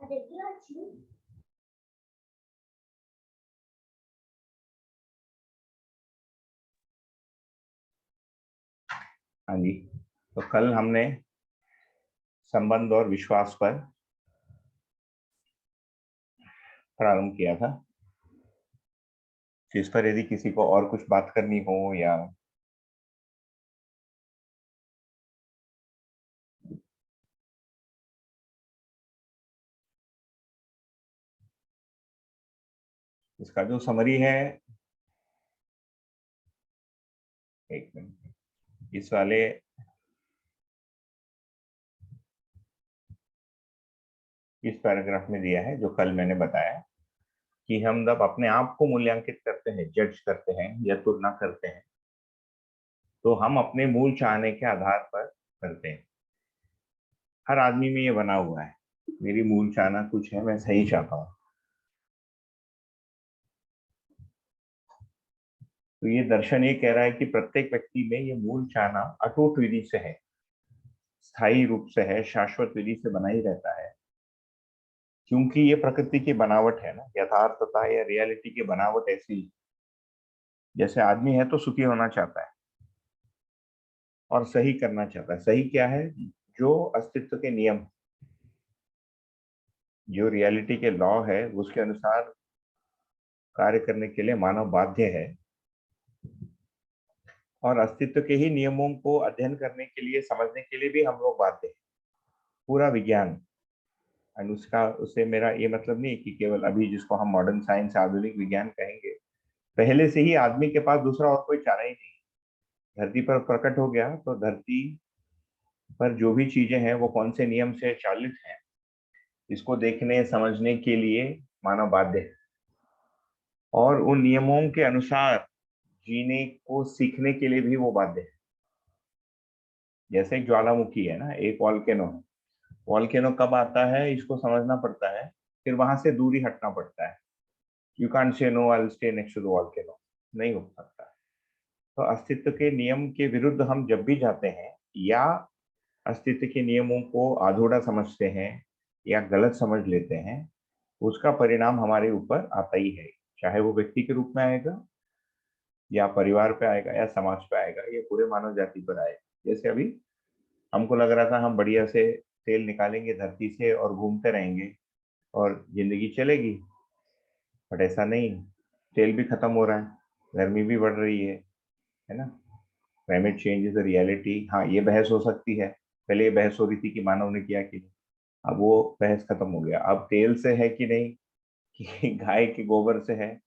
हाँ जी, तो कल हमने संबंध और विश्वास पर प्रारंभ किया था। इस पर यदि किसी को और कुछ बात करनी हो या इसका जो समरी है, एक मिनट, इस पैराग्राफ में दिया है जो कल मैंने बताया कि हम जब अपने आप को मूल्यांकित करते हैं, जज करते हैं या तुलना करते हैं, तो हम अपने मूल चाहने के आधार पर करते हैं। हर आदमी में ये बना हुआ है, मेरी मूल चाहना कुछ है, मैं सही चाहता हूँ। तो ये दर्शन ये कह रहा है कि प्रत्येक व्यक्ति में ये मूल चाहना अटूट विधि से है, स्थायी रूप से है, शाश्वत विधि से बना ही रहता है, क्योंकि ये प्रकृति की बनावट है ना, यथार्थता या रियलिटी की बनावट ऐसी। जैसे आदमी है तो सुखी होना चाहता है और सही करना चाहता है। सही क्या है? जो अस्तित्व के नियम, जो रियलिटी के लॉ है, उसके अनुसार कार्य करने के लिए मानव बाध्य है, और अस्तित्व के ही नियमों को अध्ययन करने के लिए, समझने के लिए भी हम लोग बाध्य हैं। पूरा विज्ञान, एंड उससे मेरा ये मतलब नहीं कि केवल अभी जिसको हम मॉडर्न साइंस, आधुनिक विज्ञान कहेंगे, पहले से ही आदमी के पास दूसरा और कोई चारा ही नहीं। धरती पर प्रकट हो गया तो धरती पर जो भी चीजें हैं वो कौन से नियम से चालित हैं, इसको देखने समझने के लिए मानव बाध्य है, और उन नियमों के अनुसार जीने को सीखने के लिए भी वो बाध्य है। जैसे एक ज्वालामुखी है ना, एक वॉल्केनो है। वॉल्केनो कब आता है इसको समझना पड़ता है, फिर वहां से दूरी हटना पड़ता है। You can't say no, I will stay next to the volcano, नहीं हो सकता। तो अस्तित्व के नियम के विरुद्ध हम जब भी जाते हैं, या अस्तित्व के नियमों को आधूरा समझते हैं या गलत समझ लेते हैं, उसका परिणाम हमारे ऊपर आता ही है। चाहे वो व्यक्ति के रूप में आएगा, या परिवार पे आएगा, या समाज पे आएगा, या पूरे मानव जाति पर आएगा। जैसे अभी हमको लग रहा था हम बढ़िया से तेल निकालेंगे धरती से और घूमते रहेंगे और जिंदगी चलेगी, बट ऐसा नहीं। तेल भी खत्म हो रहा है, गर्मी भी बढ़ रही है ना। Climate change is a reality. हाँ, ये बहस हो सकती है, पहले ये बहस हो रही थी कि मानव ने किया कि नहीं, अब वो बहस खत्म हो गया। अब तेल से है कि नहीं, कि गाय के गोबर से है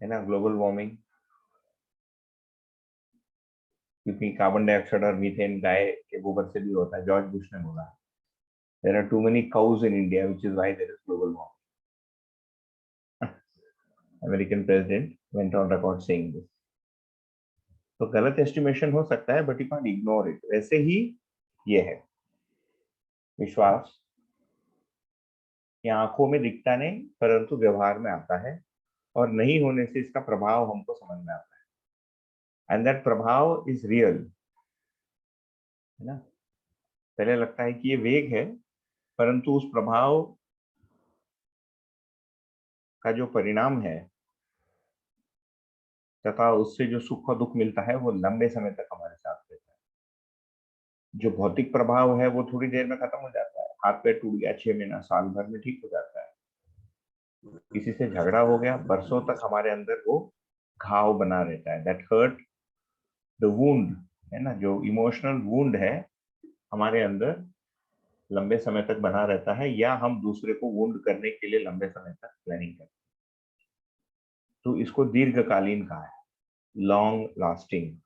ना, ग्लोबल वार्मिंग। क्योंकि कार्बन डाइऑक्साइड और मीथेन गाय के गोबर से भी होता है। जॉर्ज बुश ने बोला, there are too many cows in India which is why there is global warming. American president went on record saying this. तो गलत एस्टिमेशन हो सकता है, but you can ignore it. वैसे ही ये है विश्वास, ये आंखों में दिखता नहीं परंतु व्यवहार में आता है, और नहीं होने से इसका प्रभाव हमको समझ में आता है। एंड दैट प्रभाव इज रियल, है ना। पहले लगता है कि ये वेग है, परंतु उस प्रभाव का जो परिणाम है तथा उससे जो सुख और दुख मिलता है, वो लंबे समय तक हमारे साथ रहता है। जो भौतिक प्रभाव है वो थोड़ी देर में खत्म हो जाता है। हाथ पैर टूट गया, 6 महीना साल भर में ठीक हो जाता है। किसी से झगड़ा हो गया, बरसों तक हमारे अंदर वो घाव बना रहता है। दैट हर्ट, द वुंड, है ना, जो इमोशनल वुंड है हमारे अंदर, लंबे समय तक बना रहता है, या हम दूसरे को वुंड करने के लिए लंबे समय तक प्लानिंग करते हैं। तो इसको दीर्घकालीन कहा है, लॉन्ग लास्टिंग।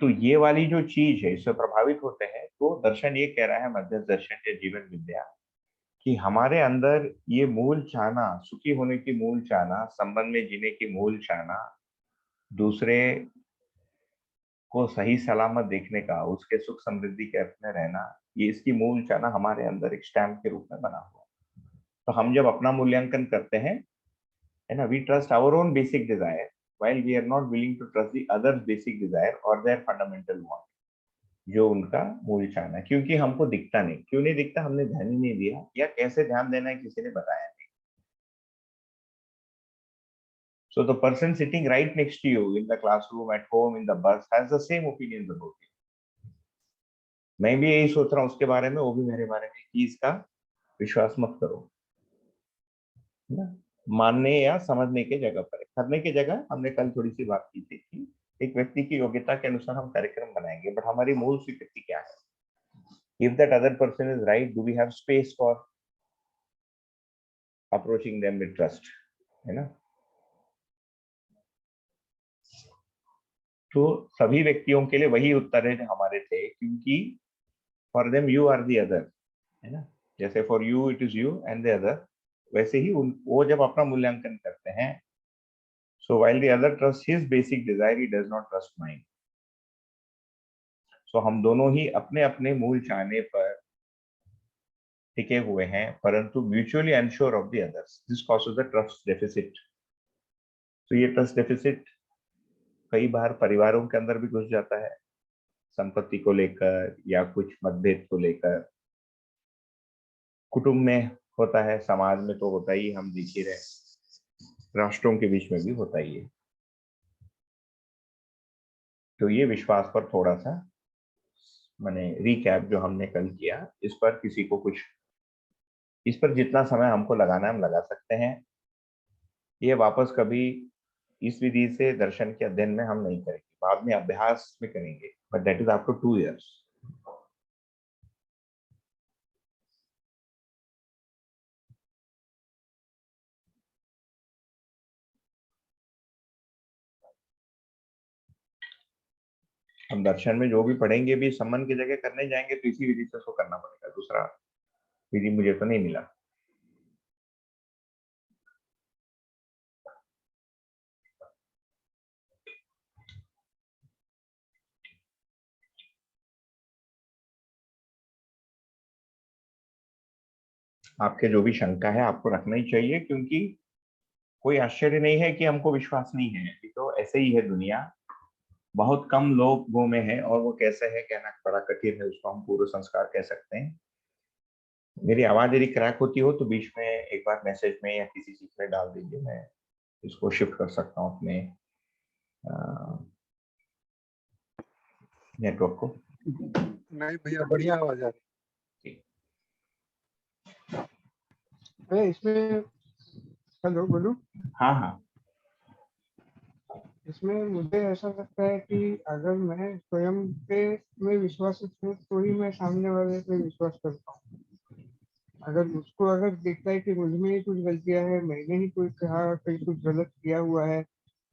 तो ये वाली जो चीज है, इससे प्रभावित होते हैं। तो दर्शन ये कह रहा है, मध्य दर्शन या जीवन विद्या, कि हमारे अंदर ये मूल चाहना, सुखी होने की मूल चाहना, संबंध में जीने की मूल चाहना, दूसरे को सही सलामत देखने का, उसके सुख समृद्धि के अर्थ में रहना, ये इसकी मूल चाहना हमारे अंदर एक स्टैम्प के रूप में बना हुआ। तो हम जब अपना मूल्यांकन करते हैं, है ना, we trust our own basic desire while we are not willing to trust the other's basic desire or their fundamental want. जो उनका मूल चाहना है, क्योंकि हमको दिखता नहीं। क्यों नहीं दिखता? हमने ध्यान ही नहीं दिया, या कैसे ध्यान देना है किसी ने बताया नहीं। So the person sitting right next to you in the classroom, at home, in the bus has the same opinions about you. मैं भी यही सोच रहा हूँ उसके बारे में, वो भी मेरे बारे में, कि इसका विश्वास मत करो, है ना? मानने या समझने के जगह पर, करने की जगह हमने कल थोड़ी सी बात की थी कि एक व्यक्ति की योग्यता के अनुसार हम कार्यक्रम बनाएंगे, बट हमारी मूल स्वीकृति क्या है? If that other person is right, do we have space for approaching them with trust? है ना? तो सभी व्यक्तियों के लिए वही उत्तर है जो हमारे थे, क्योंकि for them you are the other, है ना? जैसे for you it is you and the other, वैसे ही वो जब अपना मूल्यांकन करते हैं, so while the other trust his basic desire, he does not trust mine. सो हम दोनों ही अपने अपने मूल चाहने पर टिके हुए हैं, परंतु mutually unsure of the others, this causes the trust deficit. तो ये ट्रस्ट डेफिसिट कई बार परिवारों के अंदर भी घुस जाता है, संपत्ति को लेकर या कुछ मतभेद को लेकर, कुटुंब में होता है, समाज में तो होता ही, हम देख ही रहे, राष्ट्रों के बीच में भी होता ही है। तो ये विश्वास पर थोड़ा सा मैंने रिकैप जो हमने कल किया, इस पर किसी को कुछ, इस पर जितना समय हमको लगाना है हम लगा सकते हैं। ये वापस कभी इस विधि से दर्शन के अध्ययन में हम नहीं करेंगे, बाद में अभ्यास में करेंगे, but that is after 2 years। हम दर्शन में जो भी पढ़ेंगे भी संबंध की जगह करने जाएंगे तो इसी विधि से उसको करना पड़ेगा, दूसरा विधि मुझे तो नहीं मिला। आपके जो भी शंका है आपको रखना ही चाहिए, क्योंकि कोई आश्चर्य नहीं है कि हमको विश्वास नहीं है, ये तो ऐसे ही है दुनिया, बहुत कम लोगों में है, और वो कैसे है कहना बड़ा कठिन है, उसको हम पूर्व संस्कार कह सकते हैं। मेरी आवाज यदि क्रैक होती हो तो बीच में एक बार मैसेज में या किसी चीज में डाल दीजिए, मैं इसको शिफ्ट कर सकता हूँ अपने नेटवर्क को। नहीं भैया, बढ़िया आवाज आ रही है इसमें। हेलो, बोलूं? हाँ हाँ, इसमें मुझे ऐसा लगता है कि अगर मैं स्वयं पे में विश्वास हूँ तो ही मैं सामने वाले पे विश्वास करता हूँ। अगर उसको अगर दिखता है कि मुझ में ही कुछ गलतियां है, मैंने ही कुछ कहा, कहीं कुछ गलत किया हुआ है,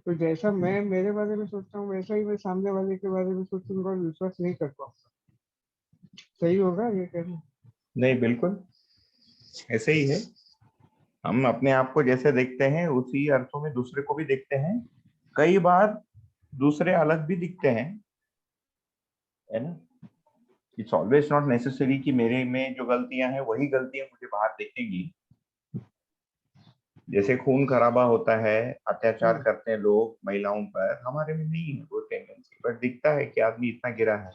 तो जैसा मैं मेरे बारे में सोचता हूँ वैसा ही मैं सामने वाले के बारे में सोचूंगा और विश्वास नहीं कर पाऊंगा। सही होगा ये कहना? नहीं बिल्कुल ऐसे ही है। हम अपने आप को जैसे देखते हैं उसी अर्थों में दूसरे को भी देखते हैं। कई बार दूसरे अलग भी दिखते हैं, है ना? इट्स ऑलवेज नॉट नेसेसरी कि मेरे में जो गलतियां हैं वही गलतियां मुझे बाहर दिखेंगी। जैसे खून खराबा होता है, अत्याचार करते हैं लोग महिलाओं पर, हमारे में नहीं है वो टेंडेंसी, बट दिखता है कि आदमी इतना गिरा है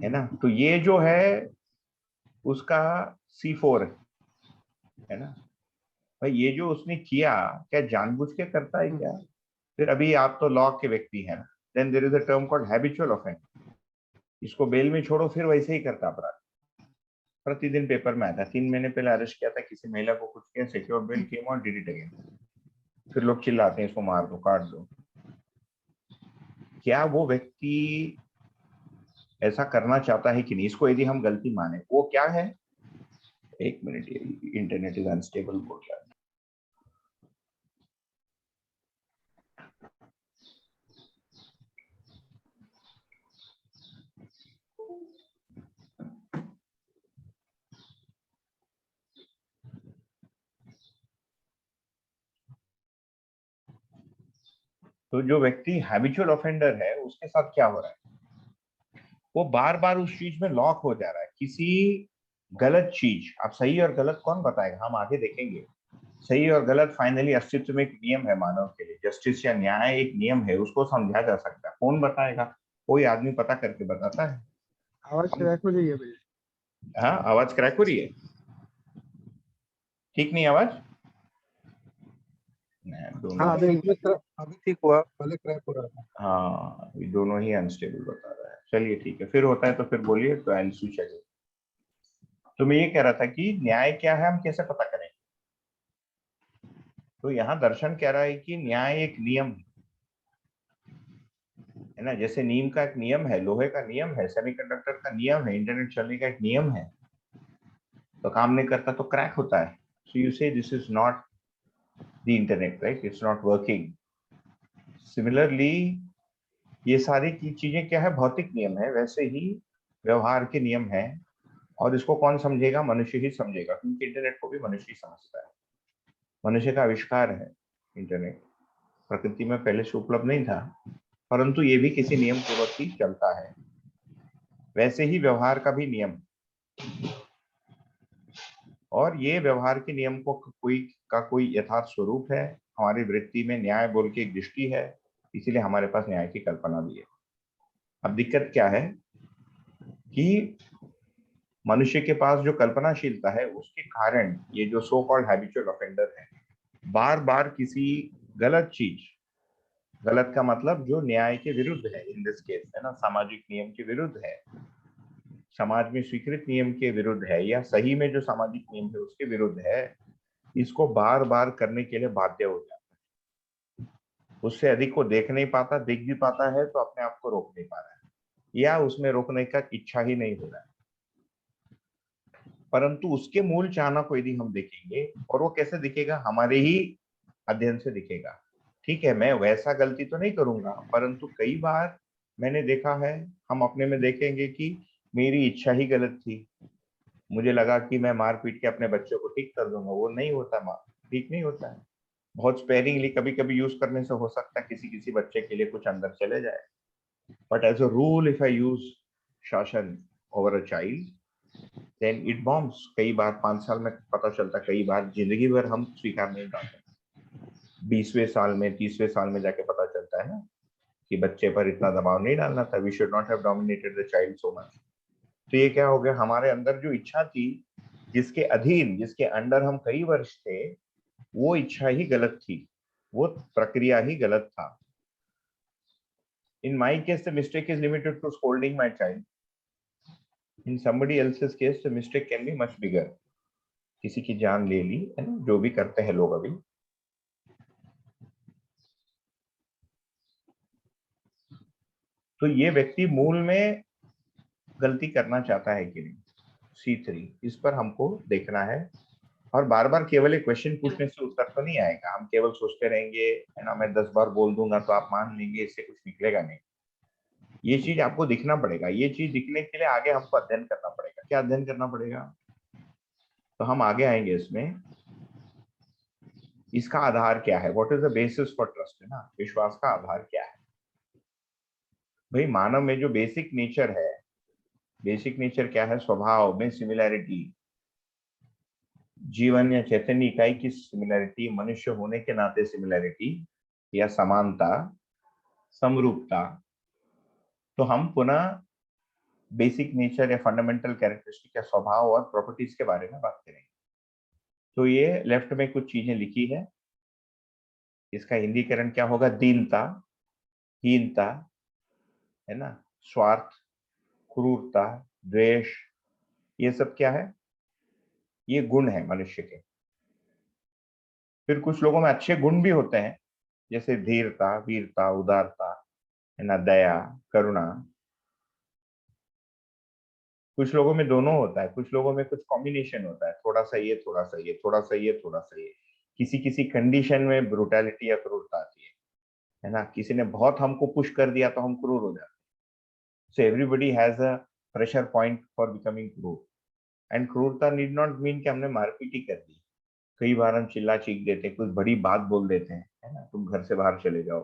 ना? तो ये जो है उसका C4 है ना भाई, ये जो उसने किया क्या जानबूझ के करता है क्या? फिर अभी आप तो लॉ के व्यक्ति हैं ना, then there is a term called habitual offence. इसको बेल में छोड़ो फिर वैसे ही करता अपराध। प्रतिदिन पेपर में आता, 3 महीने पहले अरेस्ट किया था किसी महिला को, कुछ किया, सिक्योर बेल केम और डिड इट अगेन। फिर लोग चिल्लाते हैं इसको मार दो, काट दो। क्या वो व्यक्ति ऐसा करना चाहता है कि नहीं? इसको यदि हम गलती माने, वो क्या है? एक मिनट, इंटरनेट इज अनस्टेबल बोल रहा है। तो जो व्यक्ति हैबिचुअल ऑफेंडर है उसके साथ क्या हो रहा है? वो बार बार उस चीज में लॉक हो जा रहा है, किसी गलत चीज। अब सही और गलत कौन बताएगा, हम आगे देखेंगे। सही और गलत फाइनली अस्तित्व में एक नियम है मानव के लिए। जस्टिस या न्याय एक नियम है, उसको समझा जा सकता है। कौन बताएगा? कोई आदमी पता करके बताता है। आवाज क्रैक हो रही है भैया। हाँ, आवाज क्रैक हो रही है। ठीक नहीं आवाज? दोनों। हाँ अभी ठीक हुआ, पहले क्रैक हो रहा था। हाँ, ये दोनों ही अनस्टेबल बता रहा है। चलिए ठीक है, फिर होता है तो फिर बोलिए, तो आई स्विच अगेन। तो मैं ये कह रहा था कि न्याय क्या है, हम कैसे पता करें? तो यहाँ दर्शन कह रहा है कि न्याय एक नियम है ना। जैसे नीम का एक नियम है, लोहे का नियम है, सेमीकंडक्टर का नियम है, इंटरनेट चलने का एक नियम है। तो काम नहीं करता तो क्रैक होता है। सो यू से this is not the internet, right? It's not working. Similarly ये सारी की चीजें क्या है, भौतिक नियम है। वैसे ही व्यवहार के नियम है, और इसको कौन समझेगा? मनुष्य ही समझेगा, क्योंकि इंटरनेट को भी मनुष्य ही समझता है। मनुष्य का आविष्कार है इंटरनेट। प्रकृति में पहले से उपलब्ध नहीं था, परंतु ये भी किसी नियम पूर्वक ही चलता है। वैसे ही व्यवहार का भी नियम, और ये व्यवहार के नियम को कोई यथार्थ स्वरूप है। हमारी वृत्ति में न्याय बोल के एक दृष्टि है, इसीलिए हमारे पास न्याय की कल्पना भी है। अब दिक्कत क्या है कि मनुष्य के पास जो कल्पनाशीलता है, उसके कारण ये जो सो कॉल्ड हैबिचुअल ऑफेंडर है, बार बार किसी गलत चीज, गलत का मतलब जो न्याय के विरुद्ध है, इन दिस केस है ना, सामाजिक नियम के विरुद्ध है, समाज में स्वीकृत नियम के विरुद्ध है, या सही में जो सामाजिक नियम है उसके विरुद्ध है, इसको बार बार करने के लिए बाध्य हो जाता है। उससे अधिक को देख नहीं पाता, देख भी पाता है तो अपने आप को रोक नहीं पा रहा है, या उसमें रोकने का इच्छा ही नहीं हो रहा है। परंतु उसके मूल चाहना को यदि हम देखेंगे, और वो कैसे दिखेगा? हमारे ही अध्ययन से दिखेगा। ठीक है, मैं वैसा गलती तो नहीं करूंगा, परंतु कई बार मैंने देखा है, हम अपने में देखेंगे कि मेरी इच्छा ही गलत थी। मुझे लगा कि मैं मार पीट के अपने बच्चों को ठीक कर दूंगा, वो नहीं होता, मार ठीक नहीं होता है। बहुत स्पेयरिंगली कभी कभी यूज करने से हो सकता है किसी किसी बच्चे के लिए कुछ अंदर चले जाए, but as a rule if I use शासन over a child, then it bombs. कई बार 5 साल में पता चलता, कई बार जिंदगी भर हम स्वीकार नहीं करते, 20वें साल में 30वें साल में जाके पता चलता है ना कि बच्चे पर इतना दबाव नहीं डालना था, we should not have dominated the child so much. तो ये क्या हो गया, हमारे अंदर जो इच्छा थी, जिसके अधीन, जिसके अंडर हम कई वर्ष थे, वो इच्छा ही गलत थी, वो प्रक्रिया ही गलत था। In my case, the mistake is limited to scolding my child. In somebody else's case, the mistake can be much bigger. किसी की जान ले ली है ना, जो भी करते हैं लोग अभी। तो ये व्यक्ति मूल में गलती करना चाहता है कि नहीं, C3 इस पर हमको देखना है। और बार बार केवल एक क्वेश्चन पूछने से उत्तर तो नहीं आएगा। हम केवल सोचते रहेंगे है ना, मैं 10 बार बोल दूंगा तो आप मान लेंगे, इससे कुछ निकलेगा नहीं। ये चीज आपको दिखना पड़ेगा। ये चीज दिखने के लिए आगे हमको अध्ययन करना पड़ेगा। क्या अध्ययन करना पड़ेगा? तो हम आगे आएंगे इसमें। इसका आधार क्या है? What is the basis for trust, है ना, विश्वास का आधार क्या है? भाई मानव में जो बेसिक नेचर है, बेसिक नेचर क्या है? स्वभाव में सिमिलैरिटी, जीवन या चैतन्य इकाई की सिमिलैरिटी, मनुष्य होने के नाते सिमिलैरिटी या समानता, समरूपता। तो हम पुनः बेसिक नेचर या फंडामेंटल कैरेक्टरिस्टिक या स्वभाव और प्रॉपर्टीज के बारे में बात करेंगे। तो ये लेफ्ट में कुछ चीजें लिखी है, इसका हिंदीकरण क्या होगा? दीनता, हीनता, है ना, स्वार्थ, क्रूरता, द्वेष, ये सब क्या है? ये गुण है मनुष्य के। फिर कुछ लोगों में अच्छे गुण भी होते हैं, जैसे धीरता, वीरता, उदारता, है ना, दया, करुणा। कुछ लोगों में दोनों होता है, कुछ लोगों में कुछ कॉम्बिनेशन होता है, थोड़ा सा ये, थोड़ा सा ये, थोड़ा सा ये, थोड़ा सा ये। किसी किसी कंडीशन में ब्रुटैलिटी या क्रूरता आती है ना। किसी ने बहुत हमको पुश कर दिया तो हम क्रूर हो जाते हैं। So everybody has a pressure point for becoming क्रूर। एंड क्रूरता नीड नॉट मीन कि हमने मारपीट ही कर दी। कई बार हम चिल्ला चीख देते हैं, कुछ बड़ी बात बोल देते हैं, है ना, तुम घर से बाहर चले जाओ,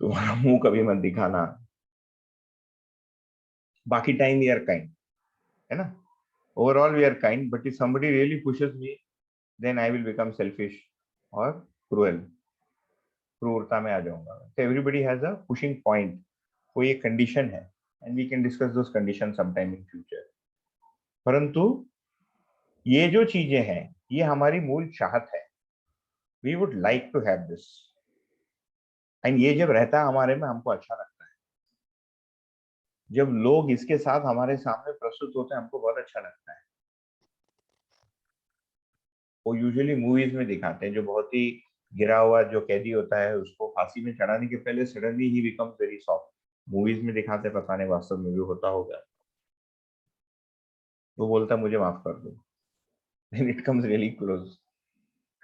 तुम्हारा मुंह कभी मत दिखाना, बाकी टाइम वी आर काइंड, है ना, overall we are kind, but if somebody really pushes me then I will become selfish और क्रूएल, क्रूरता में आ जाऊंगा। तो everybody has a pushing point, कोई एक कंडीशन है, and we can discuss those condition sometime in future. परंतु ये जो चीजें हैं ये हमारी मूल चाहत है, we would like to have this, and ये जब रहता है हमारे में हमको अच्छा लगता है। जब लोग इसके साथ हमारे सामने प्रस्तुत होते हैं हमको बहुत अच्छा लगता है। वो यूजुअली मूवीज में दिखाते हैं, जो बहुत ही गिरा हुआ जो कैदी होता है उसको फांसी में चढ़ाने के पहले सडनली ही बिकम्स वेरी सॉफ्ट। मूवीज में दिखाते पता नहीं वास्तव में भी होता होगा। वो बोलता मुझे माफ कर दो, and it comes really close.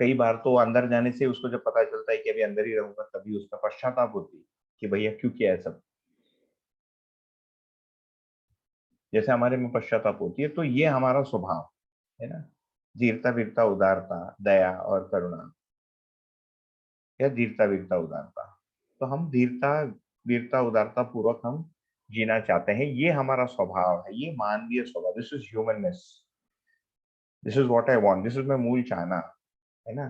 कई बार तो अंदर जाने से उसको जब पता चलता है कि अभी अंदर ही रहूंगा तभी उसका पश्चाताप होती है कि भैया क्यों किया है सब। जैसे हमारे में पश्चाताप होती है, तो ये हमारा स्वभाव है ना, धीरता वीरता उदारता दया और करुणा, या धीरता वीरता उदारता। तो हम धीरता वीरता उदारता पूर्वक हम जीना चाहते हैं, ये हमारा स्वभाव है, ये मानवीय स्वभाव, this is humanness, this is what I want, this is my मूल चाहना, है ना।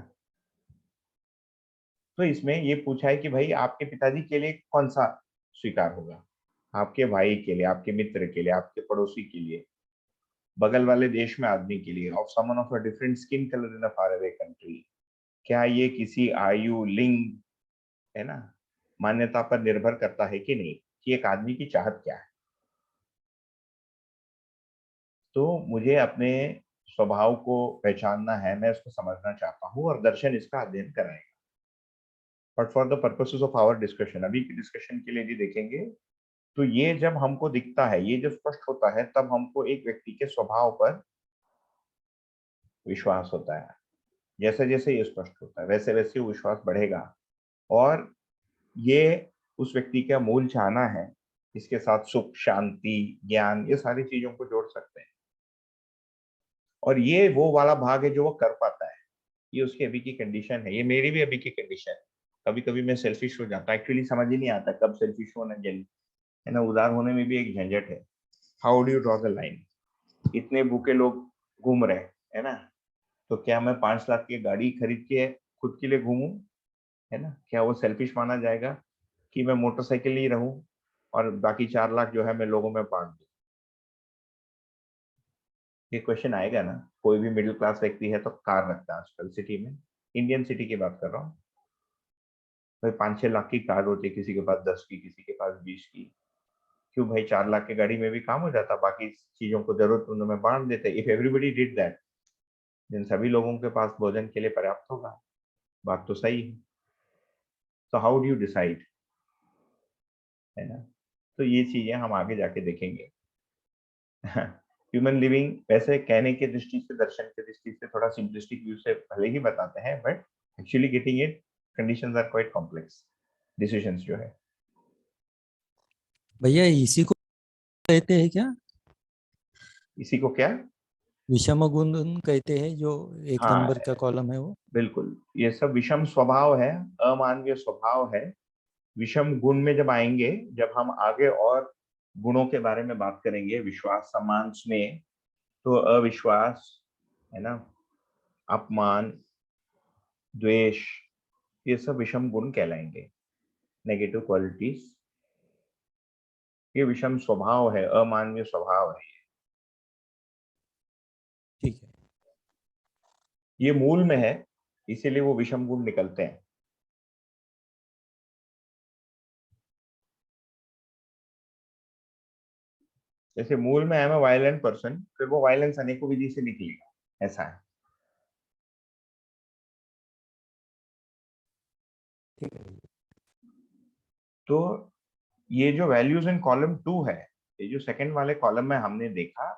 तो इसमें ये पूछा है कि भाई आपके पिताजी के लिए कौन सा स्वीकार होगा, आपके भाई के लिए, आपके मित्र के लिए, आपके पड़ोसी के लिए, बगल वाले देश में आदमी के लिए, of someone of a different skin colour in a far away country. क्या ये किसी आयु लिंग, है ना, मान्यता पर निर्भर करता है कि नहीं, कि एक आदमी की चाहत क्या है। तो मुझे अपने स्वभाव को पहचानना है, मैं उसको समझना चाहता हूँ, और दर्शन इसका अध्ययन कराएगा। But for the purposes of our discussion, अभी की डिस्कशन के लिए यदि देखेंगे तो ये जब हमको दिखता है, ये जब स्पष्ट होता है, तब हमको एक व्यक्ति के स्वभाव पर विश्वास होता है। जैसे जैसे ये स्पष्ट होता है वैसे वैसे वो विश्वास बढ़ेगा, और ये उस व्यक्ति का मूल चाहना है, इसके साथ सुख शांति ज्ञान ये सारी चीजों को जोड़ सकते हैं। और ये वो वाला भाग है जो वो कर पाता है, ये उसकी अभी की कंडीशन है, ये मेरी भी अभी की कंडीशन है। कभी कभी मैं सेल्फिश हो जाता, एक्चुअली समझ ही नहीं आता कब सेल्फिश होना जल्दी, है ना। उदार होने में भी एक झंझट है, how do you draw the line. इतने भूखे लोग घूम रहे है ना, तो क्या मैं 5 लाख की गाड़ी खरीद के खुद के लिए घूमूं, है ना, क्या वो सेल्फिश माना जाएगा कि मैं मोटरसाइकिल ही रहूं और बाकी 4 लाख जो है मैं लोगों में बांट दूं। ये क्वेश्चन आएगा ना, कोई भी मिडिल क्लास व्यक्ति है तो कार रखता है आजकल सिटी में, इंडियन सिटी की बात कर रहा हूँ। भाई 5-6 लाख की कार होती है, किसी के पास 10 की, किसी के पास 20 की। क्यों भाई, 4 लाख की गाड़ी में भी काम हो जाता, बाकी चीजों को जरूरतमंदों में बांट देते। इफ एवरीबडी डिड दैट, जिन सभी लोगों के पास भोजन के लिए पर्याप्त होगा। बात तो सही है। तो हाउ डू यू डिसाइड, है ना। तो ये चीजें हम आगे जाके देखेंगे। ह्यूमन लिविंग वैसे कहने की दृष्टि से, दर्शन की दृष्टि से थोड़ा सिंपलिस्टिक व्यू से भले ही बताते हैं, but actually getting it conditions are quite complex, decisions जो है। भैया इसी को कहते हैं क्या, इसी को क्या, विषम गुण कहते हैं, जो एक हाँ नंबर का कॉलम है वो। बिल्कुल, ये सब विषम स्वभाव है, अमानवीय स्वभाव है। विषम गुण में जब आएंगे, जब हम आगे और गुणों के बारे में बात करेंगे, विश्वास सम्मान स्नेह, तो अविश्वास, है ना, अपमान द्वेष, ये सब विषम गुण कहलाएंगे, नेगेटिव क्वालिटीज। ये विषम स्वभाव है, अमानवीय स्वभाव है। ठीक है। ये मूल में है, इसीलिए वो विषम गुण निकलते हैं। जैसे मूल में I am a violent person, फिर वो वायलेंस अनेकों विधि से निकलेगा, ऐसा है। ठीक है भैया। तो ये जो वैल्यूज इन कॉलम 2 है, ये जो सेकंड वाले कॉलम में हमने देखा,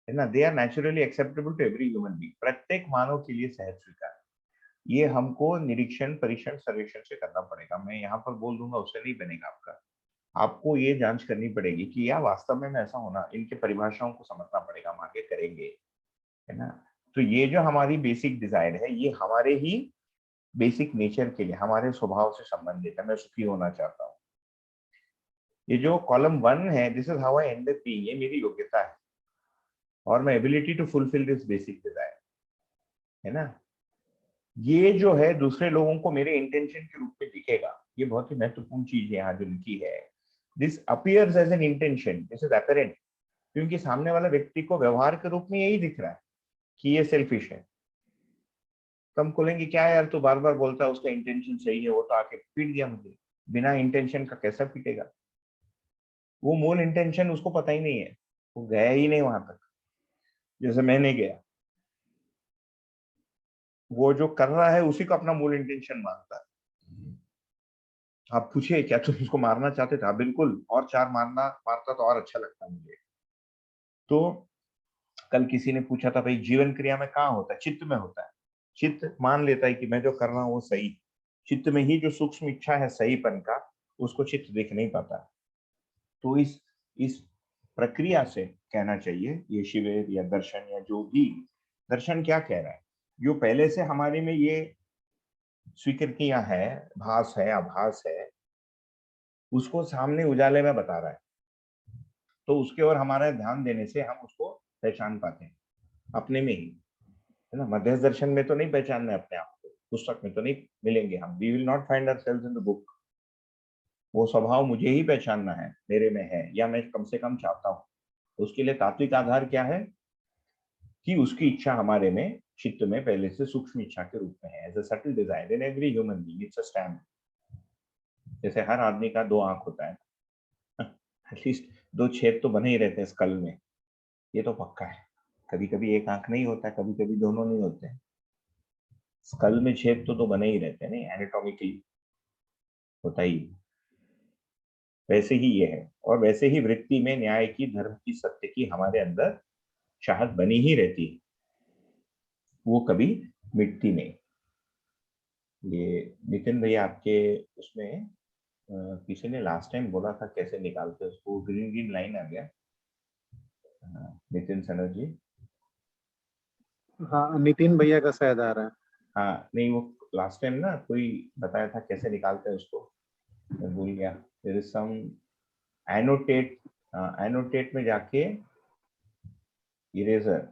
है ना, they are naturally acceptable to every human being, प्रत्येक मानव के लिए सहज स्वीकार। ये हमको निरीक्षण परीक्षण सर्वेक्षण से करना पड़ेगा, मैं यहाँ पर बोल दूंगा उससे नहीं बनेगा आपका। आपको ये जांच करनी पड़ेगी कि या वास्तव में ऐसा होना, इनके परिभाषाओं को समझना पड़ेगा, हम आगे करेंगे, है ना। तो ये जो हमारी बेसिक डिजायर है, ये हमारे ही बेसिक नेचर के लिए, हमारे स्वभाव से संबंधित है, मैं सुखी होना चाहता हूँ। ये जो कॉलम 1 है, this is how I end up being, ये मेरी योग्यता है और मैं ability to fulfil this basic desire, है ना। ये जो है दूसरे लोगों को मेरे इंटेंशन के रूप में दिखेगा। ये बहुत ही महत्वपूर्ण चीज है यहाँ जो लिखी है। This appears as an intention, this is apparent, क्योंकि सामने वाला व्यक्ति को व्यवहार के रूप में यही दिख रहा है कि ये सेल्फिश है। तो हम बोलेंगे क्या यार तू बार बार बोलता है उसका इंटेंशन सही है, वो तो आके पीट दिया मुझे। बिना इंटेंशन का कैसा पीटेगा? वो मूल इंटेंशन उसको पता ही नहीं है, वो गया ही नहीं वहां तक, जैसे मैं नहीं गया। वो जो कर रहा है उसी को अपना मूल इंटेंशन मानता है। आप पूछिए क्या तुम उसको मारना चाहते थे? हाँ, बिल्कुल, और चार मारता तो और अच्छा लगता मुझे। तो कल किसी ने पूछा था भाई जीवन क्रिया में कहाँ होता है? चित्त में होता है। चित्त मान लेता है कि मैं जो कर रहा हूँ वो सही। चित्त में ही जो सूक्ष्म इच्छा है सहीपन का, उसको चित्त देख नहीं पाता। तो इस प्रक्रिया से कहना चाहिए ये शिविर या दर्शन या जो भी दर्शन क्या कह रहा है, जो पहले से हमारे में ये स्वीकृतियां है, भास है, आभास है, उसको सामने उजाले में बता रहा है। तो उसके ओर हमारा ध्यान देने से हम उसको पहचान पाते हैं अपने में ही, है ना। मध्यस्थ दर्शन में तो नहीं पहचानना है अपने आप को, पुस्तक में तो नहीं मिलेंगे हम। We will not find ourselves in the book. वो स्वभाव मुझे ही पहचानना है, मेरे में है या मैं कम से कम चाहता हूँ। उसके लिए तात्विक आधार क्या है कि उसकी इच्छा हमारे में चित्त में पहले से सूक्ष्म इच्छा के रूप में है, as a subtle desire in every human being, it's a stamp. जैसे हर आदमी का दो आंख होता है, एटलीस्ट दो छेद तो बने ही रहते हैं स्कल में, ये तो पक्का है। कभी कभी एक आंख नहीं होता है, कभी कभी दोनों नहीं होते हैं। स्कल में छेद तो बने ही रहते हैं, नहीं एनाटॉमिकली होता ही। वैसे ही ये है, और वैसे ही वृत्ति में न्याय की, धर्म की, सत्य की हमारे अंदर चाहत बनी ही रहती है, वो कभी मिटती नहीं। ये नितिन भैया आपके उसमें किसी ने लास्ट टाइम बोला था कैसे निकालते उसको, ग्रीन ग्रीन लाइन आ गया। नितिन सनर जी। हाँ, नितिन भैया का शायद आ रहा है। हाँ नहीं, वो लास्ट टाइम ना कोई बताया था कैसे निकालते हैं उसको, मैं भूल गया। There is some annotate, annotate में जाके इरेजर,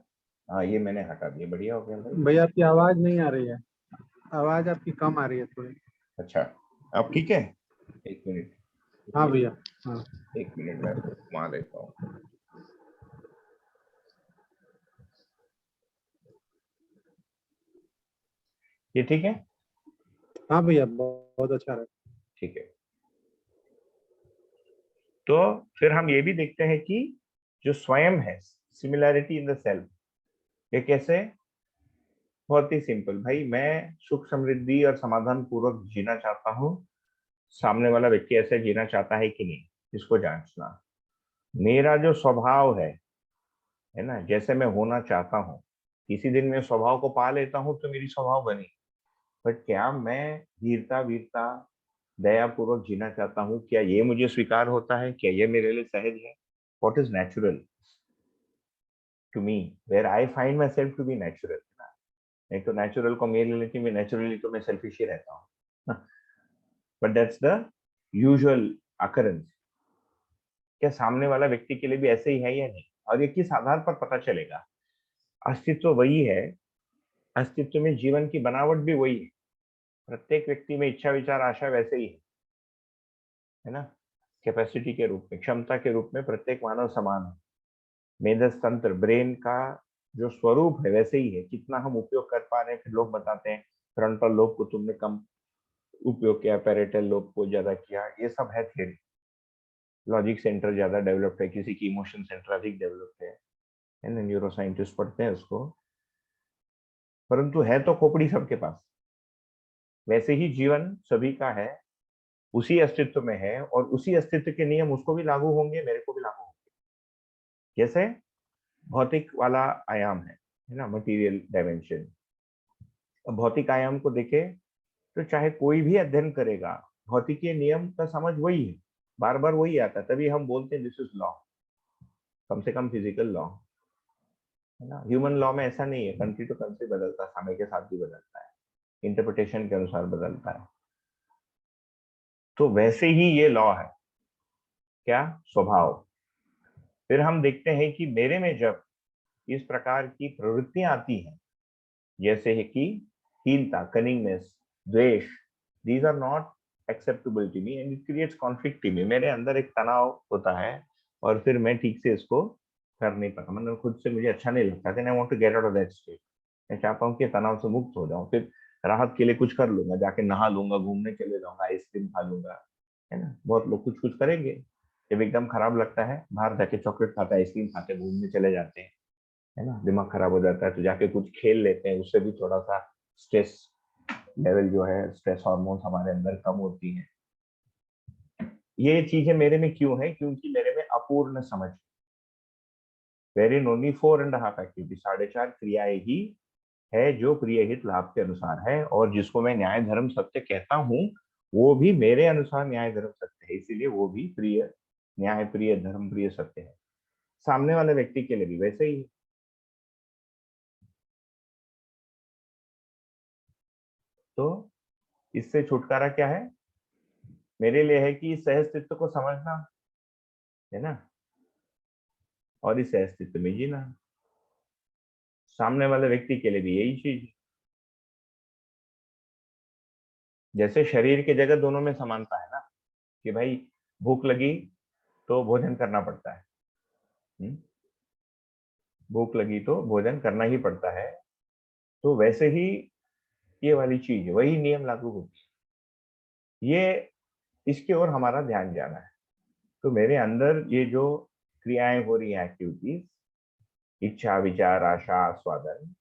हाँ ये मैंने हटा दिया, बढ़िया हो गया भाई। भैया आपकी आवाज नहीं आ रही है, आवाज आपकी कम आ रही है थोड़ी। अच्छा अब ठीक है, एक मिनट, हाँ भैया, हाँ। एक मिनट मैं घुमा देता हूँ। ये ठीक है? हाँ भैया, बहुत अच्छा रहा। ठीक है। तो फिर हम ये भी देखते हैं कि जो स्वयं है, सिमिलैरिटी इन द सेल्फ, ये कैसे? बहुत ही सिंपल भाई, मैं सुख समृद्धि और समाधान पूर्वक जीना चाहता हूँ, सामने वाला व्यक्ति ऐसे जीना चाहता है कि नहीं, इसको जांचना। मेरा जो स्वभाव है ना, जैसे मैं होना चाहता हूँ, किसी दिन मैं स्वभाव को पा लेता हूँ तो मेरी स्वभाव बनी। बट क्या मैं धीरता वीरता दया पूर्वक जीना चाहता हूँ, क्या ये मुझे स्वीकार होता है? क्या ये मेरे लिए सहज है? What is natural to me, where I find myself to be natural. नहीं तो नेचुरल को मेरे रियलिटी में नेचुरली तो मैं सेल्फिश ही रहता हूँ, but that's the usual occurrence. क्या सामने वाला व्यक्ति के लिए भी ऐसे ही है या नहीं? और ये किस आधार पर पता चलेगा? अस्तित्व वही है, अस्तित्व में जीवन की बनावट भी वही है। प्रत्येक व्यक्ति में इच्छा विचार आशा वैसे ही है ना। कैपेसिटी के रूप में, क्षमता के रूप में प्रत्येक मानव समान है। मेधस तंत्र, ब्रेन का जो स्वरूप है वैसे ही है। कितना हम उपयोग कर पा रहे हैं, फिर लोग बताते हैं फ्रंटल लोब को तुमने कम उपयोग किया, पैरेटल लोब को ज्यादा किया, ये सब है थियरी। लॉजिक सेंटर ज्यादा डेवलप्ड है, किसी की इमोशन सेंटर अधिक डेवलप्ड है ना, न्यूरो साइंटिस्ट पढ़ते हैं उसको। परंतु है तो खोपड़ी सबके पास। वैसे ही जीवन सभी का है, उसी अस्तित्व में है, और उसी अस्तित्व के नियम उसको भी लागू होंगे, मेरे को भी लागू होंगे। जैसे भौतिक वाला आयाम है ना, मटेरियल डायमेंशन। भौतिक आयाम को देखे तो चाहे कोई भी अध्ययन करेगा, भौतिकीय नियम का समझ वही है, बार बार वही आता है, तभी हम बोलते हैं दिस इज लॉ, कम से कम फिजिकल लॉ, है ना। ह्यूमन लॉ में ऐसा नहीं है, कंट्री टू कंट्री बदलता है, समय के साथ भी बदलता है, इंटरप्रिटेशन के अनुसार बदलता है। तो वैसे ही ये लॉ है, क्या? स्वभाव। फिर हम देखते हैं कि मेरे में जब इस प्रकार की प्रवृत्तियां आती हैं, जैसे है कि हीनता, कनिंगनेस, द्वेष, these are not acceptable to me and it creates conflict to me. मेरे अंदर एक तनाव होता है और फिर मैं ठीक से इसको कर नहीं पाता, मतलब खुद से मुझे अच्छा नहीं लगता। then I want to get out of that state. मैं चाहता हूँ कि तनाव से मुक्त हो जाऊं, फिर राहत के लिए कुछ कर लूंगा, जाके नहा लूंगा, घूमने चले जाऊंगा, आइसक्रीम खा लूंगा, है ना। बहुत लोग कुछ कुछ करेंगे, जब एकदम खराब लगता है बाहर जाके चॉकलेट खाते, आइसक्रीम खाते, घूमने चले जाते हैं, है ना। दिमाग खराब हो जाता है तो जाके कुछ खेल लेते हैं, उससे भी थोड़ा सा स्ट्रेस लेवल जो है, स्ट्रेस हार्मोन्स हमारे अंदर कम होती है। ये चीजें मेरे में क्यों है? क्योंकि मेरे में अपूर्ण समझ, वेरी ओनली 4.5 एक्टिविटी, 4.5 क्रियाएं ही है जो प्रिय हित लाभ के अनुसार है, और जिसको मैं न्याय धर्म सत्य कहता हूँ वो भी मेरे अनुसार न्याय धर्म सत्य है, इसीलिए वो भी प्रिय, न्याय प्रिय, धर्म प्रिय, सत्य है। सामने वाले व्यक्ति के लिए भी वैसे ही। तो इससे छुटकारा क्या है मेरे लिए? है कि इस सहअस्तित्व को समझना, है ना, और इस सहअस्तित्व में जीना। सामने वाले व्यक्ति के लिए भी यही चीज। जैसे शरीर की जगह दोनों में समानता है ना, कि भाई भूख लगी तो भोजन करना पड़ता है, भूख लगी तो भोजन करना ही पड़ता है, तो वैसे ही ये वाली चीज, वही नियम लागू होती है। ये इसकी ओर हमारा ध्यान जाना है। तो मेरे अंदर ये जो क्रियाएं हो रही है, एक्टिविटीज, इच्छा, विचार, आशा, आस्वादन,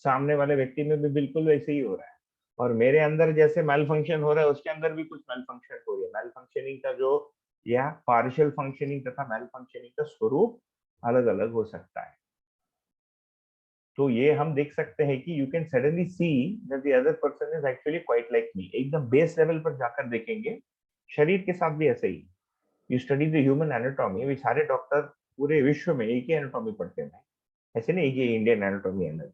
सामने वाले व्यक्ति में भी बिल्कुल वैसे ही हो रहा है। और मेरे अंदर जैसे मेल फंक्शन हो रहा है, उसके अंदर भी कुछ मेल फंक्शन हो रही है। मेल फंक्शनिंग का जो, या पार्शियल फंक्शनिंग तथा मेल फंक्शनिंग का स्वरूप अलग अलग हो सकता है। तो ये हम देख सकते हैं कि you can suddenly see that the other person is actually quite like me. एकदम बेस लेवल पर जाकर देखेंगे, शरीर के साथ भी ऐसे ही। You study the human anatomy, भी सारे डॉक्टर पूरे विश्व में एक ही एनाटॉमी पढ़ते हैं, ऐसे नहीं कि इंडियन एनाटॉमी अलग,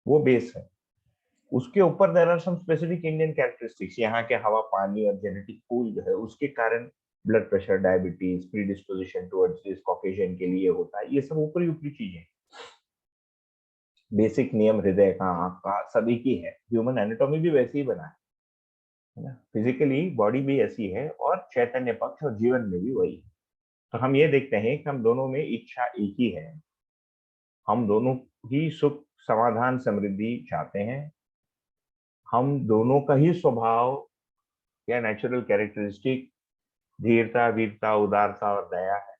वो बेस है। उसके ऊपर there are some specific Indian characteristics, यहाँ के हवा, पानी और जेनेटिक पूल जो है उसके कारण blood pressure, diabetes, predisposition towards this, Caucasian के लिए होता है। ये सब ऊपरी ऊपरी चीजें, बेसिक नियम हृदय का, आंख का, सभी की है। ह्यूमन एनाटॉमी भी वैसे ही बना है ना, फिजिकली बॉडी भी ऐसी है, और चैतन्य पक्ष और जीवन में भी वही। तो हम ये देखते हैं कि हम दोनों में इच्छा एक ही है, हम दोनों ही सुख, समाधान, समृद्धि चाहते हैं। हम दोनों का ही स्वभाव या नेचुरल कैरेक्टरिस्टिक धीरता, वीरता, उदारता और दया है,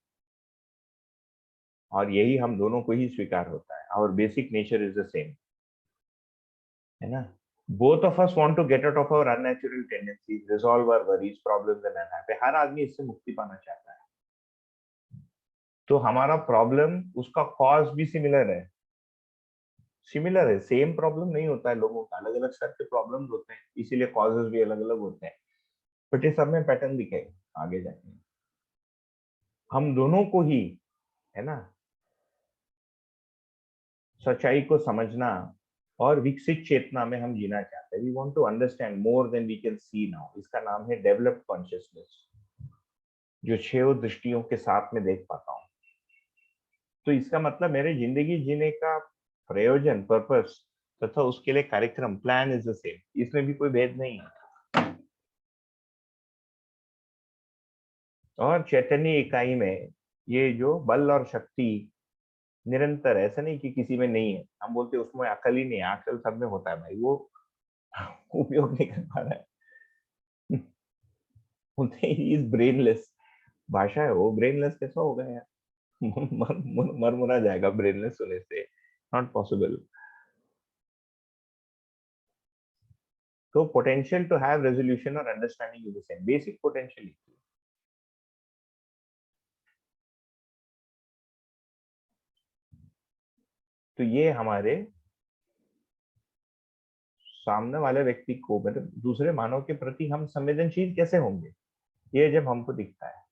और यही हम दोनों को ही स्वीकार होता है। और basic nature is the same, है ना। Both of us want to get out of our unnatural tendencies, resolve our worries, problems and unhappy. हर आदमी इससे मुक्ति पाना चाहता है। तो हमारा प्रॉब्लम, उसका कॉज भी सिमिलर है, सिमिलर है, सेम प्रॉब्लम नहीं होता है लोगों का, अलग अलग स्तर के प्रॉब्लम्स होते हैं, इसीलिए कॉजेस भी अलग अलग होते हैं, बट ये सब में पैटर्न दिखेगा आगे जाके। हम दोनों को ही, है ना, सच्चाई को समझना और विकसित चेतना में हम जीना चाहते हैं। We want to understand more than we can see now. इसका नाम है डेवलप्ड कॉन्शियसनेस, जो 6 दृष्टियों के साथ में देख पाता हूँ। तो इसका मतलब मेरे जिंदगी जीने का प्रयोजन, पर्पस तथा उसके लिए कार्यक्रम, प्लान इज द सेम, इसमें भी कोई भेद नहीं है। और चैतन्य इकाई में ये जो बल और शक्ति निरंतर, ऐसा नहीं कि किसी में नहीं है। हम बोलते उसमें अकल ही नहीं है, अकल सब में होता है भाई, वो उपयोग नहीं कर पा रहा है। बोलते इज ब्रेनलेस, भाषा है वो, ब्रेनलेस कैसा होगा यार? मर जाएगा ब्रेनलेस होने से, नॉट पॉसिबल। तो पोटेंशियल टू हैव रेजोल्यूशन और understanding is the same, basic potential. तो ये हमारे सामने वाले व्यक्ति को, मतलब दूसरे मानव के प्रति हम संवेदनशील कैसे होंगे, ये जब हमको दिखता है।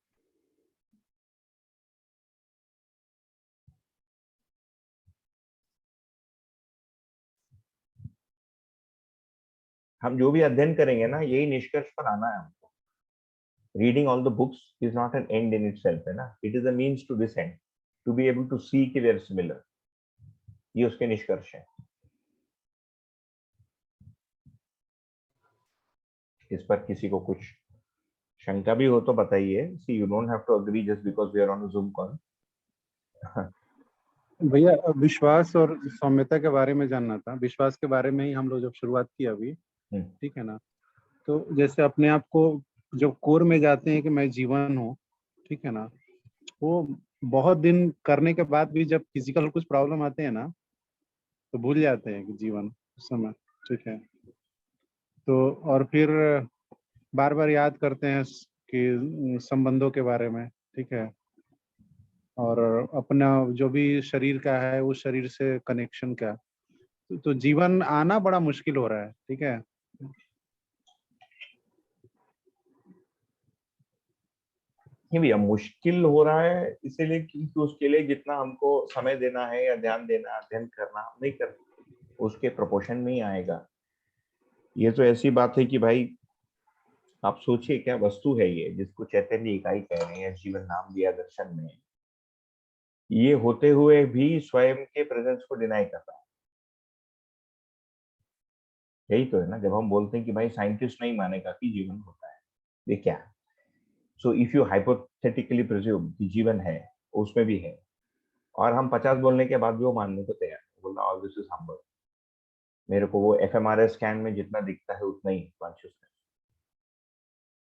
हम जो भी अध्ययन करेंगे ना, यही निष्कर्ष पर आना है हमको। Reading all the books is not an end in itself, है ना, it is a means to this end, to be able to see कि वी आर सिमिलर। ये उसके निष्कर्ष है। इस पर किसी को कुछ शंका भी हो तो बताइए. See you don't have to agree just because we are on Zoom call. भैया विश्वास और सौम्यता के बारे में जानना था। विश्वास के बारे में ही हम लोग जब शुरुआत की अभी, ठीक है ना, तो जैसे अपने आप को जब कोर में जाते हैं कि मैं जीवन हूँ, ठीक है ना, वो बहुत दिन करने के बाद भी जब फिजिकल कुछ प्रॉब्लम आते हैं ना, तो भूल जाते हैं कि जीवन उस समय, ठीक है। तो और फिर बार बार याद करते हैं कि संबंधों के बारे में, ठीक है, और अपना जो भी शरीर का है उस शरीर से कनेक्शन का, तो जीवन आना बड़ा मुश्किल हो रहा है, ठीक है। नहीं भैया, मुश्किल हो रहा है इसीलिए क्योंकि उसके लिए जितना हमको समय देना है या ध्यान देना, अध्ययन करना, हम नहीं करते, उसके प्रोपोर्शन में ही आएगा. ये तो ऐसी बात है कि भाई आप सोचिए क्या वस्तु है ये जिसको चैतन्य इकाई कह रहे हैं, जीवन नाम दिया दर्शन में. ये होते हुए भी स्वयं के प्रेजेंस को डिनाई कर रहा है. यही तो है ना, जब हम बोलते हैं कि भाई साइंटिस्ट नहीं मानेगा कि जीवन होता है, ये क्या है. So if you hypothetically presume कि जीवन है, उसमें भी है, और हम 50 बोलने के बाद भी वो मानने को तैयार है, बोलना ऑल दिस इज हम्बल. मेरे को वो एफएमआरआई स्कैन में जितना दिखता है उतना ही consciousness.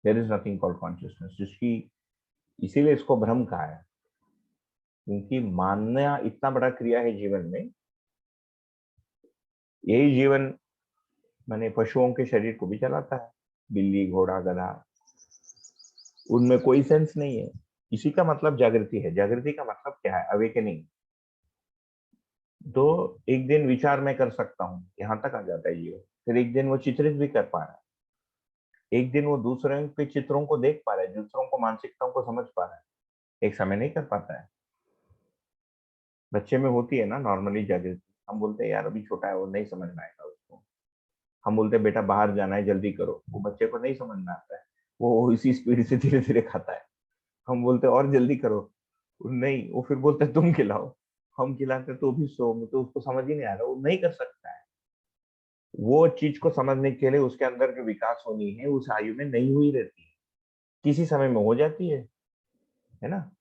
There is nothing called consciousness, जिसकी इसीलिए इसको भ्रम कहा है, क्योंकि मानना इतना बड़ा क्रिया है जीवन में. यही जीवन माने पशुओं के शरीर को भी चलाता है, बिल्ली, घोड़ा, गधा, उनमें कोई सेंस नहीं है. इसी का मतलब जागृति है. जागृति का मतलब क्या है? अवेकनिंग. तो एक दिन विचार में कर सकता हूँ, यहाँ तक आ जाता है जीवन. फिर एक दिन वो चित्रित भी कर पा रहा है, एक दिन वो दूसरों के चित्रों को देख पा रहा है, दूसरों को मानसिकताओं को समझ पा रहा है. एक समय नहीं कर पाता है. बच्चे में होती है ना नॉर्मली जागृति. हम बोलते हैं यार अभी छोटा है, वो नहीं समझ में आएगा उसको. हम बोलते हैं बेटा बाहर जाना है, जल्दी करो, वो बच्चे को नहीं समझ में आता है, वो इसी स्पीड से धीरे धीरे खाता है. हम बोलते हैं और जल्दी करो, नहीं, वो फिर बोलता है तुम खिलाओ. हम खिलाते तो भी सो, तो उसको समझ ही नहीं आ रहा, वो नहीं कर सकता है. वो चीज को समझने के लिए उसके अंदर जो विकास होनी है उस आयु में नहीं हुई रहती है, किसी समय में हो जाती है ना.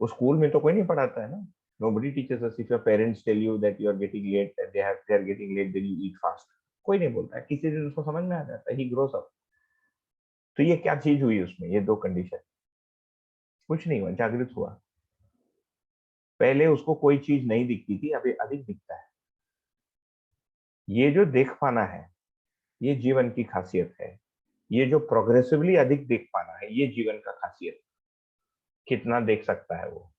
वो स्कूल में तो कोई नहीं पढ़ाता है ना. nobody teaches us if your parents tell you that you are getting late, that they are getting late, then you eat fast. कोई नहीं बोलता है, किसी दिन उसको समझ में आ जाता है, he grows up. तो ये क्या चीज हुई उसमें, ये दो कंडीशन. कुछ नहीं हुआ, जागृत हुआ. पहले उसको कोई चीज नहीं दिखती थी, अभी अधिक दिखता है. ये जो देख पाना है ये जीवन की खासियत है. ये जो प्रोग्रेसिवली अधिक देख पाना है ये जीवन का खासियत. कितना देख सकता है वो.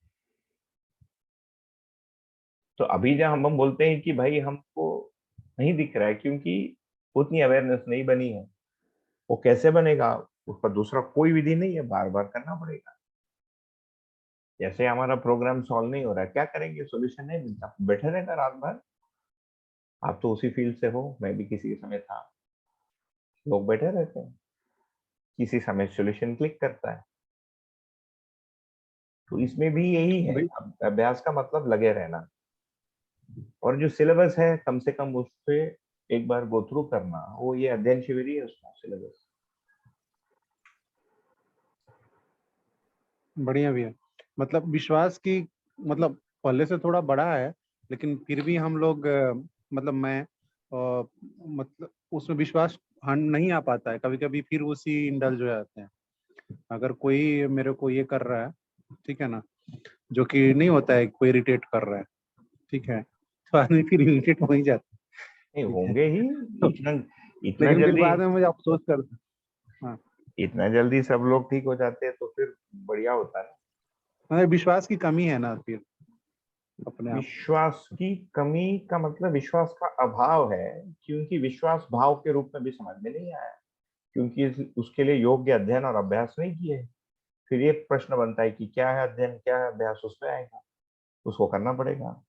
तो अभी जब हम बोलते हैं कि भाई हमको नहीं दिख रहा है क्योंकि उतनी अवेयरनेस नहीं बनी है, वो कैसे बनेगा, उस पर दूसरा कोई विधि नहीं है, बार बार करना पड़ेगा. जैसे हमारा प्रोग्राम सॉल्व नहीं हो रहा है, क्या करेंगे, सोल्यूशन नहीं मिलता, बैठे रहना रात भर. आप तो उसी फील्ड से हो, मैं भी किसी समय था. लोग बैठे रहते हैं, किसी समय सोल्यूशन क्लिक करता है. तो इसमें भी यही है, भाई अभ्यास का मतलब लगे रहना. और जो सिलेबस है कम से कम उस पे एक बार गो थ्रू करना, वो ये अध्ययन शिविर ही है उसका सिलेबस. बढ़िया भैया, मतलब विश्वास की, मतलब पहले से थोड़ा बड़ा है, लेकिन फिर भी हम लोग मतलब मैं मतलब उसमें विश्वास नहीं आ पाता है कभी कभी, फिर उसी इंडल्ज हो जाते हैं. अगर कोई मेरे को ये कर रहा है, ठीक है ना, जो कि नहीं होता है, कोई इरिटेट कर रहा है, ठीक है, तो आदमी फिर इरिटेट हो ही जाता नहीं है, ठीक है. होंगे ही. तो इतना इतना लेकिन फिर जल्दी, बाद में मुझे अफसोस करता. हाँ, इतना जल्दी सब लोग ठीक हो जाते हैं तो फिर बढ़िया होता है. मतलब विश्वास की कमी है ना फिर अपने आप. विश्वास की कमी का मतलब विश्वास का अभाव है, क्योंकि विश्वास भाव के रूप में भी समझ में नहीं आया, क्योंकि उसके लिए योग्य अध्ययन और अभ्यास नहीं किए. फिर ये प्रश्न बनता है कि क्या है अध्ययन, क्या है अभ्यास, उस पर आएगा, उसको करना पड़ेगा.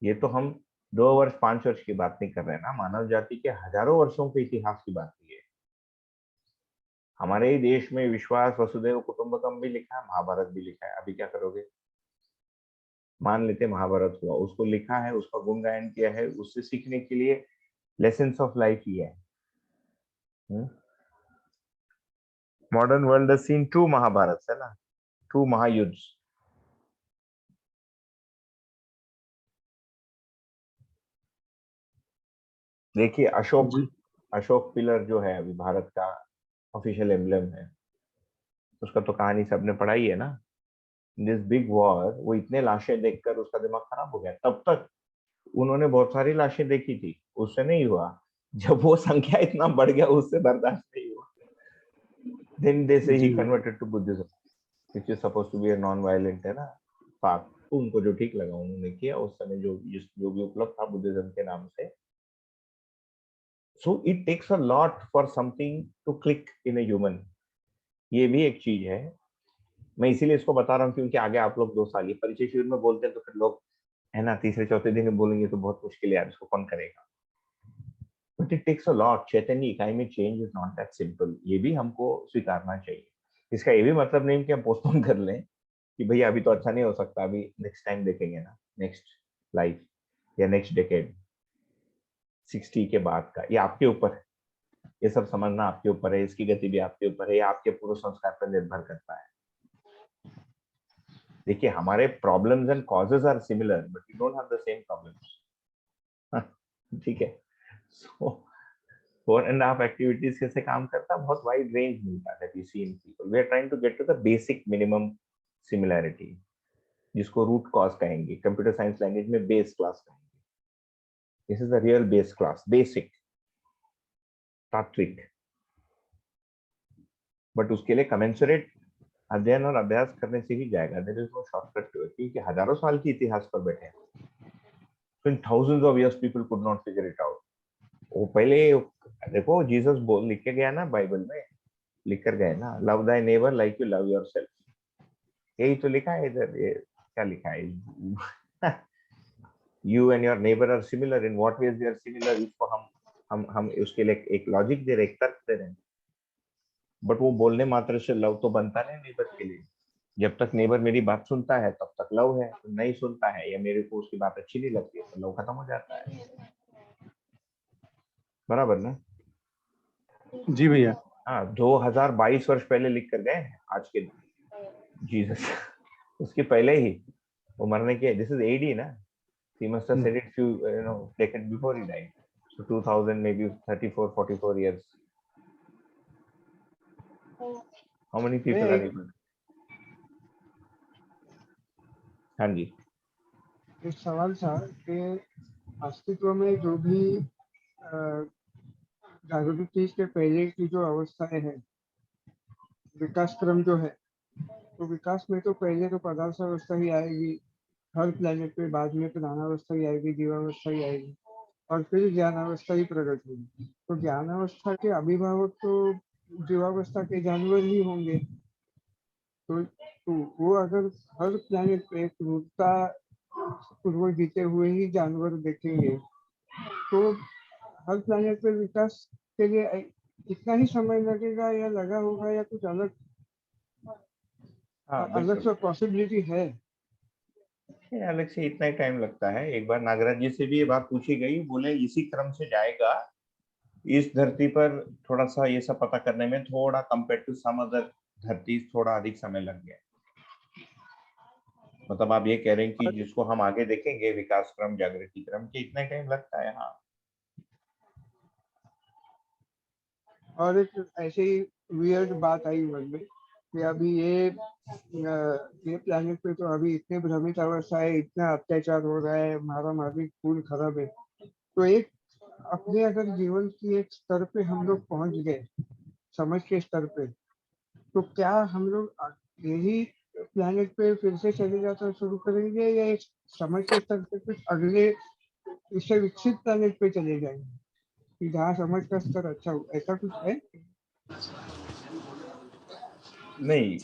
ये तो हम 2 वर्ष 5 वर्ष की बात नहीं कर रहे हैं ना, मानव जाति के हजारों वर्षों के इतिहास की बात की है. हमारे ही देश में विश्वास वसुदैव कुटुंबकम भी लिखा है, महाभारत भी लिखा है. अभी क्या करोगे, मान लेते महाभारत हुआ, उसको लिखा है, उसका गुण गायन किया है, उससे सीखने के लिए लेसन्स ऑफ लाइफ ही है. Modern world has seen 2 Mahabharata है ना, 2 महायुद्ध। देखिए अशोक पिलर जो है अभी भारत का ऑफिशियल एम्बलम है, उसका तो कहानी सबने पढ़ाई है ना। दिस बिग वॉर, वो इतने लाशें देखकर उसका दिमाग खराब हो गया। तब तक उन्होंने बहुत सारी लाशें देखी थी, उससे नहीं हुआ। जब वो संख्या इतना बढ़ गया, उससे बर्दाश्त नहीं हुआ। देन दे से ही converted to Buddhism, which is supposed to be a non violent, है ना, पाप। उनको जो ठीक लगा उन्होंने किया उस समय, जो भी उपलब्ध था बुद्धिज्म के नाम से। So it takes a lot for something to click in a human. ये भी एक चीज है। मैं इसीलिए इसको बता रहा हूँ क्योंकि आगे आप लोग 2 साल ये परिचय शिविर में बोलते हैं, तो फिर लोग, है ना, तीसरे चौथे दिन में बोलेंगे तो बहुत मुश्किल है यार, इसको कौन करेगा। But it takes a lot. चैतन्य इकाई में change is not that simple, ये भी हमको स्वीकारना चाहिए। इसका ये भी मतलब नहीं कि हम पोस्टपोन कर लें कि भैया अभी तो अच्छा नहीं हो सकता, अभी नेक्स्ट टाइम देखेंगे ना, नेक्स्ट लाइफ या नेक्स्ट डेकेड, 60 के बाद का। ये आपके ऊपर है, ये सब समझना आपके ऊपर है, इसकी गति भी आपके ऊपर है, ये आपके पूर्व संस्कार पर निर्भर करता है। देखिए हमारे problems and causes are similar but we don't have the same problems. ठीक है। सो 4.5 एक्टिविटीज कैसे काम करता है, बहुत वाइड रेंज मिलता है that we see in people. We are trying to get to the basic minimum similarity, जिसको रूट कॉज कहेंगे, कंप्यूटर साइंस लैंग्वेज में बेस क्लास कहेंगे। This is the real base class, basic, तात्विक। बट उसके लिए कमेंसुरेट अध्ययन और अभ्यास करने से ही जाएगा। There is no shortcut to it, क्योंकि हजारों साल की इतिहास पर बैठे हैं। In thousands of years people could not figure it out. वो पहले देखो, जीसस बोल लिख के गया ना, बाइबल में लिख कर गए ना, love thy neighbour like you love yourself. यही तो लिखा है इधर। ये क्या लिखा है? You and your neighbour are similar. In what ways they are similar, इसको हम उसके लिए एक लॉजिक दे रहे, एक तर्क दे रहे हैं। बट वो बोलने मात्र से लव तो बनता नहीं नेबर के लिए। जब तक नेबर मेरी बात सुनता है तब तक लव है, तो नहीं सुनता है या मेरे को उसकी बात अच्छी नहीं लगती है तो लव खत्म हो जाता है। बराबर ना? जी भैया। हाँ, 2022 वर्ष पहले लिख कर गए आज के जीसस। उसके पहले ही वो मरने के, दिस इज एडी ना, he must have said it few decades before he died, so 2000 maybe 34-44 years. How many people are able? हाँ जी, एक सवाल था कि अस्तित्व में जो भी जागृति के पहले की जो अवस्थाएं हैं, विकास क्रम जो है, तो विकास में तो पहले तो पदार्थ अवस्था ही आएगी हर प्लेनेट पे, बाद में प्रधानावस्था ही आएगी, जीवावस्था ही आएगी, और फिर ज्ञानावस्था ही प्रकट होगी। तो ज्ञानावस्था के अभिभावक तो जीवावस्था के जानवर ही होंगे। तो वो अगर हर प्लेनेट पे क्रूरता पूर्वक जीते हुए ही जानवर देखेंगे, तो हर प्लेनेट पे विकास के लिए इतना ही समय लगेगा या लगा होगा, या कुछ अलग अलग से पॉसिबिलिटी है? अलग से इतना ही टाइम लगता है। एक बार नागराज जी से भी ये बात पूछी गई, बोले इसी क्रम से जाएगा। इस धरती पर थोड़ा सा ये सब पता करने में थोड़ा कंपेयर टू सम अदर धरती थोड़ा अधिक समय लग गया। मतलब आप ये कह रहे हैं कि जिसको हम आगे देखेंगे विकास क्रम, जागृति क्रम के, इतना टाइम लगता है। हाँ, और एक ऐसे ही वियर्ड बात आई मन में कि अभी ये प्लेनेट पे तो अभी इतने भ्रमित अवस्था है, इतना अत्याचार हो रहा है, मारा मारी खून खराब है। तो एक अपने अगर जीवन की एक स्तर पे हम लोग पहुंच गए, समझ के स्तर पे, तो क्या हम लोग यही प्लेनेट पे फिर से चले जाना शुरू करेंगे, या एक समझ के स्तर पे कुछ अगले इससे विकसित प्लेनेट पे चले जाएंगे कि जहाँ समझ का स्तर अच्छा हो? ऐसा कुछ है? नहीं,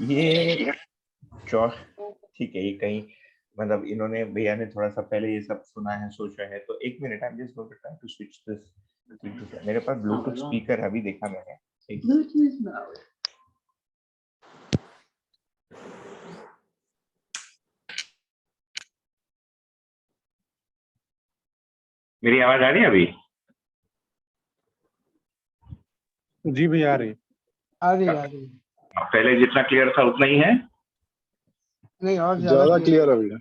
ये ठीक है, ये कहीं मतलब इन्होंने, भैया ने थोड़ा सा पहले ये सब सुना है, सोचा है। तो एक minute, I am just going to try to switch this. मेरे पास ब्लूटूथ स्पीकर अभी देखा मैंने। मेरी आवाज आ रही है अभी? जी भैया आ रही। आ रही। पहले जितना क्लियर था उतना ही है? नहीं, और ज्यादा क्लियर है भैया।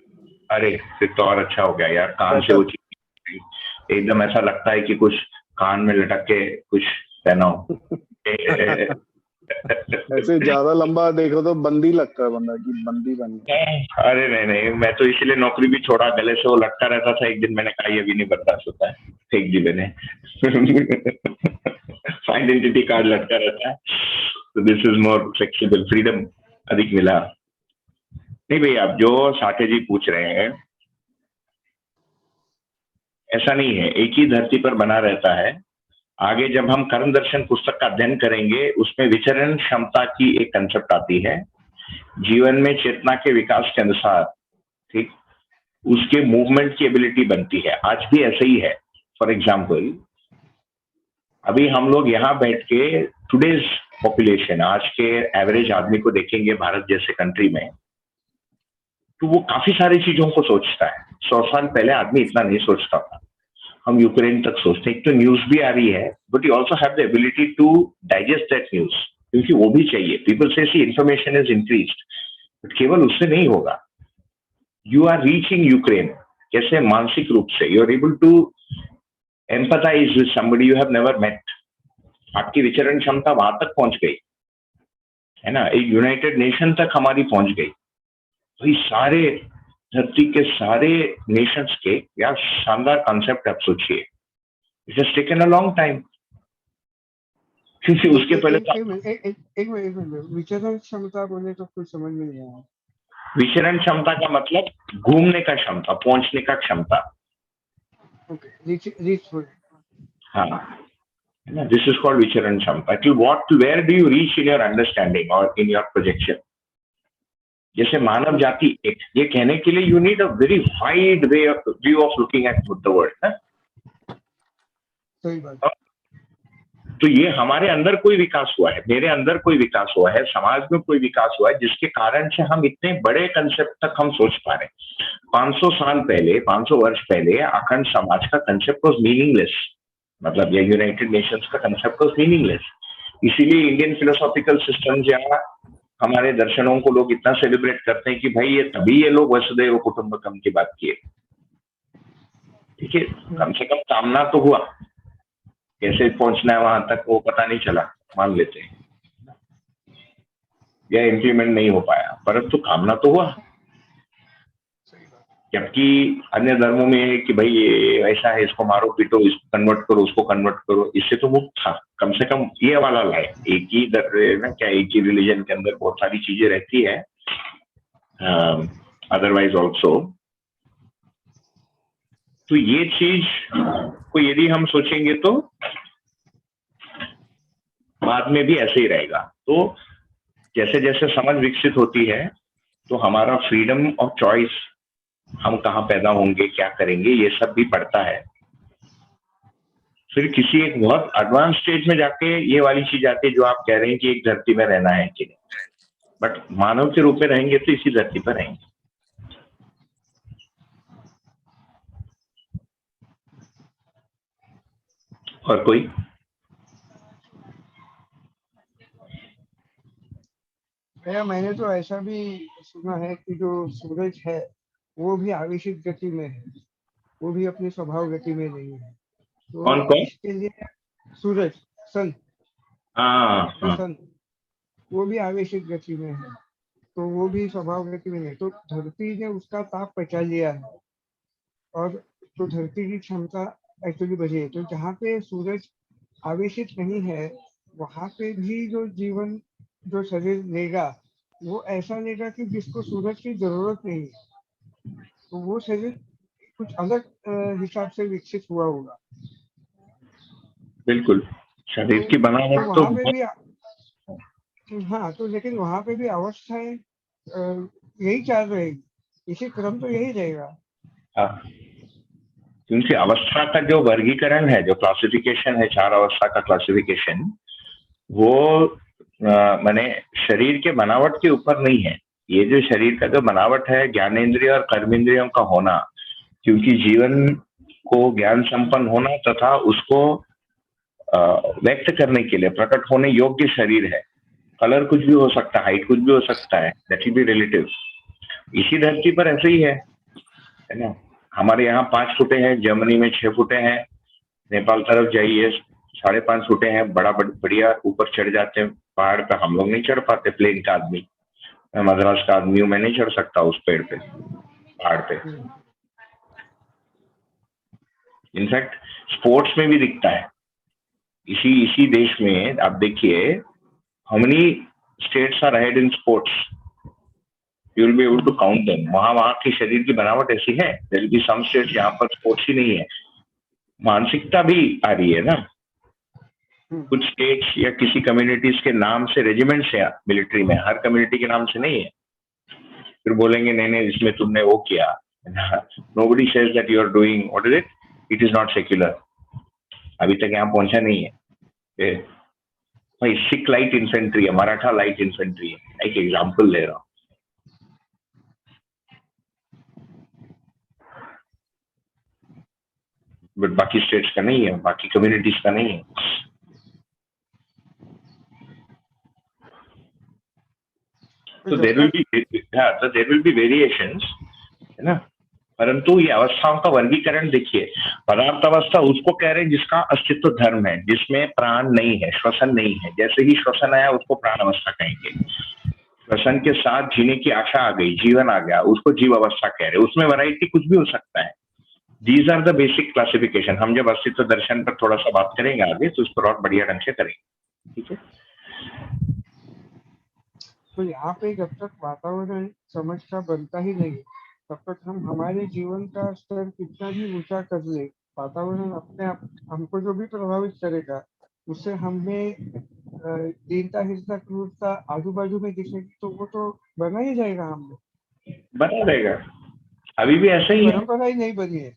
अरे फिर तो और अच्छा हो गया यार, कान से वो चीज एकदम ऐसा लगता है कि कुछ कान में लटक के कुछ पहना हो। ऐसे ज्यादा लंबा देखो तो बंदी लगता है बंदा की बंदी बन गया। अरे नहीं, मैं तो इसीलिए नौकरी भी छोड़ा, गले से वो लटका रहता था। एक दिन मैंने कहा ये भी नहीं बर्दाश्त होता है, फेंक दी मैंने। आइडेंटिटी कार्ड लटका रहता है, तो this is more flexible, freedom अधिक मिला। नहीं भैया, आप जो साठे जी पूछ रहे हैं ऐसा नहीं है, एक ही धरती पर बना रहता है। आगे जब हम कर्म दर्शन पुस्तक का अध्ययन करेंगे उसमें विचरण क्षमता की एक कंसेप्ट आती है। जीवन में चेतना के विकास के अनुसार, ठीक, उसके मूवमेंट की एबिलिटी बनती है। आज भी ऐसा ही है। फॉर एग्जाम्पल, अभी हम लोग यहाँ बैठ के टुडेज पॉपुलेशन, आज के एवरेज आदमी को देखेंगे भारत जैसे कंट्री में, तो वो काफी सारी चीजों को सोचता है। 100 साल पहले आदमी इतना नहीं सोचता था। हम यूक्रेन तक सोचते हैं। एक तो न्यूज भी आ रही है, but you also have the ability to digest that news, क्योंकि वो भी चाहिए। पीपल से see information is increased, but केवल उससे नहीं होगा। यू आर रीचिंग यूक्रेन कैसे? मानसिक रूप से you are able to empathise with somebody you have never met. आपकी विचरण क्षमता वहां तक पहुंच गई है ना, एक यूनाइटेड नेशन तक हमारी पहुंच गई। तो सारे धरती के सारे नेशंस के क्या शानदार कॉन्सेप्ट आप सोचिए। It has taken a long time, क्योंकि उसके पहले एक मिनट, विचरण क्षमता बोले तो कुछ समझ में नहीं आया। विचरण क्षमता का मतलब घूमने का क्षमता, पहुंचने का क्षमता। Okay, reach. हाँ, दिस इज कॉल्ड विचरण क्षमता। कि what, where do you reach in your understanding और इन योर प्रोजेक्शन। जैसे मानव जाति एक, ये कहने के लिए you need a very wide view of looking at the world. सही बात। तो ये हमारे अंदर कोई विकास हुआ है, मेरे अंदर कोई विकास हुआ है, समाज में कोई विकास हुआ है, जिसके कारण से हम इतने बड़े कंसेप्ट तक हम सोच पा रहे हैं। 500 साल पहले, 500 वर्ष पहले अखंड समाज का कंसेप्ट वाज मीनिंगलेस। मतलब ये यूनाइटेड नेशंस का कंसेप्ट वाज मीनिंगलेस। इसीलिए इंडियन फिलोसॉफिकल सिस्टम या हमारे दर्शनों को लोग इतना सेलिब्रेट करते हैं कि भाई ये तभी ये लोग वसुधैव कुटुंबकम की बात किए। ठीक है, कम से कम कामना तो हुआ। कैसे पहुंचना है वहां तक वो पता नहीं चला, मान लेते हैं, या इंप्लीमेंट नहीं हो पाया, परंतु कामना तो हुआ। जबकि अन्य धर्मों में है कि भाई ये ऐसा है, इसको मारो पीटो, इसको कन्वर्ट करो, उसको कन्वर्ट करो, इससे तो मुक्त था। कम से कम ये वाला लाए, एक ही ना क्या, एक ही रिलीजन के अंदर बहुत सारी चीजें रहती है, अदरवाइज ऑल्सो। तो ये चीज को यदि हम सोचेंगे तो बाद में भी ऐसे ही रहेगा। तो जैसे जैसे समझ विकसित होती है तो हमारा फ्रीडम ऑफ चॉइस, हम कहाँ पैदा होंगे, क्या करेंगे, ये सब भी पड़ता है। फिर किसी एक बहुत एडवांस स्टेज में जाके ये वाली चीज आती है जो आप कह रहे हैं कि एक धरती में रहना है कि नहीं, बट मानव के रूप में रहेंगे तो इसी धरती पर रहेंगे। और कोई? भैया, मैंने तो ऐसा भी सुना है कि जो सूरज है वो भी आवेशित गति में है, वो भी अपनी स्वभाव गति में नहीं है। तो कौन कौन? इसके लिए सूरज, सन, सन, वो भी आवेशित गति में है, तो वो भी स्वभाव गति में नहीं। तो धरती ने उसका ताप पचा लिया है, और तो धरती की क्षमता एक्चुअली बढ़ी है। तो जहाँ पे सूरज आवेशित नहीं है वहां पे भी जो जीवन, जो शरीर लेगा वो ऐसा लेगा कि जिसको सूरज की जरूरत नहीं है। तो वो शरीर कुछ अलग हिसाब से विकसित हुआ होगा। बिल्कुल, शरीर की बनावट तो वहां पे भी हाँ, तो लेकिन वहां पे भी अवस्थाएं यही चाल रहेगी, इसी क्रम तो यही रहेगा। हाँ, क्योंकि अवस्था का जो वर्गीकरण है, जो क्लासिफिकेशन है, 4 अवस्था का क्लासिफिकेशन, वो माने शरीर के बनावट के ऊपर नहीं है। ये जो शरीर का जो बनावट है, ज्ञानेंद्रिय और कर्मेंद्रियों का होना, क्योंकि जीवन को ज्ञान संपन्न होना तथा उसको व्यक्त करने के लिए, प्रकट होने योग्य शरीर है। कलर कुछ भी हो सकता है, हाइट कुछ भी हो सकता है, दैट विल बी रिलेटिव। इसी धरती पर ऐसे ही है ना। हमारे यहाँ 5 फुटे हैं, जर्मनी में 6 फुटे हैं, नेपाल तरफ जाइए 5.5 फुटे हैं, बढ़िया ऊपर चढ़ जाते हैं पहाड़ पे। हम लोग नहीं चढ़ पाते, प्लेन का आदमी, मैं मद्रास का आदमी हूँ, मैं नहीं चढ़ सकता उस पेड़ पे, पहाड़ पे। इनफैक्ट स्पोर्ट्स में भी दिखता है। इसी देश में आप देखिए, how many states are ahead in sports, you will be able to count them. वहां की शरीर की बनावट ऐसी है। There will be some states जहां पर स्पोर्ट्स ही नहीं है। मानसिकता भी आ रही है ना, कुछ स्टेट्स या किसी कम्युनिटीज के नाम से रेजिमेंट्स है मिलिट्री में, हर कम्युनिटी के नाम से नहीं है। फिर बोलेंगे नहीं नहीं इसमें तुमने वो किया। Nobody says that you are doing what is it, it is not secular. अभी तक यहाँ पहुंचा नहीं है भाई। सिख लाइट इन्फेंट्री है, मराठा लाइट इन्फेंट्री है, एक एग्जाम्पल ले रहा हूँ। बट बाकी स्टेट्स का नहीं है, बाकी कम्युनिटीज का नहीं है। तो देयर विल बी वेरिएशंस, है ना। परंतु ये अवस्थाओं का वर्गीकरण देखिए, पदार्थ अवस्था उसको कह रहे हैं जिसका अस्तित्व धर्म है, जिसमें प्राण नहीं है, श्वसन नहीं है। जैसे ही श्वसन आया उसको प्राण अवस्था कहेंगे। श्वसन के साथ जीने की आशा आ गई, जीवन आ गया, उसको जीव अवस्था कह रहे हैं। उसमें वैरायटी कुछ भी हो सकता है। These are the basic classification. हम जब अस्तित्व दर्शन पर थोड़ा सा बात करेंगे आगे, तो इस पर और बढ़िया ढंग से करेंगे, ठीक है। तो यहाँ पे जब तक वातावरण समझ का बनता ही नहीं, तब तक हम हमारे जीवन का स्तर कितना भी ऊंचा कर ले, वातावरण अपने आप हमको जो भी प्रभावित करेगा, उससे हमें दीनता, हिंसा, क्रूरता आजू बाजू में दिखेगी, तो वो तो बना ही जाएगा, हमें बना रहेगा। अभी भी ऐसा ही है, परंपरा ही नहीं बनी है।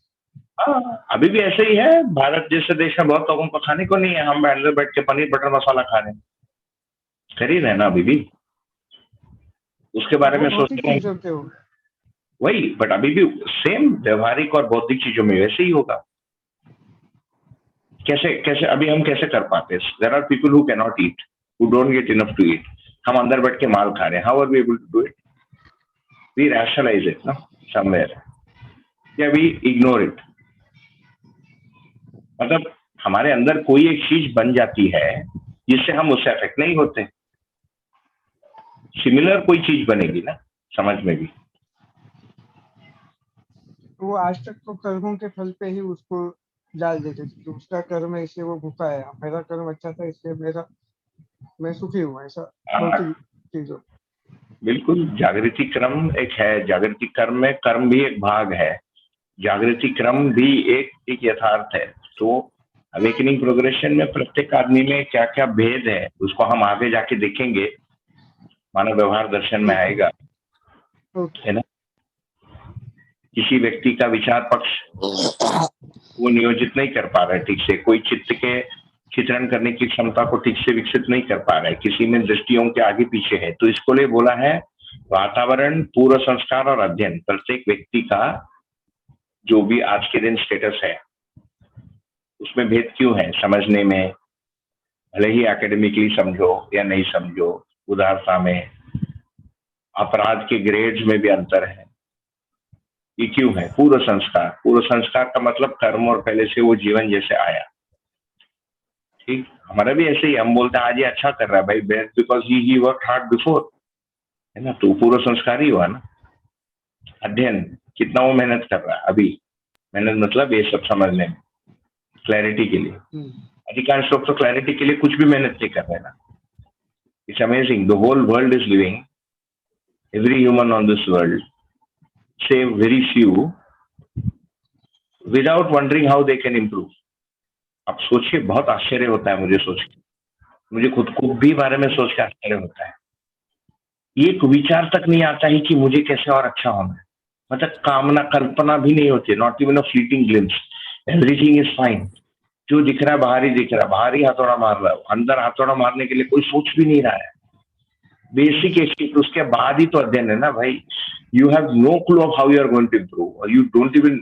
हाँ, अभी भी ऐसे ही है। भारत जैसे देश में बहुत लोगों को खाने को नहीं है, हम अंदर बैठ के पनीर बटर मसाला खा रहे हैं, कर ही रहे ना अभी भी। उसके बारे में सोचते हैं वही, बट अभी भी सेम व्यवहारिक और बौद्धिक चीजों में वैसे ही होगा। कैसे अभी हम कैसे कर पाते? There are people who can not eat, who don't get enough to eat. हम अंदर बैठ के माल खा रहे हैं। How are we able to do it? We rationalise it ना समवेयर, या वी इग्नोर इट। मतलब हमारे अंदर कोई एक चीज बन जाती है जिससे हम उससे अफेक्ट नहीं होते। सिमिलर कोई चीज बनेगी ना समझ में भी। वो आज तक तो कर्मों के फल पे ही उसको डाल देते थे। उसका कर्म है इसलिए वो भूखा है, मेरा कर्म अच्छा था इसलिए मैं सुखी हूँ, ऐसा भौतिक चीजों। बिल्कुल, जागृति क्रम एक है। जागृति कर्म में कर्म भी एक भाग है, जागृति क्रम भी एक यथार्थ है। तो अवेकनिंग प्रोग्रेशन में प्रत्येक आदमी में क्या क्या भेद है उसको हम आगे जाके देखेंगे, मानव व्यवहार दर्शन में आएगा, है ना। किसी व्यक्ति का विचार पक्ष वो नियोजित नहीं कर पा रहा है ठीक से, कोई चित्त के चित्रण करने की क्षमता को ठीक से विकसित नहीं कर पा रहा है, किसी में दृष्टियों के आगे पीछे है। तो इसको लिए बोला है वातावरण, पूर्व संस्कार और अध्ययन। प्रत्येक व्यक्ति का जो भी आज के दिन स्टेटस है उसमें भेद क्यों है समझने में, भले ही एकेडमिकली समझो या नहीं समझो, उदारता में, अपराध के ग्रेड्स में भी अंतर है। ये क्यों है? पूर्व संस्कार। पूर्व संस्कार का मतलब कर्म और पहले से वो जीवन जैसे आया। ठीक, हमारा भी ऐसे ही, हम बोलते हैं आज ये अच्छा कर रहा है भाई, because he work hard before, है ना। तो पूर्व संस्कार ही हुआ ना। अध्ययन, कितना वो मेहनत कर रहा है अभी। मेहनत मतलब ये सब समझने में, क्लैरिटी के लिए। अधिकांश लोग तो क्लैरिटी के लिए कुछ भी मेहनत नहीं कर रहे ना। It's amazing, the whole world is living, every human on this world, save very few, without wondering how they can improve. आप सोचिए, बहुत आश्चर्य होता है मुझे सोच के, मुझे खुद को भी बारे में सोच के आश्चर्य होता है। एक विचार तक नहीं आता है कि मुझे कैसे और अच्छा होना है। मतलब कामना, कल्पना भी नहीं होती, not even a fleeting glimpse. Everything is fine. जो दिख रहा है बाहर ही दिख रहा है, बाहर ही हथौड़ा मार रहा है, अंदर हथौड़ा मारने के लिए कोई सोच भी नहीं रहा है। बेसिक एस्टिक, उसके बाद ही तो अध्ययन है ना भाई। You have no clue of how you are going to improve, और यू डोंट इवन,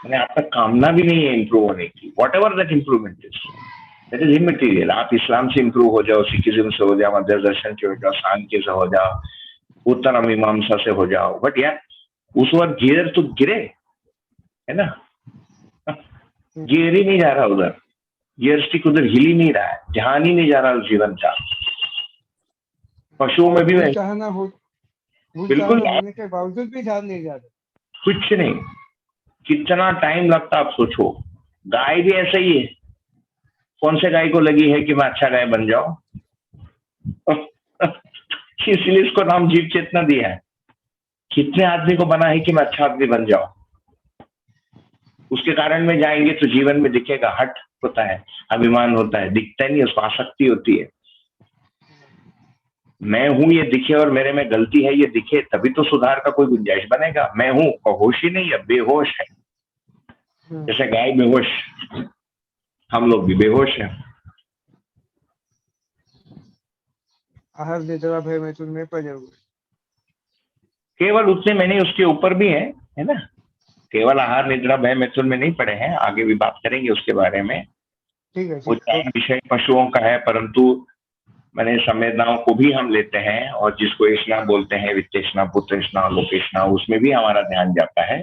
मैंने आपका कामना भी नहीं है इम्प्रूव होने की, whatever that improvement is. That is immaterial. आप इस्लाम से इंप्रूव हो जाओ, सिखिज्म से हो जाओ, मध्य दर्शन से हो जाओ, सांख्य से हो जाओ, उत्तर मीमांसा से हो जाओ, बट यार उस वक्त गियर तो गिरे, है ना। गियर ही नहीं जा रहा उधर, गियर स्टिक उधर हिल ही नहीं रहा है, ध्यान ही नहीं जा रहा उस जीवन का। पशुओं में भी भूल चाहना बिल्कुल होने के बावजूद भी ध्यान नहीं जा रहा। कुछ नहीं, कितना टाइम लगता आप सोचो। गाय भी ऐसा ही है, कौन से गाय को लगी है कि मैं अच्छा गाय बन जाऊं इसलिए इसको नाम जीव चेतना दिया है। कितने आदमी को बना है कि मैं अच्छा आदमी बन जाऊं, उसके कारण में जाएंगे तो जीवन में दिखेगा, हट होता है, अभिमान होता है, दिखता नहीं, उसको आसक्ति होती है। मैं हूं ये दिखे और मेरे में गलती है ये दिखे, तभी तो सुधार का कोई गुंजाइश बनेगा। मैं हूं और होश ही नहीं है, बेहोश है। जैसे गाय बेहोश, हम लोग भी बेहोश हैं। आहार निद्रा भय मैथुन में पड़े हुए, केवल उतने में नहीं, उसके ऊपर भी है ना। केवल आहार निद्रा भय मैथुन में नहीं पड़े हैं, आगे भी बात करेंगे उसके बारे में। ठीक है। वो चाहे विषय पशुओं का है, परंतु मैंने संवेदनाओं को भी हम लेते हैं, और जिसको एष्णा बोलते हैं, वित्तेष्णा, पुत्रेष्णा, लोकेष्णा, उसमें भी हमारा ध्यान जाता है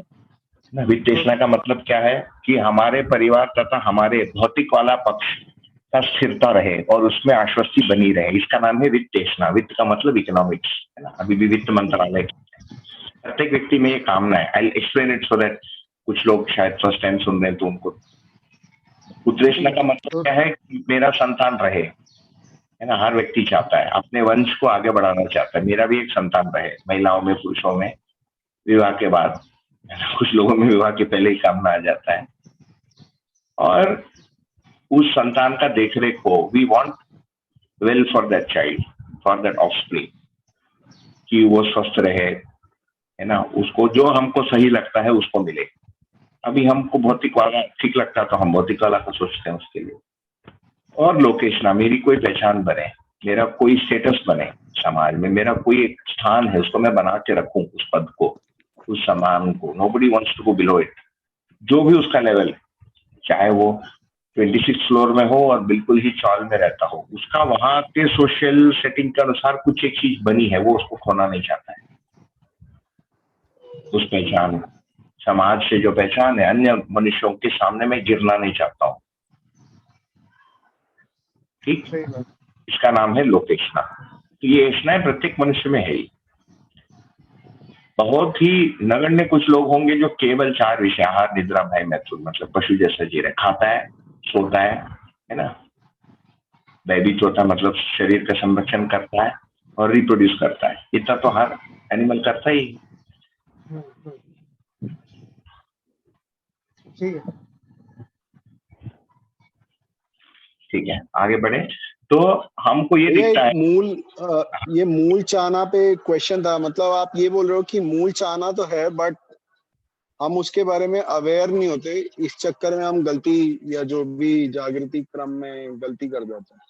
ना। वित्तेष्णा का मतलब क्या है कि हमारे परिवार तथा हमारे भौतिक वाला पक्ष का स्थिरता रहे और उसमें आश्वस्ति बनी रहे, इसका नाम है वित्तेष्णा। वित्त का मतलब इकोनॉमिक्स, है ना। अभी भी वित्त मंत्रालय प्रत्येक व्यक्ति में ये कामना है। I explain it so that कुछ लोग शायद फर्स्ट टाइम सुन रहे हैं तो उनको। पुत्रेष्णा का मतलब क्या है कि मेरा संतान रहे, है ना। हर व्यक्ति चाहता है, अपने वंश को आगे बढ़ाना चाहता है, मेरा भी एक संतान रहे। महिलाओं में, पुरुषों में, विवाह के बाद, कुछ लोगों में विवाह के पहले ही कामना आ जाता है। और उस संतान का देखरेख हो, we want well for that child, for that offspring, कि वो स्वस्थ रहे, है ना। उसको जो हमको सही लगता है उसको मिले। अभी हमको भौतिक वाला ठीक लगता है तो हम भौतिक वाला का सोचते हैं उसके लिए। और लोकेशना, मेरी कोई पहचान बने, मेरा कोई स्टेटस बने समाज में, मेरा कोई एक स्थान है, उसको मैं बना के रखूं, उस पद को, उस सम्मान को। Nobody wants to go below it, जो भी उसका लेवल है, चाहे वो 26 फ्लोर में हो और बिल्कुल ही चौल में रहता हो, उसका वहां के सोशल सेटिंग के अनुसार कुछ एक चीज बनी है, वो उसको खोना नहीं चाहता है। उस पहचान, समाज से जो पहचान है, अन्य मनुष्यों के सामने मैं गिरना नहीं चाहता हूँ, ठीक। इसका नाम है लोकेशना। तो ये ऐसा प्रत्येक मनुष्य में है ही। बहुत ही नगण्य कुछ लोग होंगे जो केवल 4 विषय, आहार निद्रा भय मैथुन, मतलब पशु जैसा जी रहे, खाता है, सोता है ना, भयभीत होता है, मतलब शरीर का संरक्षण करता है और रिप्रोड्यूस करता है। इतना तो हर एनिमल करता ही। ठीक है, आगे बढ़े। तो हमको ये दिखता है ये मूल चाहना पे क्वेश्चन था। मतलब आप ये बोल रहे हो कि मूल चाहना तो है, बट हम उसके बारे में अवेयर नहीं होते, इस चक्कर में हम गलती या जो भी जागृति क्रम में गलती कर जाते हैं।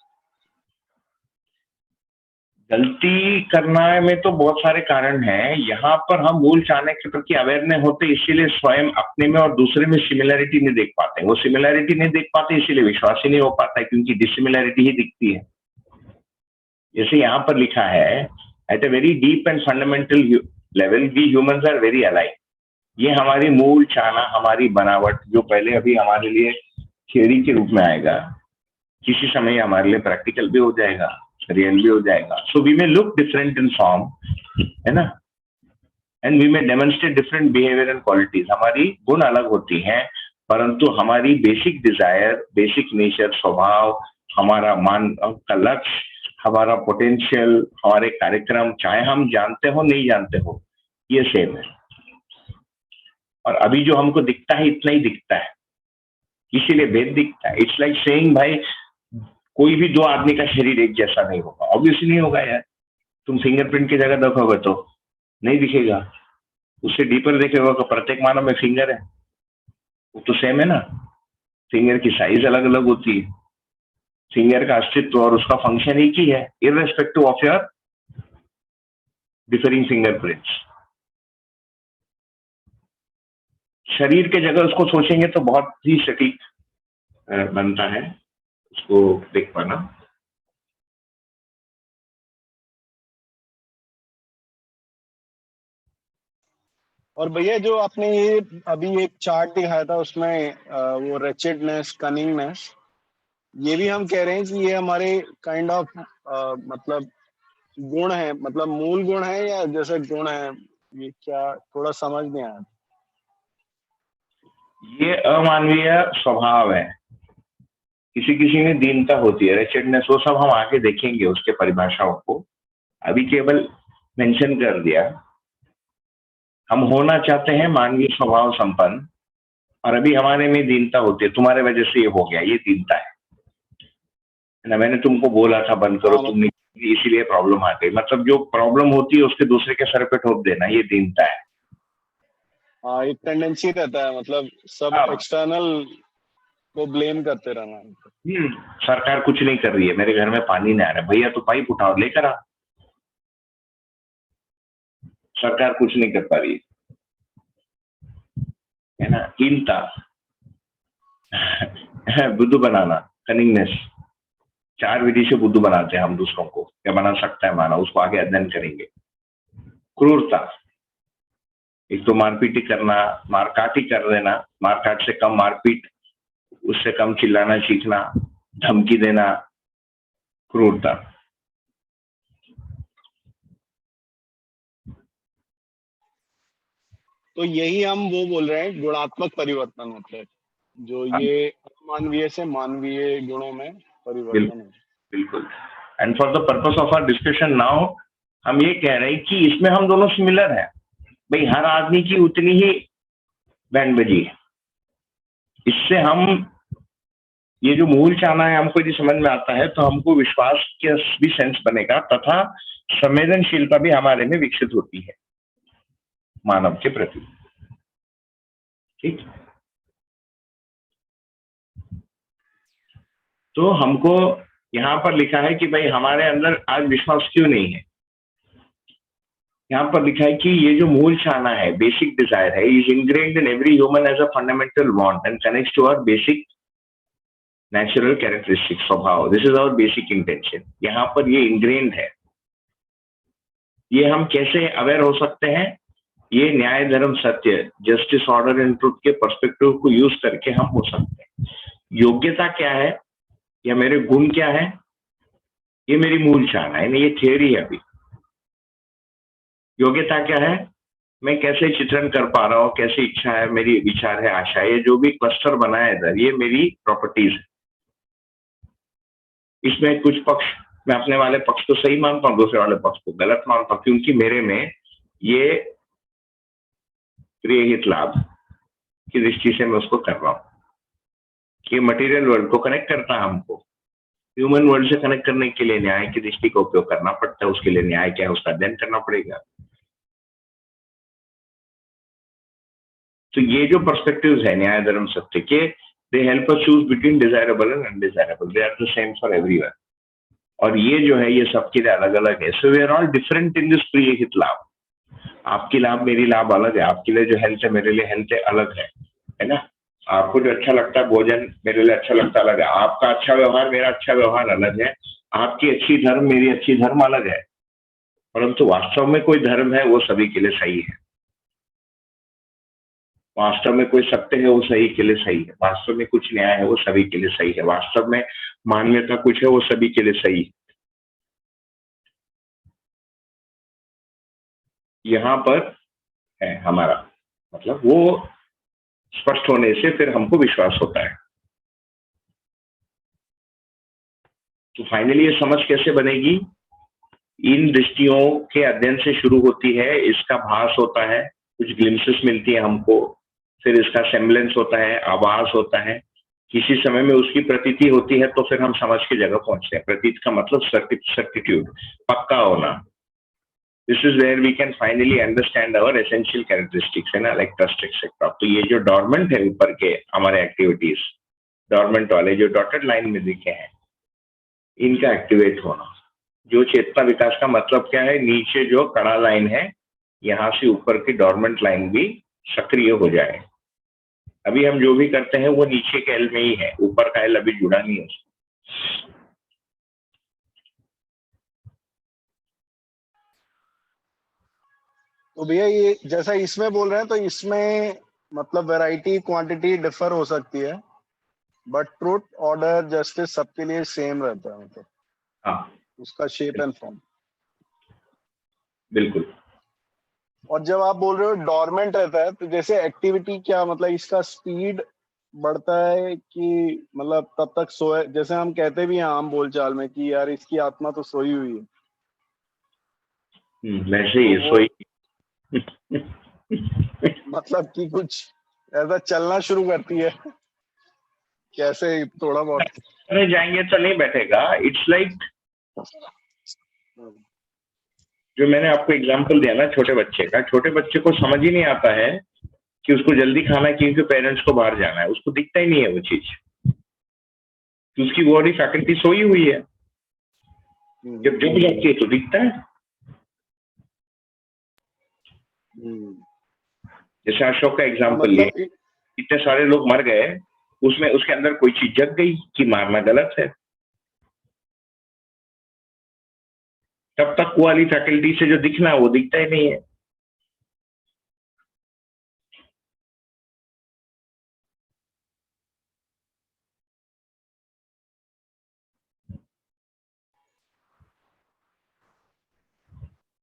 गलती करना में तो बहुत सारे कारण हैं। यहाँ पर हम मूल चाहने के प्रति अवेयर नहीं होते, इसीलिए स्वयं अपने में और दूसरे में सिमिलैरिटी नहीं देख पाते। वो सिमिलैरिटी नहीं देख पाते, इसीलिए विश्वास ही नहीं हो पाता है, क्योंकि डिसिमिलैरिटी ही दिखती है। जैसे यहाँ पर लिखा है, at a very deep and fundamental level we humans are very alike. ये हमारी मूल चाहना, हमारी बनावट, जो पहले अभी हमारे लिए थियोरी के रूप में आएगा, किसी समय हमारे लिए प्रैक्टिकल भी हो जाएगा, रियल भी हो जाएगा। So we may look different in form, है ना, and we may demonstrate different behaviour and qualities. हमारी गुण अलग होती हैं, परंतु हमारी बेसिक डिजायर, बेसिक नेचर, स्वभाव, हमारा मान का लक्ष्य, हमारा पोटेंशियल, हमारे कार्यक्रम, चाहे हम जानते हो नहीं जानते हो, ये सेम है। और अभी जो हमको दिखता है इतना ही दिखता है, इसीलिए भेद दिखता है। इट्स लाइक सेइंग, भाई कोई भी 2 आदमी का शरीर एक जैसा नहीं होगा, ऑब्वियसली नहीं होगा यार। तुम फिंगरप्रिंट की जगह देखोगे तो नहीं दिखेगा, उससे डीपर देखेगा तो प्रत्येक मानव में फिंगर है, वो तो सेम है ना। फिंगर की साइज अलग अलग होती है, फिंगर का अस्तित्व और उसका फंक्शन एक ही है, irrespective of your differing fingerprints. शरीर के जगह उसको सोचेंगे तो बहुत ही सटीक बनता है, उसको देख पाना। और भैया जो आपने ये अभी एक चार्ट दिखाया था उसमें वो रेचेडनेस, कनिंगनेस, ये भी हम कह रहे हैं कि ये हमारे काइंड ऑफ मतलब गुण है, मतलब मूल गुण है या जैसे गुण है, ये क्या थोड़ा समझ नहीं आया। ये अमानवीय स्वभाव है, किसी किसी में दीनता होती है, रेचेडनेस, वो सब हम आगे देखेंगे उसके परिभाषाओं को, अभी केवल मेंशन कर दिया। हम होना चाहते हैं मानवीय स्वभाव संपन्न, और अभी हमारे में दीनता होती है, तुम्हारे वजह से ये हो गया, ये दीनता है ना। मैंने तुमको बोला था बंद करो, तुमने, इसीलिए प्रॉब्लम आ गई। मतलब जो प्रॉब्लम होती है उसके दूसरे के सर पे ठोक देना, ये दीनता है। हाँ, एक टेंडेंसी रहता है, मतलब सब एक्सटर्नल को ब्लेम करते रहना। सरकार कुछ नहीं कर रही है, मेरे घर में पानी नहीं आ रहा, भैया तो पाइप उठाओ लेकर आ। सरकार कुछ नहीं कर पा रही है ना, हीनता, बुद्धू बनाना, कनिंगनेस, 4 विधि से बुद्धू बनाते हैं हम दूसरों को, क्या बना सकता है माना, उसको आगे अध्ययन करेंगे। क्रूरता, एक तो मारपीट ही करना, मारकाट ही कर देना, मारकाट से कम मारपीट, उससे कम चिल्लाना सीखना, धमकी देना, क्रूरता। तो यही हम वो बोल रहे हैं गुणात्मक परिवर्तन, मतलब जो ये अमानवीय से मानवीय गुणों में परिवर्तन है। बिल्कुल। And for the purpose of our discussion now हम ये कह रहे हैं कि इसमें हम दोनों सिमिलर हैं भाई, हर आदमी की उतनी ही बैंड बजी है। इससे हम ये जो मूल चाहना है हमको यदि समझ में आता है तो हमको विश्वास का भी सेंस बनेगा, तथा संवेदनशीलता भी हमारे में विकसित होती है मानव के प्रति। ठीक, तो हमको यहाँ पर लिखा है कि भाई हमारे अंदर आज विश्वास क्यों नहीं है। यहाँ पर लिखा है कि ये जो मूल चाहना है, बेसिक डिजायर है, is ingrained in every human as a fundamental want and connects to our basic natural characteristic, स्वभाव। This is our basic intention. यहाँ पर ये इनग्रेन्ड है। ये हम कैसे अवेयर हो सकते हैं? ये न्याय, धर्म, सत्य, जस्टिस, ऑर्डर एंड ट्रुथ के पर्सपेक्टिव को यूज करके हम हो सकते हैं। योग्यता क्या है या मेरे गुण क्या है, ये मेरी मूल चाहना है, ये थियोरी है। अभी योग्यता क्या है, मैं कैसे चित्रण कर पा रहा हूँ, कैसे इच्छा है, मेरी विचार है, आशा है, ये जो भी क्लस्टर बना है इधर, ये मेरी प्रॉपर्टीज है। इसमें कुछ पक्ष मैं अपने वाले पक्ष को सही मानता हूँ, दूसरे वाले पक्ष को गलत मानता हूँ, क्योंकि मेरे में ये प्रियहित लाभ की दृष्टि से मैं उसको कर रहा हूँ। ये मटेरियल वर्ल्ड को कनेक्ट करता है, हमको ह्यूमन वर्ल्ड से कनेक्ट करने के लिए न्याय की दृष्टि का उपयोग करना पड़ता है। उसके लिए न्याय क्या है उसका अध्ययन करना पड़ेगा। तो ये जो पर्सपेक्टिव्स है न्याय, धर्म, सत्य के, they help us choose between desirable and undesirable, they are the same for everyone. और ये जो है ये सबके लिए अलग अलग है। So we are all different in this प्रियहित लाभ। आपकी लाभ मेरी लाभ अलग है, आपके लिए जो हेल्थ है मेरे लिए हेल्थ है अलग है ना। आपको जो अच्छा लगता है भोजन मेरे लिए अच्छा लगता अलग है, आपका अच्छा व्यवहार मेरा अच्छा व्यवहार अलग है, आपकी अच्छी धर्म मेरी अच्छी धर्म अलग है। परंतु वास्तव में कोई धर्म है वो सभी के लिए सही है, वास्तव में कोई सत्य है वो सही के लिए सही है, वास्तव में कुछ न्याय है वो सभी के लिए सही है, वास्तव में मान्यता कुछ है वो सभी के लिए सही है। यहाँ पर है हमारा मतलब, वो स्पष्ट होने से फिर हमको विश्वास होता है। तो फाइनली ये समझ कैसे बनेगी? इन दृष्टियों के अध्ययन से शुरू होती है, इसका भास होता है, कुछ ग्लिम्सेस मिलती है हमको, फिर इसका सेम्बलेंस होता है, आभास होता है, किसी समय में उसकी प्रतीति होती है, तो फिर हम समझ की जगह पहुंचते हैं। प्रतीत का मतलब सर्टिट्यूड, पक्का होना। This is where we can finally understand our essential characteristics, है ना, like trust etc. तो ये जो डॉर्मेंट है ऊपर के हमारे एक्टिविटीज, डॉर्मेंट वाले जो डॉटेड लाइन में दिखे हैं, इनका एक्टिवेट होना। जो चेतना विकास का मतलब क्या है? नीचे जो कड़ा लाइन है यहाँ से ऊपर की डॉर्मेंट लाइन भी सक्रिय हो जाए। अभी हम जो भी करते हैं वो नीचे के एल में ही है, ऊपर का एल अभी जुड़ा नहीं है। तो भैया ये जैसा इसमें बोल रहे हैं तो इसमें मतलब वैरायटी क्वांटिटी डिफर हो सकती है, बट ट्रुथ ऑर्डर जस्टिस सबके लिए सेम रहता है, मतलब हाँ उसका शेप एंड फॉर्म। बिल्कुल। और जब आप बोल रहे हो डोरमेंट रहता है, तो जैसे एक्टिविटी क्या मतलब इसका स्पीड बढ़ता है कि मतलब तब तक सोए, जैसे हम कहते भी हैं आम बोलचाल में कि यार इसकी आत्मा तो सोई हुई है, वैसे ही तो वो सोई मतलब कि कुछ ऐसा चलना शुरू करती है कैसे थोड़ा बहुत? अरे जाएंगे तो नहीं बैठेगा। इट्स लाइक जो मैंने आपको एग्जांपल दिया ना छोटे बच्चे का, छोटे बच्चे को समझ ही नहीं आता है कि उसको जल्दी खाना है क्योंकि पेरेंट्स को बाहर जाना है, उसको दिखता ही नहीं है वो चीज, तो उसकी बॉडी फैकल्टी सोई हुई है। जब जग जाती है तो दिखता है। जैसे अशोक का एग्जाम्पल लिए, मतलब इतने सारे लोग मर गए, उसमें उसके अंदर कोई चीज जग गई कि मारना गलत है, तब तक वो वाली फैकल्टी से जो दिखना है वो दिखता ही नहीं है।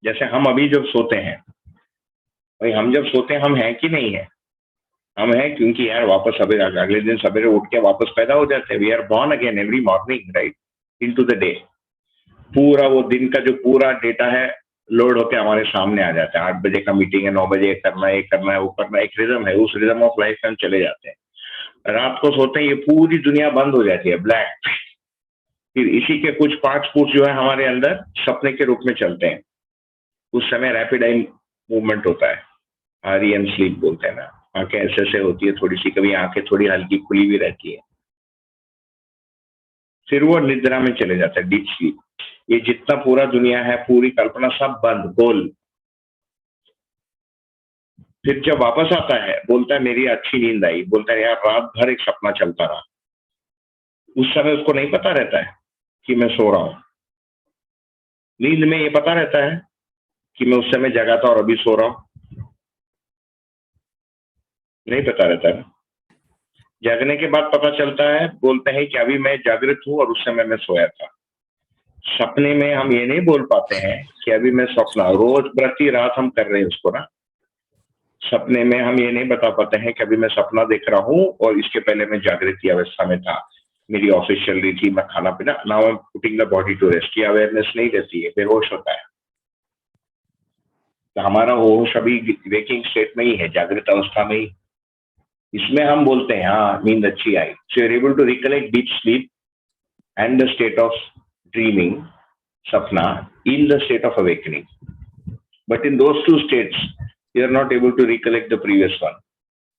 जैसे हम अभी जब सोते हैं, भाई हम जब सोते हैं हम हैं कि नहीं है? हम हैं, क्योंकि यार वापस अगले दिन सवेरे उठ के वापस पैदा हो जाते हैं। We are born again every morning, right, into the day. पूरा वो दिन का जो पूरा डेटा है लोड होके हमारे सामने आ जाता है। 8 बजे का मीटिंग है, 9 बजे ये करना है, ये करना है, वो करना है, एक रिदम है, उस रिदम ऑफ लाइफ में हम चले जाते हैं। रात को सोते हैं, ये पूरी दुनिया बंद हो जाती है, ब्लैक। फिर इसी के कुछ पार्ट्स जो है हमारे अंदर सपने के रूप में चलते हैं। उस समय रैपिड आई मूवमेंट होता है, REM स्लीप बोलते हैं ना। आंखें ऐसे ऐसे होती है थोड़ी सी, कभी आंखें थोड़ी हल्की खुली भी रहती है, फिर वो निद्रा में चले जाता है, डीप स्लीप। ये जितना पूरा दुनिया है, पूरी कल्पना, सब बंद गोल। फिर जब वापस आता है बोलता है मेरी अच्छी नींद आई, बोलता है यार रात भर एक सपना चलता रहा। उस समय उसको नहीं पता रहता है कि मैं सो रहा हूं। नींद में ये पता रहता है कि मैं उस समय जगा था और अभी सो रहा हूं, नहीं पता रहता है। जागने के बाद पता चलता है, बोलते हैं कि अभी मैं जागृत हूं और उस समय मैं सोया था। सपने में हम ये नहीं बोल पाते हैं कि अभी मैं सपना, रोज प्रति रात हम कर रहे हैं उसको ना। सपने में हम ये नहीं बता पाते हैं कि अभी मैं सपना देख रहा हूं और इसके पहले मैं जागृत की अवस्था में था, मेरी ऑफिस चल रही थी, मैं खाना पीना, now I am putting the body to rest, की अवेयरनेस नहीं रहती है, बेहोश होता है। तो हमारा होश अभी वेकिंग स्टेट में ही है, जागृत अवस्था में ही। इसमें हम बोलते हैं हाँ नींद अच्छी आई। So you are able to recollect deep sleep and the state of dreaming, sapna, in the state of awakening. But in those two states, you are not able to recollect the previous one.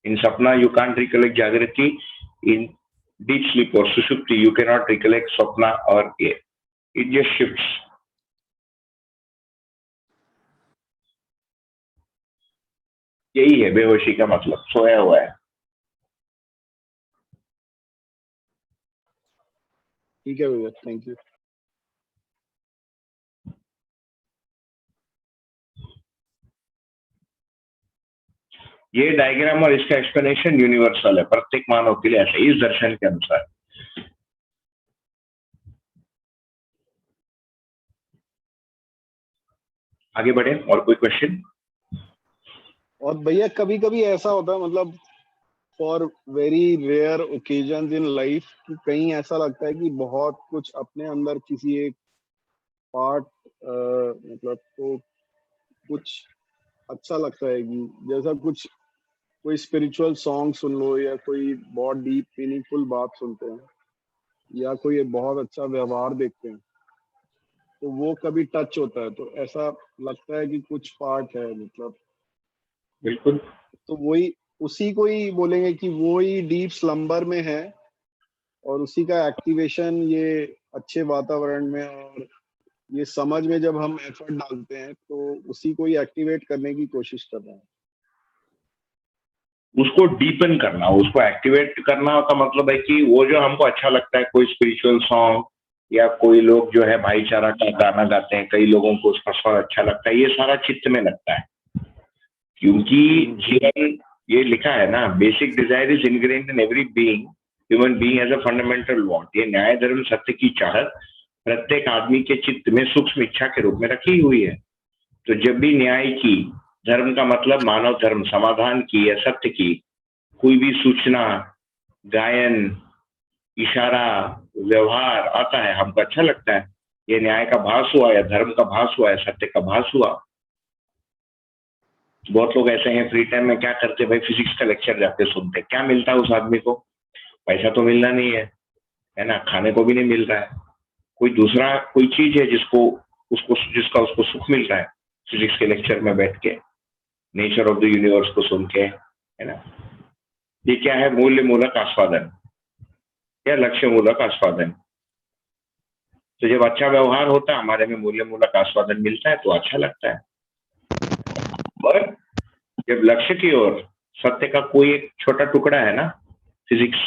In sapna, you can't recollect jagrati. In deep sleep or sushupti, you cannot recollect sapna or a. It just shifts. यही है बेहोशी का मतलब, सोया हुआ है। ठीक है भैया, थैंक यू। ये डायग्राम और इसका एक्सप्लेनेशन यूनिवर्सल है, प्रत्येक मानव के लिए ऐसा, इस दर्शन के अनुसार। आगे बढ़े, और कोई क्वेश्चन? और भैया कभी कभी ऐसा होता है, मतलब for very rare occasion in life, कि कहीं ऐसा लगता है कि बहुत कुछ अपने अंदर किसी एक पार्ट मतलब तो कुछ अच्छा लगता है कि जैसा कुछ कोई स्पिरिचुअल सॉन्ग सुन लो, या कोई बहुत डीप मीनिंगफुल बात सुनते हैं, या कोई बहुत अच्छा व्यवहार देखते हैं, तो वो कभी टच होता है, तो ऐसा लगता है कि कुछ पार्ट है, मतलब बिल्कुल। तो वही उसी को ही बोलेंगे कि वो ही डीप स्लम्बर में है, और उसी का एक्टिवेशन ये अच्छे वातावरण में और ये समझ में जब हम एफर्ट डालते हैं, तो उसी को ही एक्टिवेट करने की कोशिश कर रहे हैं। उसको डीपन करना, उसको एक्टिवेट करना का मतलब है कि वो जो हमको अच्छा लगता है, कोई स्पिरिचुअल सॉन्ग या कोई लोग जो है भाईचारा का गाना गाते हैं, कई लोगों को उसका स्वर अच्छा लगता है, ये सारा चित्त में लगता है। क्योंकि जीवन, ये लिखा है ना, basic desire is ingrained in every being, human being as a fundamental want. ये न्याय धर्म सत्य की चाहत प्रत्येक आदमी के चित्त में सूक्ष्म इच्छा के रूप में रखी हुई है। तो जब भी न्याय की, धर्म का मतलब मानव धर्म, समाधान की या सत्य की कोई भी सूचना, गायन, इशारा, व्यवहार आता है, हमको अच्छा लगता है। ये न्याय का भास हुआ या धर्म का भास हुआ या सत्य का भास हुआ। बहुत लोग ऐसे हैं फ्री टाइम में क्या करते, भाई फिजिक्स का लेक्चर जाके सुनते, क्या मिलता है उस आदमी को? पैसा तो मिलना नहीं है ना, खाने को भी नहीं मिल रहा है, कोई दूसरा कोई चीज है जिसको उसको सुख मिल रहा है फिजिक्स के लेक्चर में बैठ के, नेचर ऑफ द यूनिवर्स को सुन के, है ना। ये क्या है? मूल्य मूलक आस्वादन या लक्ष्य मूलक आस्वादन। तो जब अच्छा व्यवहार होता है, हमारे में मूल्य मूलक आस्वादन मिलता है तो अच्छा लगता है। और जब लक्ष्य की ओर सत्य का कोई एक छोटा टुकड़ा है ना, फिजिक्स,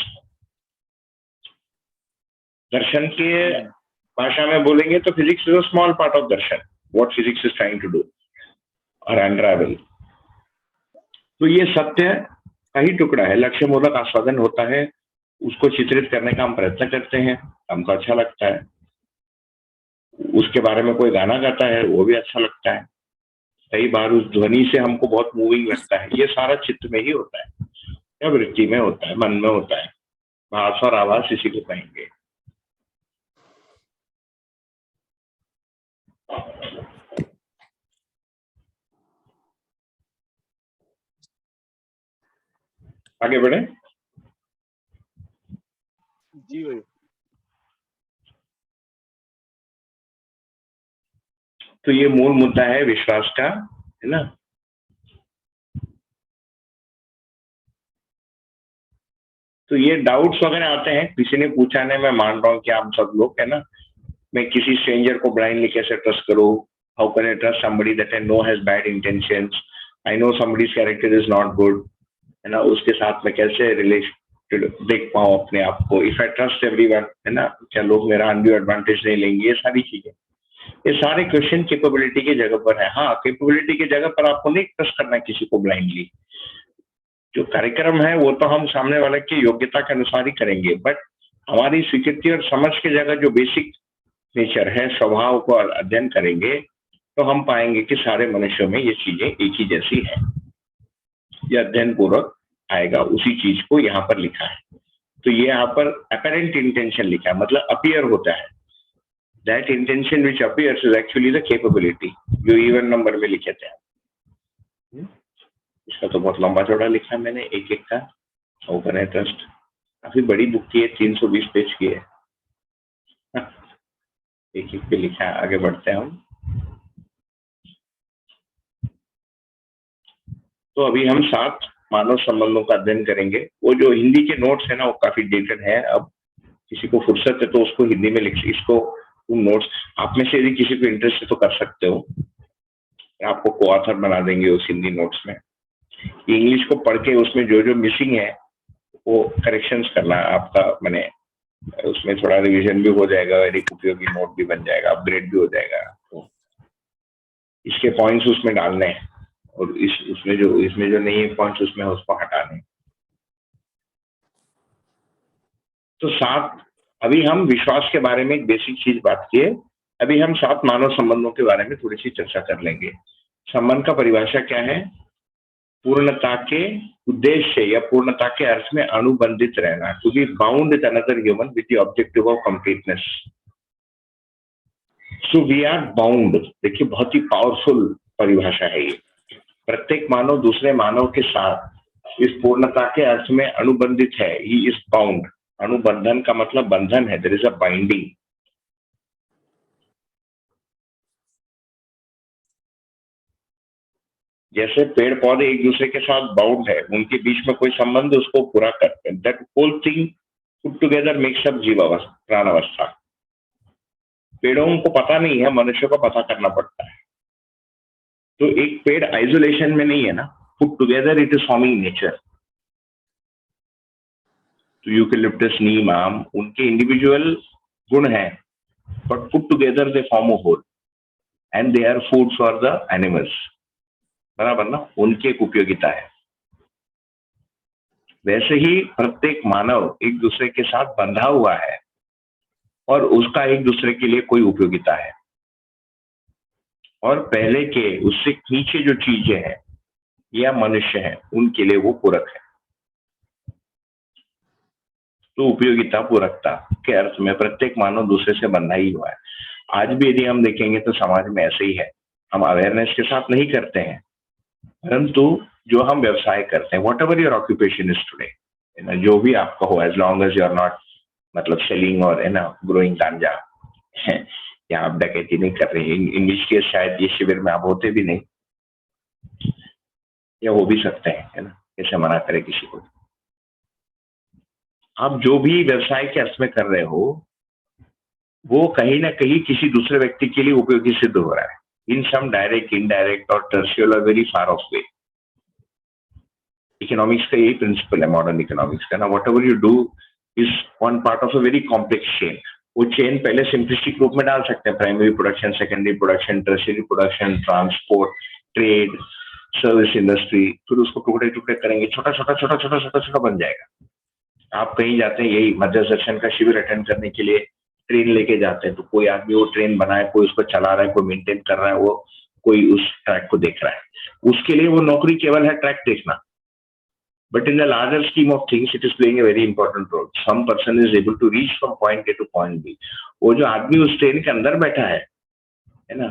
दर्शन के भाषा में बोलेंगे तो physics is a small part of darshan, what physics is trying to do और अनरावल। तो ये सत्य का ही टुकड़ा है, लक्ष्य मूलक आस्वादन होता है, उसको चित्रित करने का हम प्रयत्न करते हैं, हमको अच्छा लगता है। उसके बारे में कोई गाना गाता है, वो भी अच्छा लगता है। कई बार उस ध्वनि से हमको बहुत मूविंग लगता है। ये सारा चित्त में ही होता है, या वृत्ति में होता है, मन में होता है। भास और आवाज इसी को कहेंगे। आगे बढ़े। जी भाई। तो ये मूल मुद्दा है विश्वास का, है ना। तो ये डाउट्स वगैरह आते हैं, किसी ने पूछा नहीं, मैं मान रहा हूँ कि आप सब लोग, है ना, मैं किसी स्ट्रेंजर को ब्लाइंडली कैसे ट्रस्ट करूँ? How can I trust somebody that I know has bad intentions? I know somebody's character is not good, है ना। उसके साथ मैं कैसे रिलेटेड देख पाऊँ अपने आप को? इफ आई ट्रस्ट एवरीवन, है ना, क्या लोग मेरा अनड्यू एडवांटेज नहीं लेंगे? ये सारी चीजें, ये सारे क्वेश्चन कैपेबिलिटी की जगह पर है। हाँ, कैपेबिलिटी की जगह पर आपको नहीं ट्रस्ट करना किसी को ब्लाइंडली। जो कार्यक्रम है वो तो हम सामने वाले की योग्यता के अनुसार ही करेंगे, बट हमारी स्वीकृति और समझ की जगह जो बेसिक नेचर है, स्वभाव को अध्ययन करेंगे तो हम पाएंगे कि सारे मनुष्यों में ये चीजें एक ही जैसी है। ये अध्ययन पूर्वक आएगा, उसी चीज को यहाँ पर लिखा है। तो ये यहाँ पर अपरेंट इंटेंशन लिखा है, मतलब अपीयर होता है। That intention which appears is actually the capability, जो इवन नंबर में लिखे थे। इसका तो बहुत लंबा चौड़ा लिखा है मैंने, एक एक का। हाउ कैन आई ट्रस्ट, काफी बड़ी बुक की है, 320 पेज की है। एक एक पे लिखा है। आगे बढ़ते हैं हम। तो अभी हम 7 मानव संबंधों का अध्ययन करेंगे। वो जो हिंदी के नोट्स है ना, वो काफी डेटेड है। अब किसी को फुर्सत है तो उसको हिंदी में लिख, इसको तुम नोट्स आप में से यदि किसी को इंटरेस्ट है तो कर सकते हो, आपको को ऑथर बना देंगे उस हिंदी नोट्स में। इंग्लिश को पढ़ के उसमें जो जो मिसिंग है वो करेक्शंस करना आपका, मैंने उसमें थोड़ा रिवीजन भी हो जाएगा और एक उपयोगी नोट भी बन जाएगा, अपग्रेड भी हो जाएगा। तो इसके पॉइंट्स उसमें डालने हैं और इसमें जो नहीं है पॉइंट्स, उसमें उसको हटाने। तो 7, अभी हम विश्वास के बारे में एक बेसिक चीज बात की है। अभी हम 7 मानव संबंधों के बारे में थोड़ी सी चर्चा कर लेंगे। संबंध का परिभाषा क्या है? पूर्णता के उद्देश्य या पूर्णता के अर्थ में अनुबंधित रहना, to be bound with another human with the objective of completeness. So we are bound. देखिए, बहुत ही पावरफुल परिभाषा है ये। प्रत्येक मानव दूसरे मानव के साथ इस पूर्णता के अर्थ में अनुबंधित है। He is bound. अनुबंधन का मतलब बंधन है, देयर इज अ बाइंडिंग। जैसे पेड़ पौधे एक दूसरे के साथ बाउंड है, उनके बीच में कोई संबंध उसको पूरा करते हैं। That whole thing put together makes up जीवावस्था, प्राणावस्था। पेड़ों को पता नहीं है, मनुष्य को पता करना पड़ता है। तो एक पेड़ आइसोलेशन में नहीं है ना, put together it is forming nature. तो यूकेलिप्टस, नीम, आम, उनके इंडिविजुअल गुण हैं, but put together they form a whole and they are food for the animals, बराबर ना, उनकी एक उपयोगिता है। वैसे ही प्रत्येक मानव एक दूसरे के साथ बंधा हुआ है और उसका एक दूसरे के लिए कोई उपयोगिता है, और पहले के उससे नीचे जो चीजें हैं या मनुष्य हैं उनके लिए वो पूरक है। तो उपयोगिता पूरकता के अर्थ में प्रत्येक मानव दूसरे से बंधा ही हुआ है। आज भी यदि हम देखेंगे तो समाज में ऐसे ही है, हम अवेयरनेस के साथ नहीं करते हैं, परंतु जो हम व्यवसाय करते हैं, whatever your occupation is today, जो भी आपका हो, as long as you are not मतलब सेलिंग और ग्रोइंग गांजा या आप डकैती नहीं कर रहे हैं, इंग्लिश के शायद ये शिविर में आप होते भी नहीं या हो भी सकते हैं, है ना, कैसे मना करे किसी को। आप जो भी व्यवसाय के अर्थ में कर रहे हो वो कहीं ना कहीं किसी दूसरे व्यक्ति के लिए उपयोगी सिद्ध हो रहा है, इन सम डायरेक्ट, इनडायरेक्ट और टर्शियल और very far of way. Economics का यही प्रिंसिपल है, मॉडर्न इकोनॉमिक्स का ना, what ever you do is one part of a very complex chain. वो चेन पहले सिंपलिस्टिक रूप में डाल सकते हैं, primary production, secondary production, tertiary production, transport, trade, service industry, फिर उसको टुकड़े टुकड़े करेंगे, छोटा छोटा छोटा छोटा छोटा छोटा बन जाएगा। आप कहीं जाते हैं, यही मध्य दर्शन का शिविर अटेंड करने के लिए ट्रेन लेके जाते हैं, तो कोई आदमी वो ट्रेन बनाए, कोई उसको चला रहा है, कोई मेंटेन कर रहा है, वो कोई उस ट्रैक को देख रहा है, उसके लिए वो नौकरी केवल है ट्रैक देखना। But in the larger scheme of things, it is playing a very important role. Some person is able to reach from point A to point B. वो जो आदमी उस ट्रेन के अंदर बैठा है ना,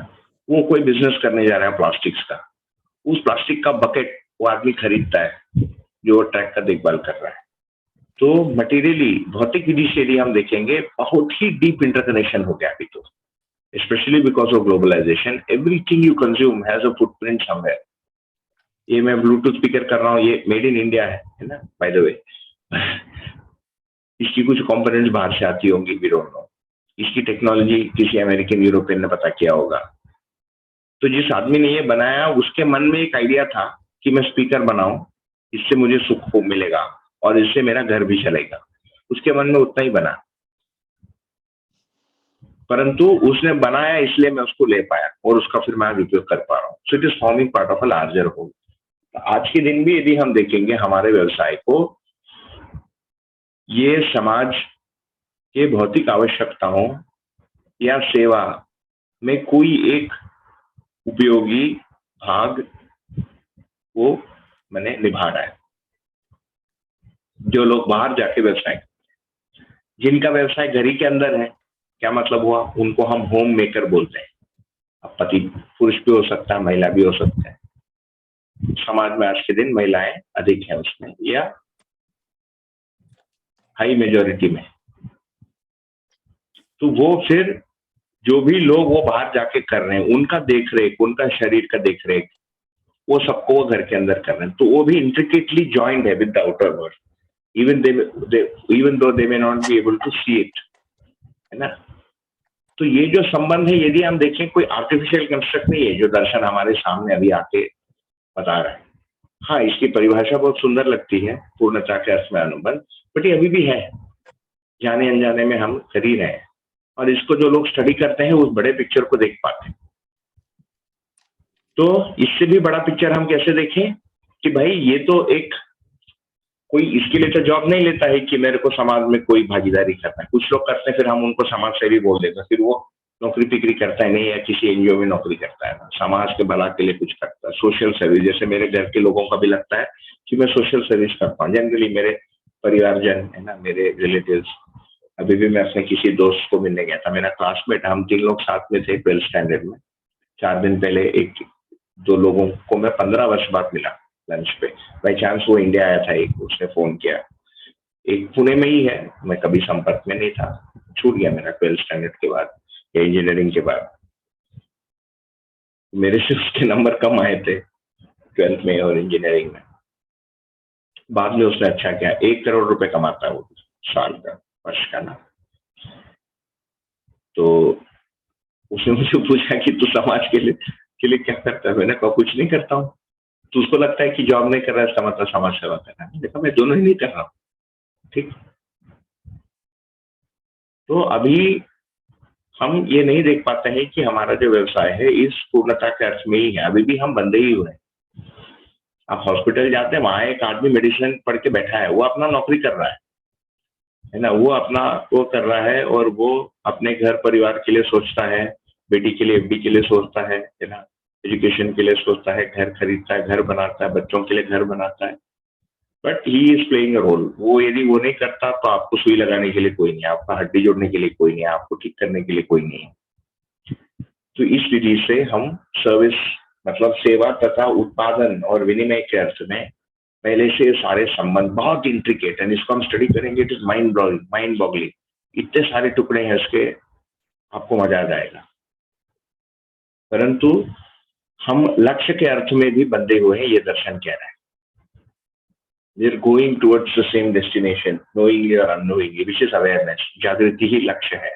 वो कोई बिजनेस करने जा रहा है प्लास्टिक्स का, उस प्लास्टिक का बकेट वो आदमी खरीदता है जो ट्रैक का देखभाल कर रहा है। तो मटेरियली, भौतिक विधि से यदि हम देखेंगे, बहुत ही डीप इंटरकनेक्शन हो गया अभी तो, specially because of globalisation. Everything you consume has a footprint somewhere. ये मैं ब्लूटूथ स्पीकर कर रहा हूँ, ये मेड इन इंडिया है ना, बाय द वे। इसकी कुछ कंपोनेंट्स बाहर से आती होंगी, वी डोंट नो। इसकी टेक्नोलॉजी किसी अमेरिकन, यूरोपियन ने पता किया होगा। तो जिस आदमी ने ये बनाया उसके मन में एक आइडिया था कि मैं स्पीकर बनाऊं, इससे मुझे सुख मिलेगा और इससे मेरा घर भी चलेगा। उसके मन में उतना ही बना, परंतु उसने बनाया इसलिए मैं उसको ले पाया और उसका फिर मैं उपयोग कर पा रहा हूँ। So it is forming part of a larger whole. आज के दिन भी यदि हम देखेंगे हमारे व्यवसाय को, ये समाज के भौतिक आवश्यकताओं या सेवा में कोई एक उपयोगी भाग वो मैंने निभा रहा है। जो लोग बाहर जाके व्यवसाय, जिनका व्यवसाय घर ही के अंदर है, क्या मतलब हुआ, उनको हम होम मेकर बोलते हैं। अब पति पुरुष भी हो सकता है, महिला भी हो सकता है। समाज में आज के दिन महिलाएं अधिक हैं उसमें, या हाई मेजॉरिटी में। तो वो फिर जो भी लोग वो बाहर जाके कर रहे हैं, उनका देख रेख, उनका शरीर का देख रेख, वो सबको वो घर के अंदर कर रहे हैं। तो वो भी इंट्रिकेटली जॉइंड है with the outer world, even though they may not be able to see it, है ना। तो ये जो संबंध है, यदि हम देखें, कोई आर्टिफिशियल कंस्ट्रक्ट नहीं है जो दर्शन हमारे सामने अभी आके बता रहा है। हाँ, इसकी परिभाषा बहुत सुंदर लगती है, पूर्णता के अर्थ में अनुबंध, बट ये अभी भी है, जाने अनजाने में हम कर ही रहे हैं। और इसको जो लोग स्टडी करते हैं उस बड़े पिक्चर को देख पाते हैं। तो इससे भी बड़ा पिक्चर हम कैसे देखें कि भाई ये तो एक, कोई इसके लिए तो जॉब नहीं लेता है कि मेरे को समाज में कोई भागीदारी करना है। कुछ लोग करते हैं, फिर हम उनको समाज सेवी बोल देते हैं, फिर वो नौकरी पिकरी करता है नहीं, या किसी एनजीओ में नौकरी करता है ना, समाज के भला के लिए कुछ करता है, सोशल सर्विस। जैसे मेरे घर के लोगों का भी लगता है कि मैं सोशल सर्विस करता हूँ। जनरली मेरे परिवारजन है ना, मेरे रिलेटिव्स। अभी भी मैं अपने किसी दोस्त को मिलने गया था, मेरा क्लासमेट, हम 3 लोग साथ में थे 12th स्टैंडर्ड में। 4 दिन पहले 1-2 लोगों को मैं 15 वर्ष बाद मिला लंच पे, बाई चांस वो इंडिया आया था, एक उसने फोन किया, एक पुणे में ही है, मैं कभी संपर्क में नहीं था, छूट गया मेरा 12th स्टैंडर्ड के बाद या इंजीनियरिंग के बाद। मेरे से उसके नंबर कम आए थे 12th में और इंजीनियरिंग में। बाद में उसने अच्छा किया, 1 करोड़ रुपए कमाता है वो साल का, वर्ष का ना। तो उसने मुझे पूछा कि तू समाज के लिए क्या करता है? मैंने कहा कुछ नहीं करता हूँ। तो उसको लगता है कि जॉब नहीं कर रहा है इसका मतलब समाज सेवा कर रहा है। देखा, मैं दोनों ही नहीं कर रहा हूँ, ठीक। तो अभी हम ये नहीं देख पाते हैं कि हमारा जो व्यवसाय है इस पूर्णता के अर्थ में ही है, अभी भी हम बंदे ही हुए हैं। आप हॉस्पिटल जाते हैं, वहां एक आदमी मेडिसिन पढ़ के बैठा है, वो अपना नौकरी कर रहा है ना, वो अपना वो कर रहा है और वो अपने घर परिवार के लिए सोचता है, बेटी के लिए एफडी के लिए सोचता है ना, एजुकेशन के लिए सोचता है, घर खरीदता है, घर बनाता है, बच्चों के लिए घर बनाता है, but he is playing a role. वो यदि वो नहीं करता तो आपको सुई लगाने के लिए कोई नहीं है, आपका हड्डी जोड़ने के लिए कोई नहीं है, आपको ठीक करने के लिए कोई नहीं है। तो इस विधि से हम सर्विस मतलब सेवा तथा उत्पादन और विनिमय के अर्थ में पहले से सारे संबंध बहुत इंट्रिकेट है, इसको हम स्टडी करेंगे, इट इज माइंड बॉगलिंग, इतने सारे टुकड़े हैं इसके, आपको मजा आ जाएगा। परंतु हम लक्ष्य के अर्थ में भी बंधे हुए हैं, ये दर्शन कह रहा है। We are going towards the same destination, knowingly or unknowingly, which is awareness. जागृति ही लक्ष्य है,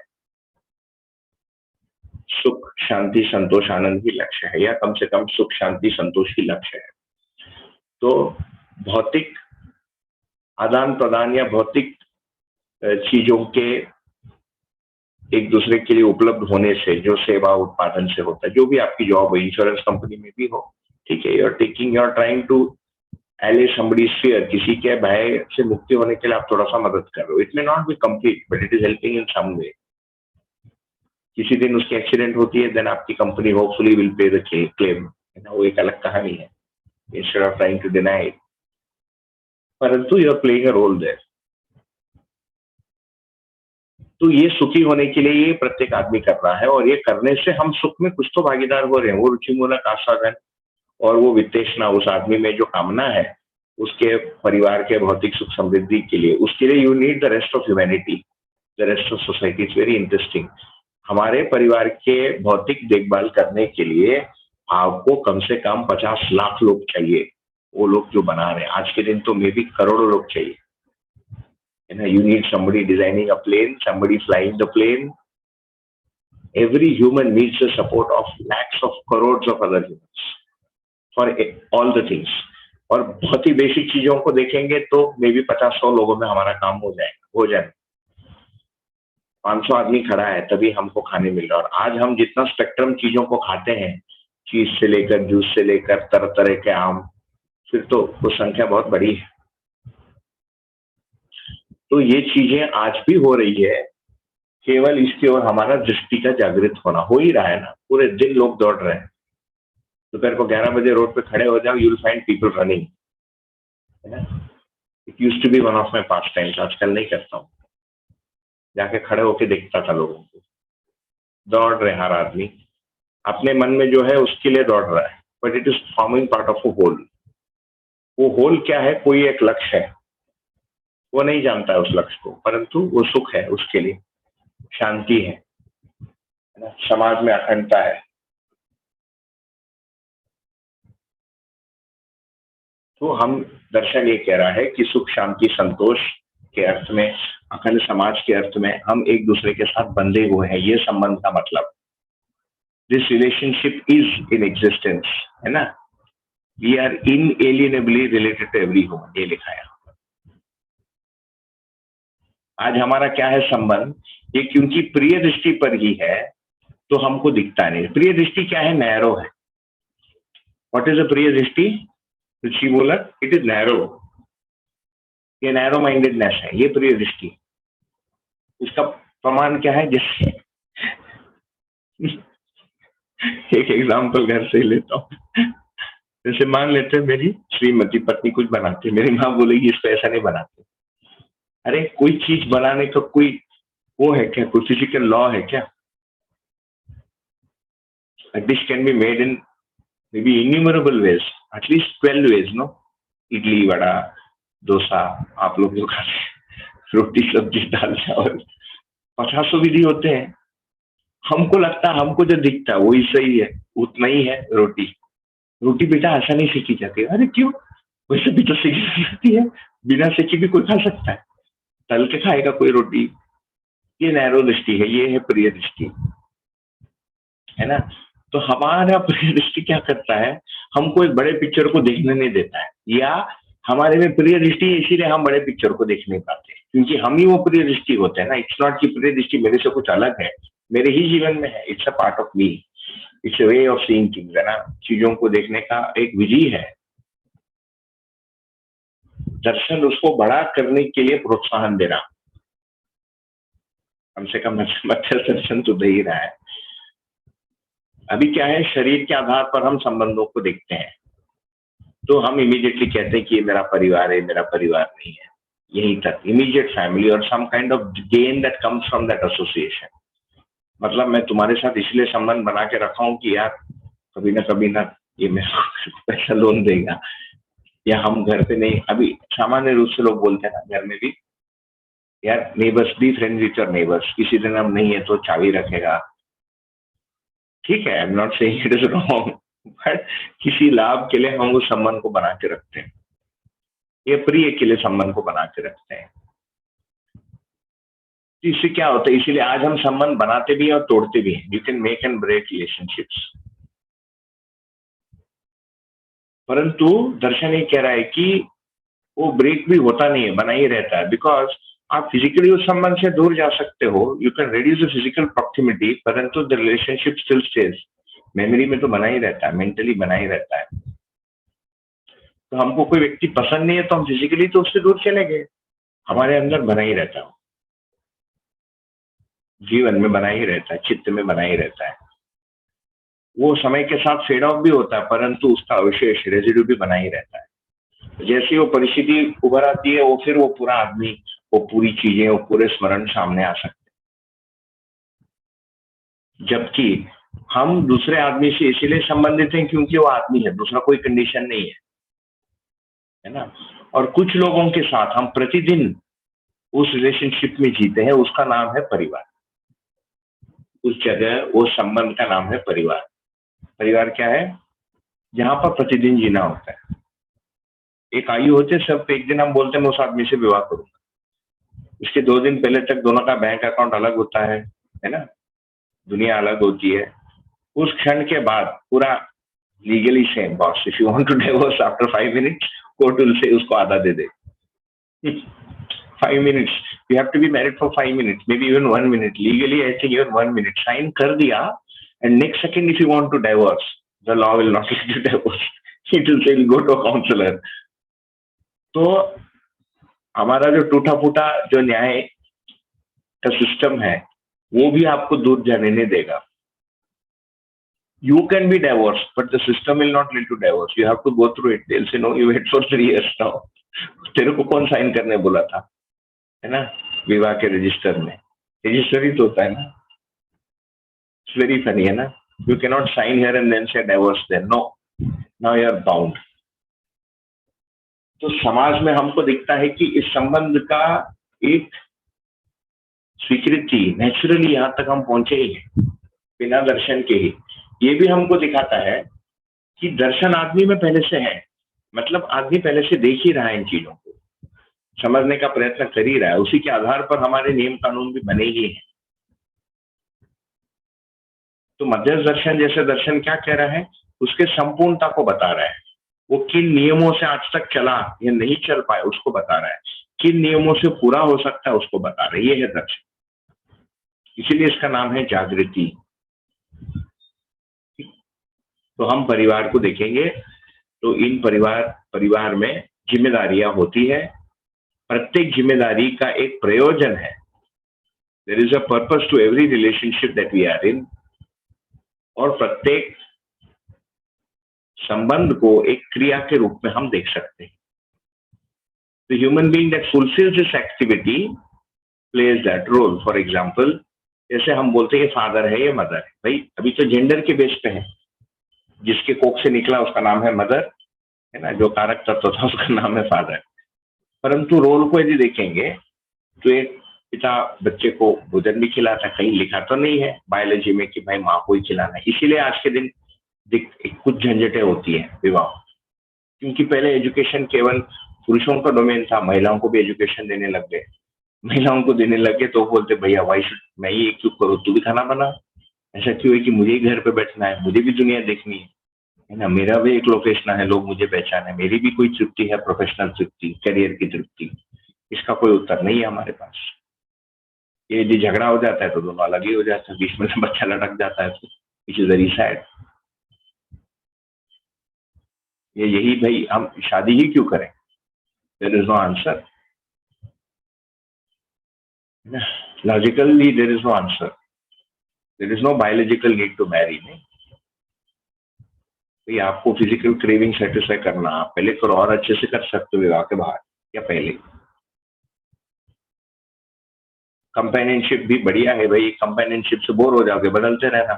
सुख शांति संतोष आनंद ही लक्ष्य है, या कम से कम सुख शांति संतोष ही लक्ष्य है। तो भौतिक आदान प्रदान या भौतिक चीजों के एक दूसरे के लिए उपलब्ध होने से जो सेवा उत्पादन से होता है, जो भी आपकी जॉब हो, इंश्योरेंस कंपनी में भी हो, ठीक है, यू आर ट्राइंग टू एले somebody's fear, किसी के भय से मुक्ति होने के लिए आप थोड़ा सा मदद कर रहे हो। It may not be complete but it is helping in some way. किसी दिन उसकी एक्सीडेंट होती है, देन आपकी company hopefully will pay the claim, वो एक अलग कहानी है, instead of trying to deny it, परंतु you are playing a role there. तो ये सुखी होने के लिए ये प्रत्येक आदमी कर रहा है, और ये करने से हम सुख में कुछ तो भागीदार हो रहे हैं। वो रुचिमूलक आस्वादन और वो वित्तेषणा उस आदमी में जो कामना है उसके परिवार के भौतिक सुख समृद्धि के लिए, उसके लिए you need the rest of humanity, the rest of society. It's very interesting. हमारे परिवार के भौतिक देखभाल करने के लिए आपको कम से कम 50 लाख लोग चाहिए, वो लोग जो बना रहे हैं आज के दिन, तो मे बी करोड़ों लोग चाहिए। You need somebody designing a plane, somebody flying the plane. Every human needs the support of lakhs of crores of other humans for all the things. और बहुत ही बेसिक चीजों को देखेंगे तो मे बी 50-100 लोगों में हमारा काम हो जाए। 500 आदमी खड़ा है तभी हमको खाने मिल रहा है। और आज हम जितना स्पेक्ट्रम चीजों को खाते हैं, चीज से लेकर जूस से लेकर तरह तरह के आम, फिर तो वो संख्या बहुत बड़ी है। तो ये चीजें आज भी हो रही है, केवल इसकी ओर हमारा दृष्टि का जागृत होना हो ही रहा है ना। पूरे दिन लोग दौड़ रहे हैं, दोपहर को 11 बजे रोड पे खड़े हो जाओ, you will find people running, है ना। It used to be one of my pastimes, आजकल नहीं करता हूँ, जाके खड़े होके देखता था लोगों को, दौड़ रहे हर आदमी अपने मन में जो है उसके लिए दौड़ रहा है, but it is forming part of a whole. वो होल क्या है? कोई एक लक्ष्य है, वो नहीं जानता है उस लक्ष्य को, परंतु वो सुख है, उसके लिए शांति है ना, समाज में अखंडता है। तो हम दर्शन ये कह रहा है कि सुख शांति संतोष के अर्थ में, अखंड समाज के अर्थ में हम एक दूसरे के साथ बंधे हुए हैं, ये संबंध का मतलब। This relationship is in existence, है ना। We are inalienably related to every human, ये लिखा है। आज हमारा क्या है संबंध? ये क्योंकि प्रिय दृष्टि पर ही है तो हमको दिखता नहीं। प्रिय दृष्टि क्या है? नैरो है। व्हाट इज अ प्रिय दृष्टि? ऋषि बोला इट इज नैरो, ये नैरो माइंडेडनेस है, ये प्रिय दृष्टि। उसका प्रमाण क्या है? जैसे एक एग्जाम्पल घर से लेता हूँ। जैसे मान लेते हैं मेरी श्रीमती पत्नी कुछ बनाती, मेरी माँ बोलेगी इसको ऐसा नहीं बनाते। अरे कोई चीज बनाने का कोई वो है क्या? कोई फिजिकल लॉ है क्या? A dish can be made in maybe innumerable ways, at least 12 ways, no? Idli, vada, dosa, आप लोग जो खाते हैं, रोटी सब्जी दाल चावल, 50 विधि होते हैं। हमको लगता है, हमको जो दिखता है वही सही है, उतना ही है। रोटी बेटा ऐसा नहीं सीखी जाती। अरे क्यों? वैसे भी तो सीखी सकती है, बिना सीखी भी कोई खा सकता है, तल के खाएगा कोई रोटी। ये नैरो दृष्टि है, ये है प्रिय दृष्टि, है ना। तो हमारा प्रिय दृष्टि क्या करता है? हमको एक बड़े पिक्चर को देखने नहीं देता है, या हमारे में प्रिय दृष्टि है इसीलिए हम बड़े पिक्चर को देख नहीं पाते। क्योंकि हम ही वो प्रिय दृष्टि होते हैं ना। इट्स नॉट कि प्रिय दृष्टि मेरे से कुछ अलग है, मेरे ही जीवन में है। It's a part of me, it's a way of seeing things, है ना। चीजों को देखने का एक विधि है। दर्शन उसको बड़ा करने के लिए प्रोत्साहन देना, कम से कम मच्छर दर्शन तो दे ही रहा है। अभी क्या है, शरीर के आधार पर हम संबंधों को देखते हैं, तो हम इमीडिएटली कहते हैं कि ये मेरा परिवार है, मेरा परिवार नहीं है, यहीं तक, इमीडिएट फैमिली और some kind of gain that comes from that association. मतलब मैं तुम्हारे साथ इसलिए संबंध बना के रखा हूं कि यार कभी ना ये मेरे को पैसा लोन देगा, या हम घर पे नहीं, अभी सामान्य रूप से लोग बोलते हैं ना घर में भी, यार neighbours, be friend with your neighbours, किसी दिन हम नहीं है तो चाबी रखेगा। ठीक है, I am not saying it is wrong, but किसी लाभ के लिए हम उस संबंध को बना के रखते हैं, ये प्रिय के लिए संबंध को बना के रखते हैं। इससे क्या होता है, इसीलिए आज हम संबंध बनाते भी हैं और तोड़ते भी हैं। You can make and break relationships, परंतु दर्शन ये कह रहा है कि वो ब्रेक भी होता नहीं है, बना ही रहता है। बिकॉज आप फिजिकली उस संबंध से दूर जा सकते हो, you can reduce the physical proximity, परंतु the relationship still stays. Memory में तो बना ही रहता है, मेंटली बना ही रहता है। तो हमको कोई व्यक्ति पसंद नहीं है तो हम फिजिकली तो उससे दूर चले गए, हमारे अंदर बना ही रहता है, जीवन में बना ही रहता है, चित्त में बना ही रहता है। वो समय के साथ फेड ऑफ भी होता है, परंतु उसका अवशेष रेजिड्यू भी बना ही रहता है। जैसे वो परिस्थिति उभर आती है, वो फिर वो पूरा आदमी, वो पूरी चीजें, वो पूरे स्मरण सामने आ सकते हैं। जबकि हम दूसरे आदमी से इसीलिए संबंधित हैं क्योंकि वो आदमी है, दूसरा कोई कंडीशन नहीं है ना। और कुछ लोगों के साथ हम प्रतिदिन उस रिलेशनशिप में जीते हैं, उसका नाम है परिवार। उस जगह, वो संबंध का नाम है परिवार। परिवार क्या है? जहां पर प्रतिदिन जीना होता है। एक आयु होती है सब, एक दिन हम बोलते हैं मैं उस आदमी से विवाह करूंगा, इसके 2 दिन पहले तक दोनों का बैंक अकाउंट अलग होता है ना, दुनिया अलग होती है। उस क्षण के बाद पूरा legally same. Boss, if you want to divorce after 5 minutes, court will say उसको आधा दे दे। 5 minutes, you have to be married for 5 minutes, may be even 1 minute, legally I think even 1 minute sign कर दिया, and next second if you want to divorce, the law will not let you divorce, it will say go to a counsellor. तो हमारा जो टूटा फूटा जो न्याय का सिस्टम है, वो भी आपको दूर जाने नहीं देगा। You can be divorced, but the system will not let you divorce. You have to go through it. They'll say, no, you wait for 3 years now. तेरे को कौन साइन करने बोला था, है ना, विवाह के रजिस्टर में? रजिस्टर ही तो होता है ना। It's very funny, है ना। You cannot sign here and then say divorce then. No, now you are bound. तो समाज में हमको दिखता है कि इस संबंध का एक स्वीकृति नेचुरली यहाँ तक हम पहुंचे ही हैं, बिना दर्शन के ही। ये भी हमको दिखाता है कि दर्शन आदमी में पहले से है, मतलब आदमी पहले से देख ही रहा है, इन चीजों को समझने का प्रयत्न कर ही रहा है। उसी के आधार पर हमारे नियम कानून भी बने ही हैं। तो मध्यस्थ दर्शन जैसे दर्शन क्या कह रहा है, उसके संपूर्णता को बता रहा है। वो किन नियमों से आज तक चला या नहीं चल पाया उसको बता रहा है, किन नियमों से पूरा हो सकता है उसको बता रहा है। ये है दर्शन, इसीलिए इसका नाम है जागृति। तो हम परिवार को देखेंगे तो इन परिवार में जिम्मेदारियां होती है। प्रत्येक जिम्मेदारी का एक प्रयोजन है। There is a purpose to every relationship that we are in. और प्रत्येक संबंध को एक क्रिया के रूप में हम देख सकते हैं। The human being that fulfils this activity plays that role. For example, जैसे हम बोलते हैं फादर है या मदर है, भाई अभी तो जेंडर के बेस पे है, जिसके कोख से निकला उसका नाम है मदर, है ना, जो कारक तत्व था उसका नाम है फादर। परंतु रोल को यदि देखेंगे तो एक पिता बच्चे को भोजन भी खिलाता, कहीं लिखा तो नहीं है बायोलॉजी में कि भाई माँ को ही खिलाना है। इसीलिए आज के दिन कुछ झंझटें होती है विवाह, क्योंकि पहले एजुकेशन केवल पुरुषों का डोमेन था, महिलाओं को भी एजुकेशन देने लग गए। महिलाओं को देने लगे तो बोलते भैया वाई शुड मैं ही एक चुप करूँ, तू भी खाना बना। ऐसा क्यों है कि मुझे ही घर पे बैठना है, मुझे भी दुनिया देखनी है ना, मेरा भी एक लोकेशन है, लोग मुझे पहचाने, मेरी भी कोई तृप्ति है, प्रोफेशनल तृप्ति, करियर की तृप्ति। इसका कोई उत्तर नहीं है हमारे पास। ये यदि झगड़ा हो जाता है तो दोनों अलग ही हो जाते हैं, बीच में से बच्चा लटक जाता है, विच इज वेरी सैड। ये यही भाई हम शादी ही क्यों करें? There is no answer, logically there is no answer, there is no biological need to marry. नहीं तो आपको फिजिकल क्रेविंग सेटिस्फाई करना, आप पहले करो और अच्छे से कर सकते हो विवाह के बाद या पहले। कंपेनियनशिप भी बढ़िया है भाई, कंपेनियनशिप से बोर हो जाओगे, बदलते रहना,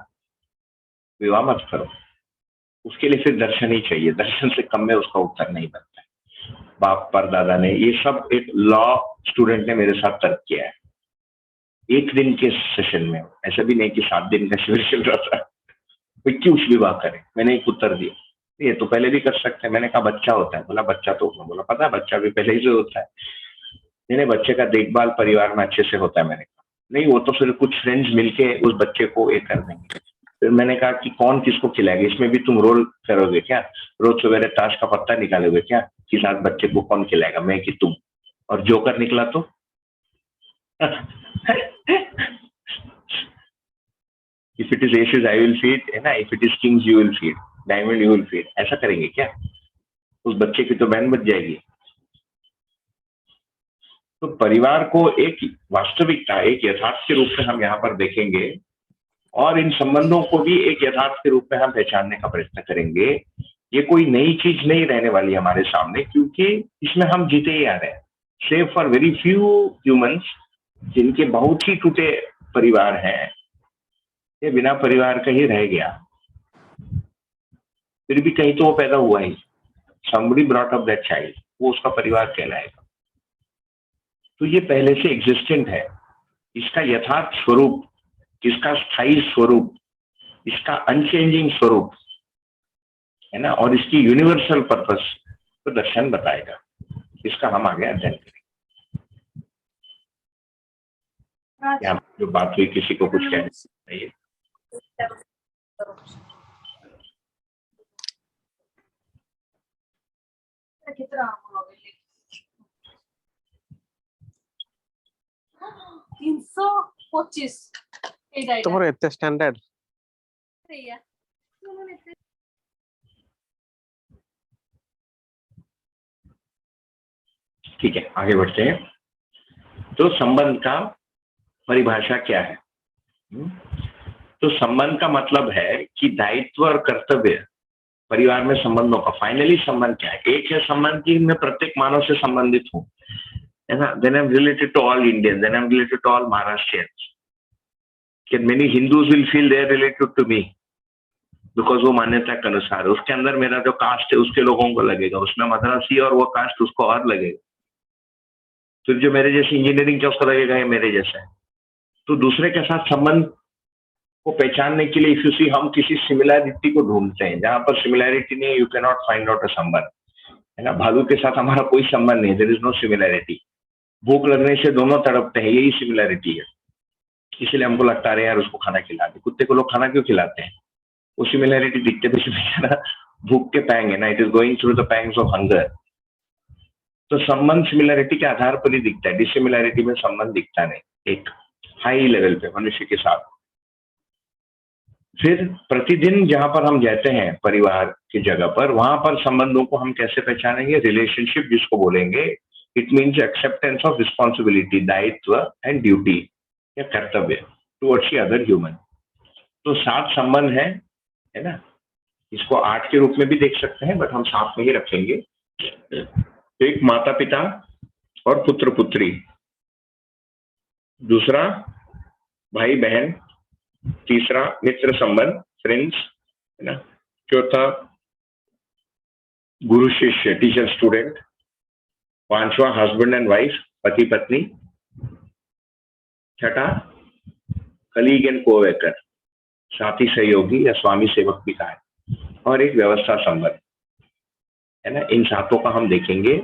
विवाह मत करो। उसके लिए फिर दर्शन ही चाहिए, दर्शन से कम में उसका उत्तर नहीं बनता है। बाप परदादा ने ये सब एक लॉ स्टूडेंट ने मेरे साथ तर्क किया है एक दिन के सेशन में, ऐसा भी नहीं कि 7 दिन का शिविर चल रहा था। कोई क्यों विवाह करे? मैंने एक उत्तर दिया, ये तो पहले भी कर सकते हैं। मैंने कहा बच्चा होता है, बोला बच्चा तो बोला पता है बच्चा भी पहले ही से होता है। मैंने बच्चे का देखभाल परिवार में अच्छे से होता है। मैंने कहा नहीं, वो तो फिर कुछ फ्रेंड्स मिलके उस बच्चे को एक कर देंगे। फिर मैंने कहा कि कौन किसको खिलाएगा, इसमें भी तुम रोल करोगे क्या? रोज सवेरे ताश का पत्ता निकालोगे क्या कि साथ बच्चे को कौन खिलाएगा, मैं कि तुम? और जोकर निकला तो if it is aces I will feed, है ना, if it is kings you will feed, diamond you will feed, ऐसा करेंगे क्या? उस बच्चे की तो बहन बच जाएगी। तो परिवार को एक वास्तविकता, एक यथार्थ के रूप में हम यहाँ पर देखेंगे और इन संबंधों को भी एक यथार्थ के रूप में हम पहचानने का प्रयत्न करेंगे। ये कोई नई चीज नहीं रहने वाली हमारे सामने, क्योंकि इसमें हम जीते ही आ रहे हैं। Save for very few humans जिनके बहुत ही टूटे परिवार हैं, ये बिना परिवार का ही रह गया, फिर भी कहीं तो वो पैदा हुआ ही, somebody brought up that child, वो उसका परिवार कहलाएगा। तो ये पहले से एग्जिस्टेंट है। इसका यथार्थ स्वरूप, इसका स्थायी स्वरूप, इसका अनचेंजिंग स्वरूप, है ना, और इसकी यूनिवर्सल पर्पस तो दर्शन बताएगा। इसका हम आगे अध्ययन करेंगे। यहाँ जो बात हुई, किसी को कुछ कहना चाहिए? তোমার এত স্ট্যান্ডার্ড ठीक है, आगे बढ़ते हैं। तो संबंध का परिभाषा क्या है? तो संबंध का मतलब है कि दायित्व और कर्तव्य परिवार में संबंधों का फाइनली संबंध क्या है? एक है संबंध की मैं प्रत्येक मानव से संबंधित हूँ, है ना, then I'm related to all Indians, then I'm related to all Maharashtrians. Can many Hindus will feel they are related to me because वो मान्यता के अनुसार, उसके अंदर मेरा जो कास्ट है उसके लोगों को लगेगा, उसमें मद्रासी और वो कास्ट उसको और लगेगा। फिर जो मेरे जैसे इंजीनियरिंग क्या उसको लगेगा ये मेरे जैसा है। तो दूसरे के साथ संबंध को पहचानने के लिए इफ हम किसी सिमिलैरिटी को ढूंढते हैं। जहां पर सिमिलैरिटी नहीं, you can not find out a संबंध, है ना। भालू के साथ हमारा कोई संबंध नहीं, देयर इज नो सिमिलैरिटी। भूख लगने से दोनों तड़पते हैं, यही सिमिलैरिटी है। इसलिए हमको लगता है यार उसको खाना खिला दे। कुत्ते को लोग खाना क्यों खिलाते हैं? वो सिमिलैरिटी दिखते भी भूख के पैंग है ना, it is going through the pangs of hunger. तो संबंध सिमिलैरिटी के आधार पर ही दिखता है, डिसिमिलैरिटी में संबंध दिखता नहीं एक हाई लेवल पे मनुष्य के साथ। फिर प्रतिदिन जहां पर हम जाते हैं परिवार की जगह पर, वहां पर संबंधों को हम कैसे पहचानेंगे? रिलेशनशिप जिसको बोलेंगे, it means acceptance of responsibility, दायित्व एंड ड्यूटी या कर्तव्य टुवर्ड्स द अदर ह्यूमन। तो 7 संबंध है ना। इसको 8 के रूप में भी देख सकते हैं, बट हम 7 में ही रखेंगे। एक माता पिता और पुत्र पुत्री, दूसरा भाई बहन, तीसरा मित्र संबंध फ्रेंड्स, है ना, चौथा गुरु शिष्य टीचर स्टूडेंट, पांचवा हस्बैंड एंड वाइफ पति पत्नी, छठा कलीग एंड कोवर्कर साथी सहयोगी या स्वामी सेवक भी कहा है, और एक व्यवस्था संबंध, है ना। इन 7 का हम देखेंगे।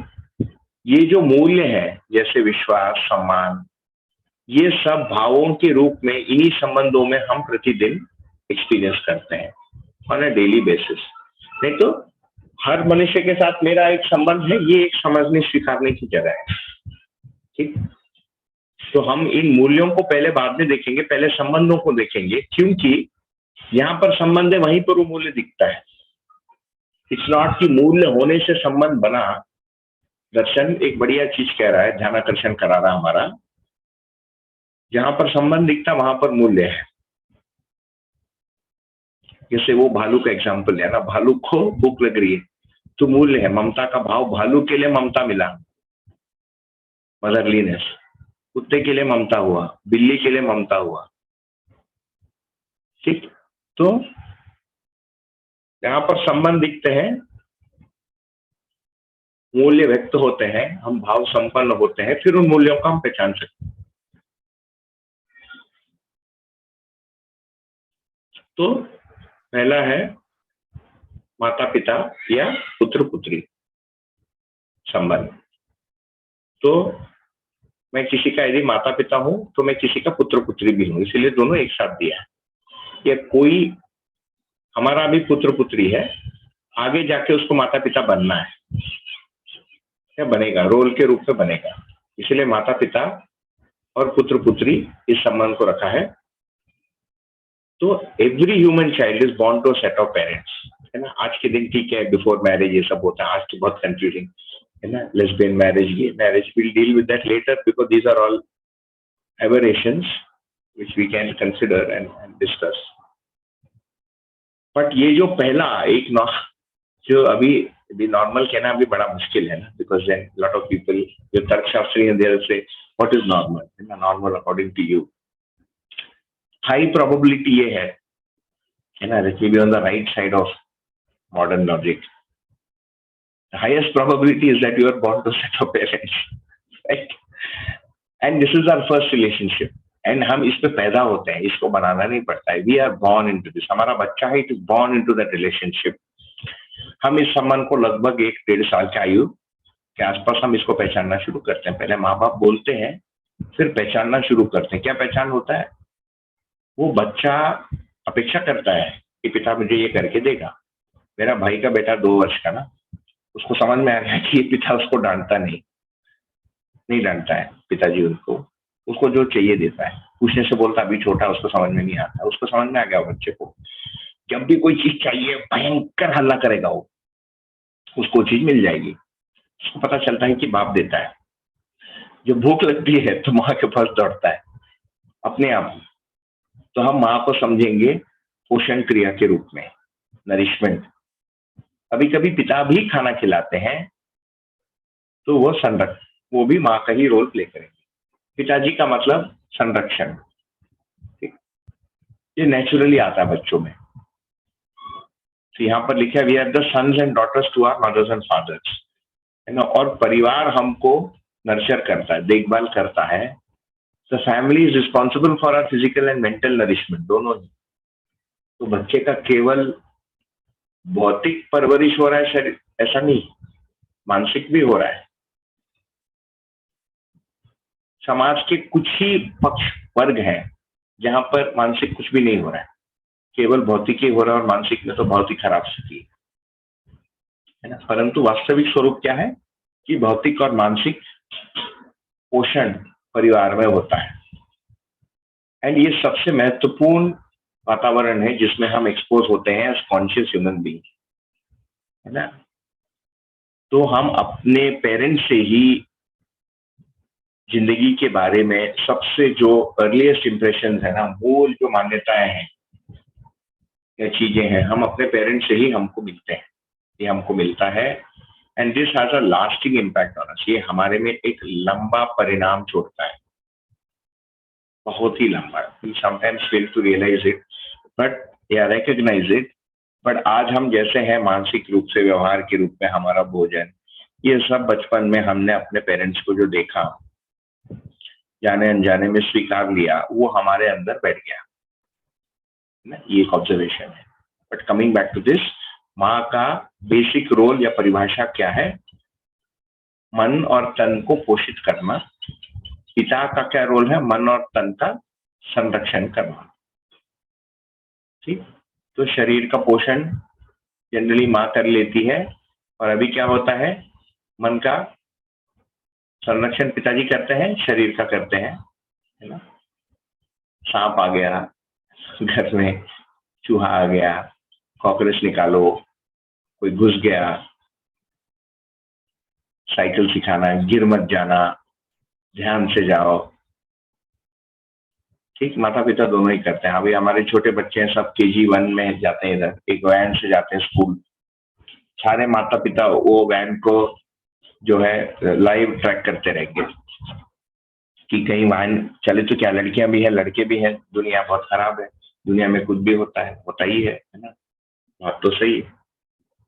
ये जो मूल्य है जैसे विश्वास, सम्मान, ये सब भावों के रूप में इन्हीं संबंधों में हम प्रतिदिन एक्सपीरियंस करते हैं ऑन अ डेली बेसिस। नहीं तो हर मनुष्य के साथ मेरा एक संबंध है, ये एक समझने स्वीकारने की जगह है। ठीक, तो हम इन मूल्यों को पहले बाद में देखेंगे, पहले संबंधों को देखेंगे, क्योंकि यहाँ पर संबंध है, वहीं पर वो मूल्य दिखता है। इट्स नॉट कि मूल्य होने से संबंध बना। दर्शन एक बढ़िया चीज कह रहा है, ध्यानाकर्षण करा रहा हमारा, जहां पर संबंध दिखता वहां पर मूल्य है। जैसे वो भालू का एग्जाम्पल लिया ना, भालू को भूख लग रही है तो मूल्य है ममता का भाव। भालू के लिए ममता मिला, मदरलीनेस। कुत्ते के लिए ममता हुआ, बिल्ली के लिए ममता हुआ। ठीक, तो यहाँ पर संबंध दिखते हैं, मूल्य व्यक्त होते हैं, हम भाव संपन्न होते हैं, फिर उन मूल्यों को हम पहचान सकते हैं। तो पहला है माता पिता या पुत्र पुत्री संबंध। तो मैं किसी का यदि माता पिता हूं तो मैं किसी का पुत्र पुत्री भी हूं, इसलिए दोनों एक साथ दिया है। या कोई हमारा भी पुत्र पुत्री है, आगे जाके उसको माता पिता बनना है, क्या बनेगा, रोल के रूप में बनेगा, इसलिए माता पिता और पुत्र पुत्री इस संबंध को रखा है। तो every human child is born to set of parents, है ना। आज के दिन ठीक है, बिफोर मैरिज ये सब होता है, आज तो बहुत कंफ्यूजिंग है ना, lesbian marriage, gay marriage, will deal with that later because these are all aberrations which we can consider and discuss. But ये जो पहला एक जो अभी नॉर्मल कहना अभी बड़ा मुश्किल है ना, because then lot of people जो तर्कशास्त्री हैं they say what is normal, normal according to you. High probability ये है ना, that may be on the right side of modern logic. The highest probability is that you are born to set of parents, right? And this is our first relationship. And हम इस पे पैदा होते हैं, इसको बनाना नहीं पड़ता है। We are born into this. हमारा बच्चा है, it is born into that relationship. हम इस संबंध को लगभग 1-1.5 साल की आयु के आसपास हम इसको पहचानना शुरू करते हैं। पहले माँ बाप बोलते हैं, फिर पहचानना शुरू करते हैं। क्या पहचान होता है? वो बच्चा अपेक्षा करता है कि पिता मुझे ये करके देगा। मेरा भाई का बेटा 2 वर्ष का ना, उसको समझ में आ गया कि पिता उसको डांटता नहीं डांटता है पिताजी उसको जो चाहिए देता है। पूछने से बोलता अभी छोटा, उसको समझ में नहीं आता। उसको समझ में आ गया बच्चे को, जब भी कोई चीज चाहिए भयंकर हल्ला करेगा, वो उसको चीज मिल जाएगी। उसको पता चलता है कि बाप देता है। जब भूख लगती है तो माँ के पास दौड़ता है अपने आप। तो हम माँ को समझेंगे पोषण क्रिया के रूप में, नरिशमेंट। कभी कभी पिता भी खाना खिलाते हैं तो वो भी माँ का ही रोल प्ले करेंगे। पिताजी का मतलब संरक्षण, ठीक, ये नेचुरली आता है बच्चों में। तो यहाँ पर लिखा है we are the sons and daughters to our mothers and fathers, है ना। और परिवार हमको नर्चर करता है, देखभाल करता है। The family is responsible for our physical and mental nourishment, दोनों ही। तो बच्चे का केवल भौतिक परवरिश हो रहा है शरीर, ऐसा नहीं, मानसिक भी हो रहा है। समाज के कुछ ही पक्ष वर्ग हैं जहां पर मानसिक कुछ भी नहीं हो रहा है, केवल भौतिक ही हो रहा है, और मानसिक में तो बहुत ही खराब स्थिति है ना। परंतु वास्तविक स्वरूप क्या है कि भौतिक और मानसिक पोषण परिवार में होता है। एंड ये सबसे महत्वपूर्ण वातावरण है जिसमें हम एक्सपोज होते हैं एज कॉन्शियस ह्यूमन बीइंग, है ना। तो हम अपने पेरेंट्स से ही जिंदगी के बारे में सबसे जो अर्लीस्ट इंप्रेशन है ना, मूल जो मान्यताएं हैं या चीजें हैं, हम अपने पेरेंट्स से ही हमको मिलते हैं, ये हमको मिलता है। And this has a lasting impact on us. ये हमारे में एक लंबा परिणाम छोड़ता है, बहुत ही लंबा। We sometimes fail to realise it but या रिकॉग्नाइज इट। बट आज हम जैसे हैं मानसिक रूप से, व्यवहार के रूप में, हमारा भोजन, ये सब बचपन में हमने अपने पेरेंट्स को जो देखा, जाने अनजाने में स्वीकार लिया, वो हमारे अंदर बैठ गया ना। ये एक ऑब्जर्वेशन है। But coming back to this, माँ का बेसिक रोल या परिभाषा क्या है? मन और तन को पोषित करना। पिता का क्या रोल है? मन और तन का संरक्षण करना, ठीक। तो शरीर का पोषण जनरली माँ कर लेती है, और अभी क्या होता है, मन का संरक्षण पिताजी करते हैं, शरीर का करते हैं, है ना। सांप आ गया घर में, चूहा आ गया, कॉकरोच निकालो, कोई घुस गया, साइकिल सिखाना, गिर मत जाना, ध्यान से जाओ, ठीक। माता पिता दोनों ही करते हैं। अभी हमारे छोटे बच्चे हैं, सब KG1 में जाते हैं, इधर एक वैन से जाते हैं स्कूल। सारे माता पिता वो वैन को जो है लाइव ट्रैक करते रहेंगे कि कहीं वैन चले तो क्या। लड़कियां भी हैं, लड़के भी हैं, दुनिया बहुत खराब है, दुनिया में कुछ भी होता ही है ना। बात तो सही है।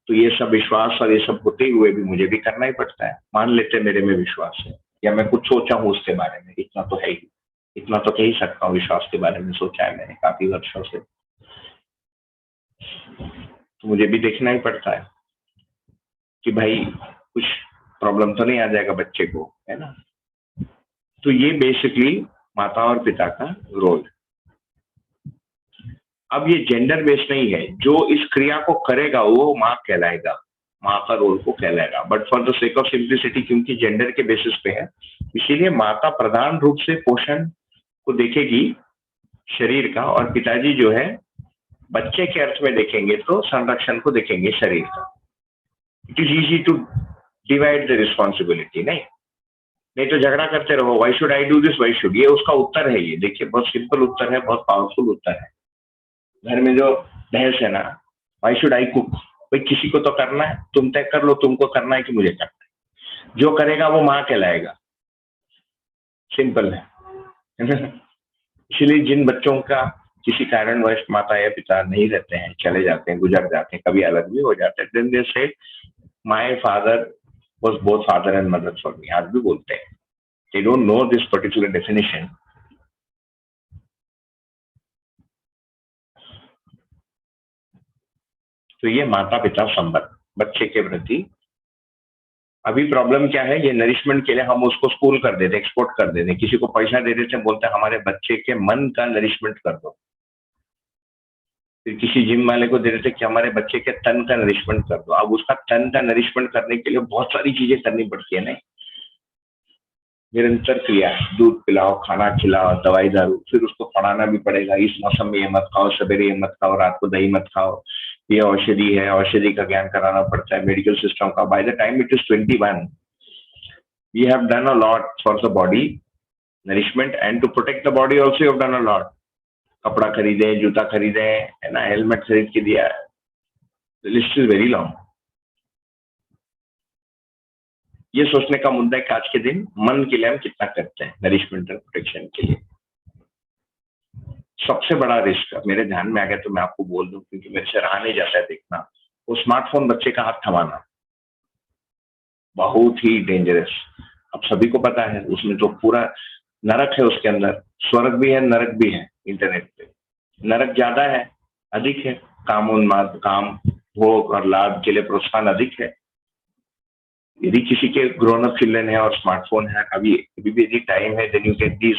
तो ये सब विश्वास और ये सब होते हुए भी मुझे भी करना ही पड़ता है। मान लेते मेरे में विश्वास है, या मैं कुछ सोचा हूँ उसके बारे में, इतना तो है ही, इतना तो कह ही सकता हूँ, विश्वास के बारे में सोचा है मैंने काफी वर्षों से, तो मुझे भी देखना ही पड़ता है कि भाई कुछ प्रॉब्लम तो नहीं आ जाएगा बच्चे को, है ना। तो ये बेसिकली माता और पिता का रोल। अब ये जेंडर बेस्ड नहीं है, जो इस क्रिया को करेगा वो माँ कहलाएगा, माँ का रोल को कहलाएगा। But for the sake of simplicity, क्योंकि जेंडर के बेसिस पे है, इसीलिए माता प्रधान रूप से पोषण को देखेगी शरीर का, और पिताजी जो है बच्चे के अर्थ में देखेंगे तो संरक्षण को देखेंगे शरीर का। It is easy to divide the responsibility. नहीं तो झगड़ा करते रहो, why should I do this, why should, ये उसका उत्तर है। ये देखिए बहुत सिंपल उत्तर है, बहुत पावरफुल उत्तर है। घर में जो बहस है ना, वाई शुड आई कुक, भाई किसी को तो करना है, तुम तय कर लो तुमको करना है कि मुझे करना है। जो करेगा वो माँ कहलाएगा, सिंपल है। इसलिए जिन बच्चों का किसी कारणवश माता या पिता नहीं रहते हैं, चले जाते हैं, गुजर जाते हैं, कभी अलग भी हो जाते हैं, देन दे से my father was both father and mother for me, आज भी बोलते हैं। They don't know this particular definition. तो ये माता पिता संबंध बच्चे के प्रति। अभी प्रॉब्लम क्या है, ये नरिशमेंट के लिए हम उसको स्कूल कर देते, एक्सपोर्ट कर देते, किसी को पैसा दे देते, बोलते हैं हमारे बच्चे के मन का नरिशमेंट कर दो। फिर किसी जिम वाले को दे देते कि हमारे बच्चे के तन का नरिशमेंट कर दो। अब उसका तन का नरिशमेंट करने के लिए बहुत सारी चीजें करनी पड़ती है, नहीं, निरंतर क्रिया, दूध पिलाओ, खाना खिलाओ, दवाई दारू, फिर उसको पढ़ाना भी पड़ेगा, इस मौसम में ये मत खाओ, सवेरे ये मत खाओ, रात को दही मत खाओ, ये औषधि है, औषधि का ज्ञान कराना पड़ता है मेडिकल सिस्टम का। By the time it is 21, we have done a lot for the body nourishment, and to protect the body also you have done a lot. कपड़ा खरीदे, जूता खरीदे, है ना, हेलमेट खरीद के दिया, लिस्ट इज वेरी लॉन्ग। ये सोचने का मुद्दा है कि आज के दिन मन के लिए हम कितना करते हैं नरिशमेंट और प्रोटेक्शन के लिए। सबसे बड़ा रिस्क मेरे ध्यान में आ गया तो मैं आपको बोल दूं, क्योंकि मेरे से रहा नहीं जाता है देखना, वो स्मार्टफोन बच्चे का हाथ थमाना बहुत ही डेंजरस। अब सभी को पता है उसमें तो पूरा नरक है, उसके अंदर स्वर्ग भी है, नरक भी है। इंटरनेट पे नरक ज्यादा है, अधिक है, काम उन्माद, काम भोग और लाभ के लिए प्रोत्साहन अधिक है। यदि किसी के ग्रोन अप चिल्ड्रन है और स्मार्टफोन है, अभी भी यदि टाइम है, then you get this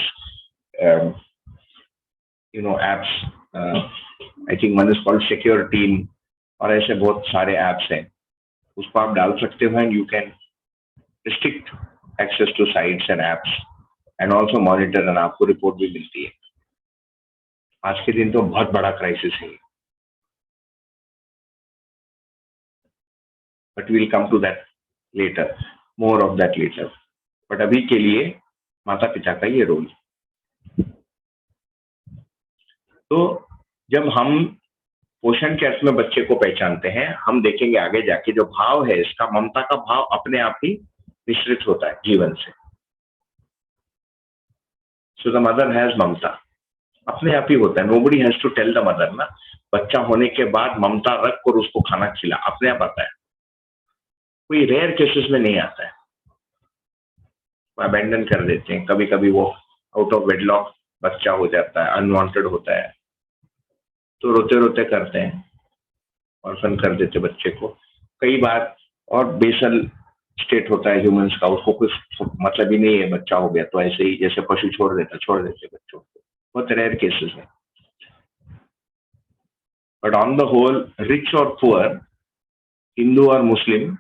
apps, I think one is called secure team, और ऐसे बहुत सारे एप्स हैं, उसको आप डाल सकते हो and you can restrict access to sites and apps and also monitor, and आपको रिपोर्ट भी मिलती है। आज के दिन तो बहुत बड़ा क्राइसिस है, but we'll come to that later, more of that later, but अभी के लिए माता पिता का ये रोल। तो जब हम पोषण के अर्थ में बच्चे को पहचानते हैं, हम देखेंगे आगे जाके जो भाव है इसका, ममता का भाव अपने आप ही मिश्रित होता है जीवन से। So the mother has mamta, अपने आप ही होता है, nobody has to tell the mother ना। बच्चा होने के बाद ममता रख कर उसको खाना खिला, अपने आप आता है, कोई रेयर केसेस में नहीं आता है। अबेंडन कर देते हैं, कभी कभी वो आउट ऑफ वेडलॉक बच्चा हो जाता है, अनवांटेड होता है, तो रोते रोते करते हैं, ऑर्फन कर देते बच्चे को कई बार। और बेसल स्टेट होता है ह्यूमंस का, उसको कुछ मतलब ही नहीं है, बच्चा हो गया तो ऐसे ही जैसे पशु छोड़ देते बच्चों को, बहुत रेयर केसेस है। But on the whole, rich और पुअर, हिंदू और मुस्लिम,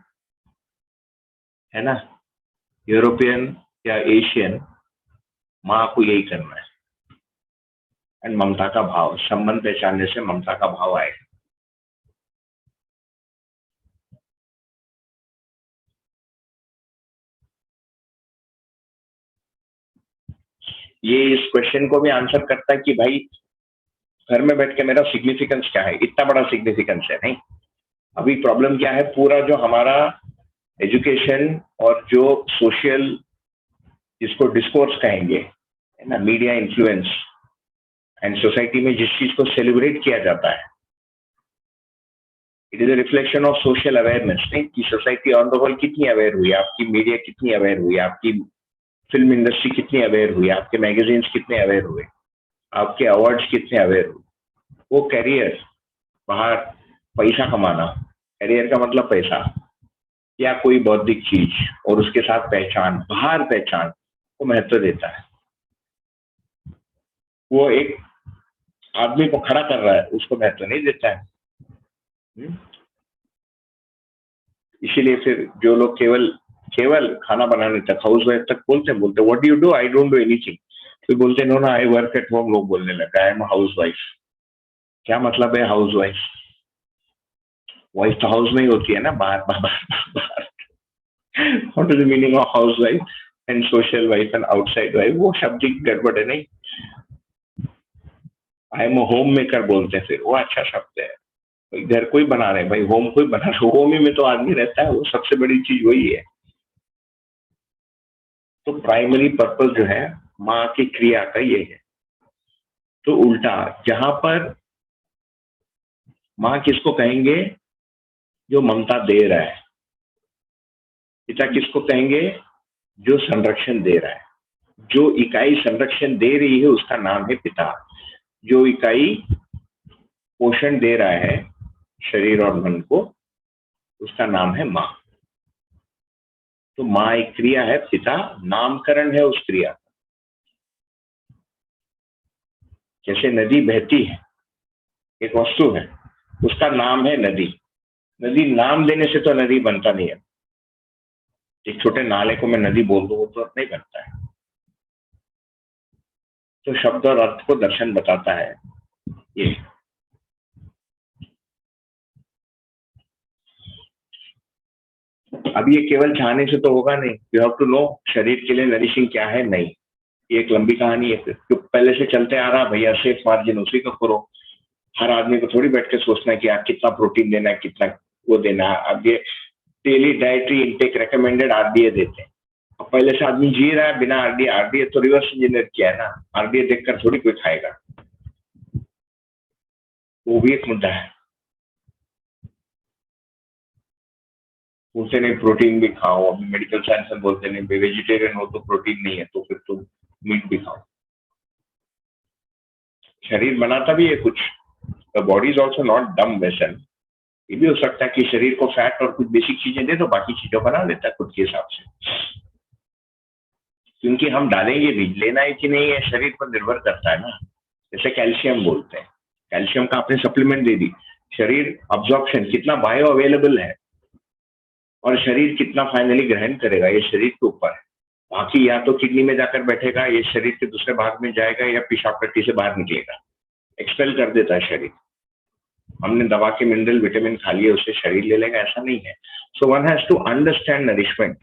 है ना, यूरोपियन या एशियन, माँ को यही करना है। एंड ममता का भाव, संबंध पहचानने से ममता का भाव आएगा। ये इस क्वेश्चन को भी आंसर करता है कि भाई घर में बैठ के मेरा सिग्निफिकेंस क्या है, इतना बड़ा सिग्निफिकेंस है नहीं। अभी प्रॉब्लम क्या है, पूरा जो हमारा एजुकेशन और जो सोशल, जिसको डिस्कोर्स कहेंगे है ना, मीडिया इन्फ्लुएंस एंड सोसाइटी में जिस चीज को सेलिब्रेट किया जाता है, it is a reflection of social awareness. नहीं कि सोसाइटी ऑन द होल कितनी अवेयर हुई, आपकी मीडिया कितनी अवेयर हुई, आपकी फिल्म इंडस्ट्री कितनी अवेयर हुई, आपके मैगजीन्स कितने अवेयर हुए, आपके अवार्ड्स कितने अवेयर हुए। वो कैरियर, बाहर पैसा कमाना, कैरियर का मतलब पैसा या कोई बौद्धिक चीज और उसके साथ पहचान, बाहर पहचान को महत्व देता है। वो एक आदमी को खड़ा कर रहा है, उसको महत्व नहीं देता है। इसीलिए फिर जो लोग केवल खाना बनाने तक, हाउस वाइफ तक बोलते what do you do, I don't do anything, फिर बोलते नो ना आई वर्क एट होम, लोग बोलने लगा आई एम हाउस वाइफ। क्या मतलब है हाउस वाइफ? वाइफ तो हाउस में ही होती है ना, बाहर बाहर। What is the meaning of house wife and social wife and outside wife? वो शब्द की गड़बड़ है। नहीं, आई एम होम मेकर बोलते हैं, फिर वो अच्छा शब्द है। घर कोई बना रहे भाई, होम कोई बना रहे, होम ही में तो आदमी रहता है, वो सबसे बड़ी चीज वही है। तो प्राइमरी पर्पस जो है माँ की क्रिया का ये है। तो उल्टा, जहां पर माँ किसको कहेंगे? जो ममता दे रहा है। पिता किसको कहेंगे? जो संरक्षण दे रहा है। जो इकाई संरक्षण दे रही है उसका नाम है पिता। जो इकाई पोषण दे रहा है शरीर और मन को, उसका नाम है माँ। तो माँ एक क्रिया है, पिता नामकरण है उस क्रिया। जैसे नदी बहती है, एक वस्तु है, उसका नाम है नदी। नदी नाम देने से तो नदी बनता नहीं है। एक छोटे नाले को मैं नदी बोल दूं तो नहीं बनता है। तो शब्द और अर्थ को दर्शन बताता है ये। अब ये केवल चाहने से तो होगा नहीं, यू हैव टू नो शरीर के लिए नरिशिंग क्या है। नहीं, ये एक लंबी कहानी है, फिर जो पहले से चलते आ रहा भैया, सेफ मार्जिन उसी का करो। हर आदमी को थोड़ी बैठ के सोचना है कि यार कितना प्रोटीन देना है, कितना वो देना है। अब ये daily dietary intake recommended RDA देते हैं। अब पहले से आदमी जी रहा है बिना आरडीए। आरडीए तो रिवर्स इंजीनियर किया है ना, आरडीए देखकर थोड़ी कोई खाएगा। वो भी एक मुद्दा है। बोलते नहीं प्रोटीन भी खाओ, अभी मेडिकल साइंस में बोलते नहीं वेजिटेरियन हो तो प्रोटीन नहीं है, तो फिर तुम मीट भी खाओ। शरीर बनाता भी है कुछ। The body is also not डम वेसल। ये भी हो सकता है कि शरीर को फैट और कुछ बेसिक चीजें दे तो बाकी चीजों बना लेता है खुद के हिसाब से। क्योंकि हम डालेंगे भी, लेना है कि नहीं है शरीर पर निर्भर करता है ना। जैसे कैल्शियम बोलते हैं, कैल्शियम का आपने सप्लीमेंट दे दी, शरीर अब्जॉर्प्शन कितना बायो अवेलेबल है और शरीर कितना फाइनली ग्रहण करेगा, ये शरीर के ऊपर है। बाकी या तो किडनी में जाकर बैठेगा, ये शरीर के दूसरे भाग में जाएगा, या पेशाब पट्टी से बाहर निकलेगा, एक्सपेल कर देता है शरीर। हमने दवा के मिनरल विटामिन खा लिए उससे शरीर ले लेगा, ऐसा नहीं है। So one has to understand nourishment.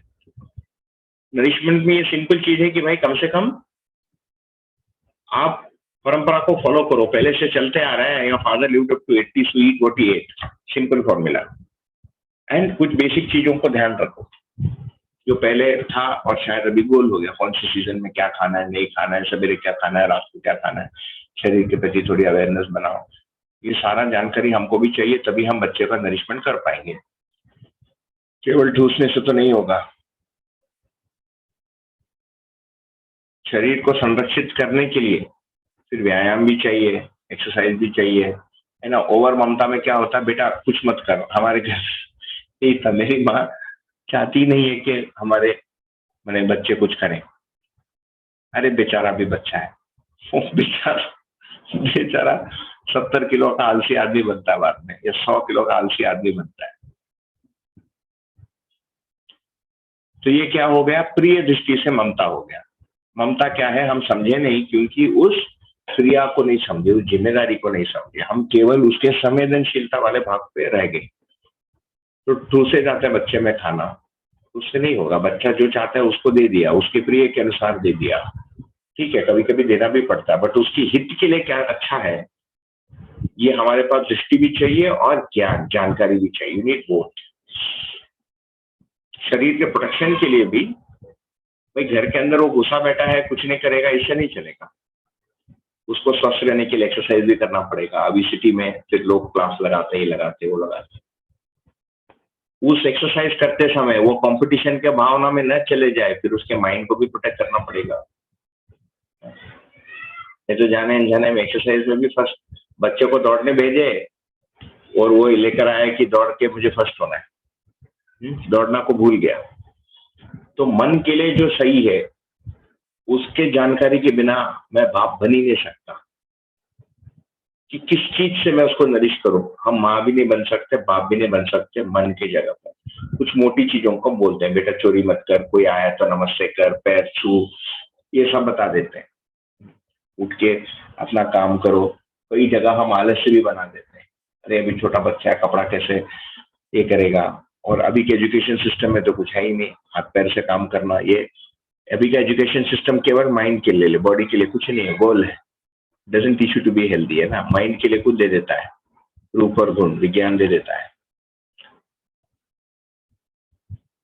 Nourishment में ये सिंपल चीज है कि भाई कम से कम आप परंपरा को फॉलो करो। पहले से चलते आ रहे हैं, your father lived up to 80 so eat what he ate, simple formula. And कुछ बेसिक चीजों को ध्यान रखो जो पहले था और शायद अभी गोल हो गया। कौन से सीजन में क्या खाना है, नहीं खाना है, सवेरे क्या खाना है, रात को क्या खाना है, शरीर के प्रति थोड़ी अवेयरनेस बनाओ। ये सारा जानकारी हमको भी चाहिए, तभी हम बच्चे का नरिशमेंट कर पाएंगे। केवल ठूसने से तो नहीं होगा। शरीर को संरक्षित करने के लिए फिर व्यायाम भी चाहिए, एक्सरसाइज भी चाहिए, है ना। ओवर ममता में क्या होता है, बेटा कुछ मत करो। हमारे घर यही था, मेरी माँ चाहती नहीं है कि हमारे मैंने बच्चे कुछ करें। अरे बेचारा भी बच्चा है, वो बेचारा 70 किलो का आलसी आदमी बनता है बाद में, या 100 किलो का आलसी आदमी बनता है। तो ये क्या हो गया, प्रिय दृष्टि से ममता हो गया। ममता क्या है हम समझे नहीं, क्योंकि उस क्रिया को नहीं समझे, उस जिम्मेदारी को नहीं समझे, हम केवल उसके संवेदनशीलता वाले भाग पे रह गए। तो ठूसे जाते हैं बच्चे में खाना, उससे नहीं होगा। बच्चा जो चाहता है उसको दे दिया, उसके प्रिय के अनुसार दे दिया, ठीक है, कभी कभी देना भी पड़ता है, बट उसकी हित के लिए क्या अच्छा है, ये हमारे पास दृष्टि भी चाहिए और ज्ञान जानकारी भी चाहिए। Need both. शरीर के प्रोटेक्शन के लिए भी, भाई घर के अंदर वो घुसा बैठा है कुछ नहीं करेगा, इससे नहीं चलेगा। उसको स्वस्थ रहने के लिए एक्सरसाइज भी करना पड़ेगा। अभी सिटी में फिर लोग क्लास लगाते ही लगाते, वो लगाते। उस एक्सरसाइज करते समय वो कंपटीशन के भावना में न चले जाए, फिर उसके माइंड को भी प्रोटेक्ट करना पड़ेगा। ये तो जाने अनजाने में एक्सरसाइज में भी फर्स्ट बच्चे को दौड़ने भेजे और वो लेकर आया कि दौड़ के मुझे फर्स्ट होना है, दौड़ना को भूल गया। तो मन के लिए जो सही है उसके जानकारी के बिना मैं बाप बन ही नहीं सकता कि किस चीज से मैं उसको नरिश करूं। हम माँ भी नहीं बन सकते, बाप भी नहीं बन सकते मन की जगह पर। कुछ मोटी चीजों को बोलते हैं, बेटा चोरी मत कर, कोई आया तो नमस्ते कर, पैर छू, ये सब बता देते हैं। उठ के अपना काम करो। कई जगह हम आलस्य भी बना देते हैं, अरे अभी छोटा बच्चा है, कपड़ा कैसे ये करेगा। और अभी के एजुकेशन सिस्टम में तो कुछ है ही नहीं, हाथ पैर से काम करना। ये अभी का एजुकेशन सिस्टम केवल माइंड के लिए, बॉडी के लिए कुछ नहीं है, गोल है। Doesn't teach you to be healthy, है ना। माइंड के लिए कुछ दे देता है, रूप और गुण विज्ञान दे देता है।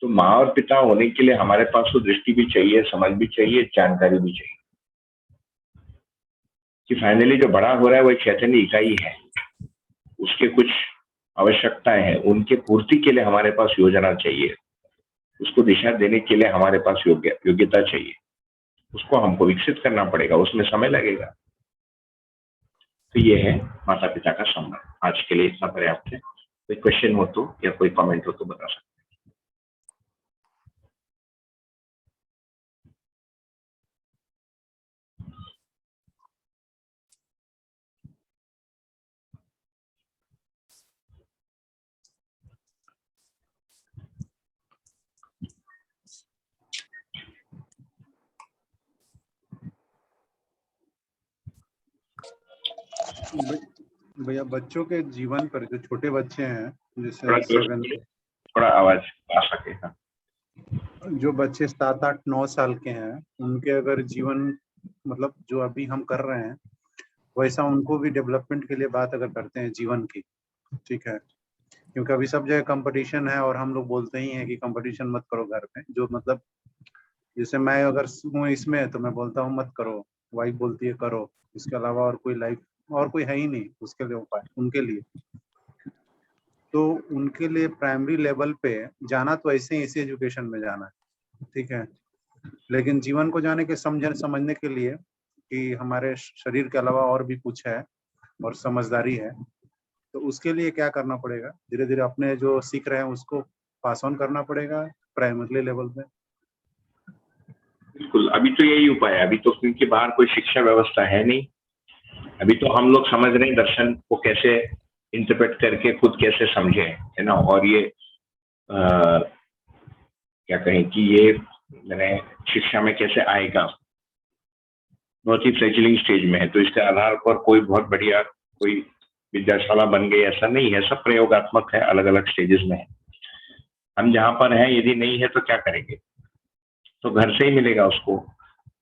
तो माँ और पिता होने के लिए हमारे पास वो दृष्टि भी चाहिए, समझ भी चाहिए, जानकारी भी चाहिए कि फाइनली जो बड़ा हो रहा है वो एक चैतन्य इकाई है, उसके कुछ आवश्यकताएं हैं, उनके पूर्ति के लिए हमारे पास योजना चाहिए, उसको दिशा देने के लिए हमारे पास योग्यता चाहिए। उसको हमको विकसित करना पड़ेगा, उसमें समय लगेगा। तो ये है माता पिता का संबंध। आज के लिए इतना पर्याप्त है। कोई क्वेश्चन हो तो या कोई कमेंट हो तो बता सकते हैं। भैया बच्चों के जीवन पर, जो छोटे बच्चे हैं जैसे थोड़ा आवाज आ सके। हाँ। जो बच्चे 7, 8, 9 साल के हैं, उनके अगर जीवन मतलब जो अभी हम कर रहे हैं वैसा उनको भी डेवलपमेंट के लिए बात अगर करते हैं जीवन की, ठीक है, क्योंकि अभी सब जगह कंपटीशन है और हम लोग बोलते ही हैं कि कंपटीशन मत करो घर में। जो मतलब जैसे मैं अगर हूँ इसमें तो मैं बोलता हूँ मत करो, वाइफ बोलती है करो, इसके अलावा और कोई लाइफ और कोई है ही नहीं उसके लिए उपाय उनके लिए। तो उनके लिए प्राइमरी लेवल पे जाना तो ऐसे ही इसी एजुकेशन में जाना है, ठीक है, लेकिन जीवन को जाने के समझने के लिए कि हमारे शरीर के अलावा और भी कुछ है और समझदारी है, तो उसके लिए क्या करना पड़ेगा, धीरे धीरे अपने जो सीख रहे हैं उसको पास ऑन करना पड़ेगा प्राइमरी लेवल पे। बिल्कुल, अभी तो यही उपाय है। अभी तो क्योंकि बाहर कोई शिक्षा व्यवस्था है नहीं, अभी तो हम लोग समझ रहे हैं दर्शन को कैसे इंटरप्रेट करके खुद कैसे समझे, है ना। और ये क्या कहें कि ये मैंने शिक्षा में कैसे आएगा, बहुत ही फ्लेजिलिंग स्टेज में है। तो इसके आधार पर कोई बहुत बढ़िया कोई विद्याशाला बन गई ऐसा नहीं है, सब प्रयोगात्मक है, अलग अलग स्टेजेस में है। हम जहाँ पर हैं यदि नहीं है तो क्या करेंगे, तो घर से ही मिलेगा उसको।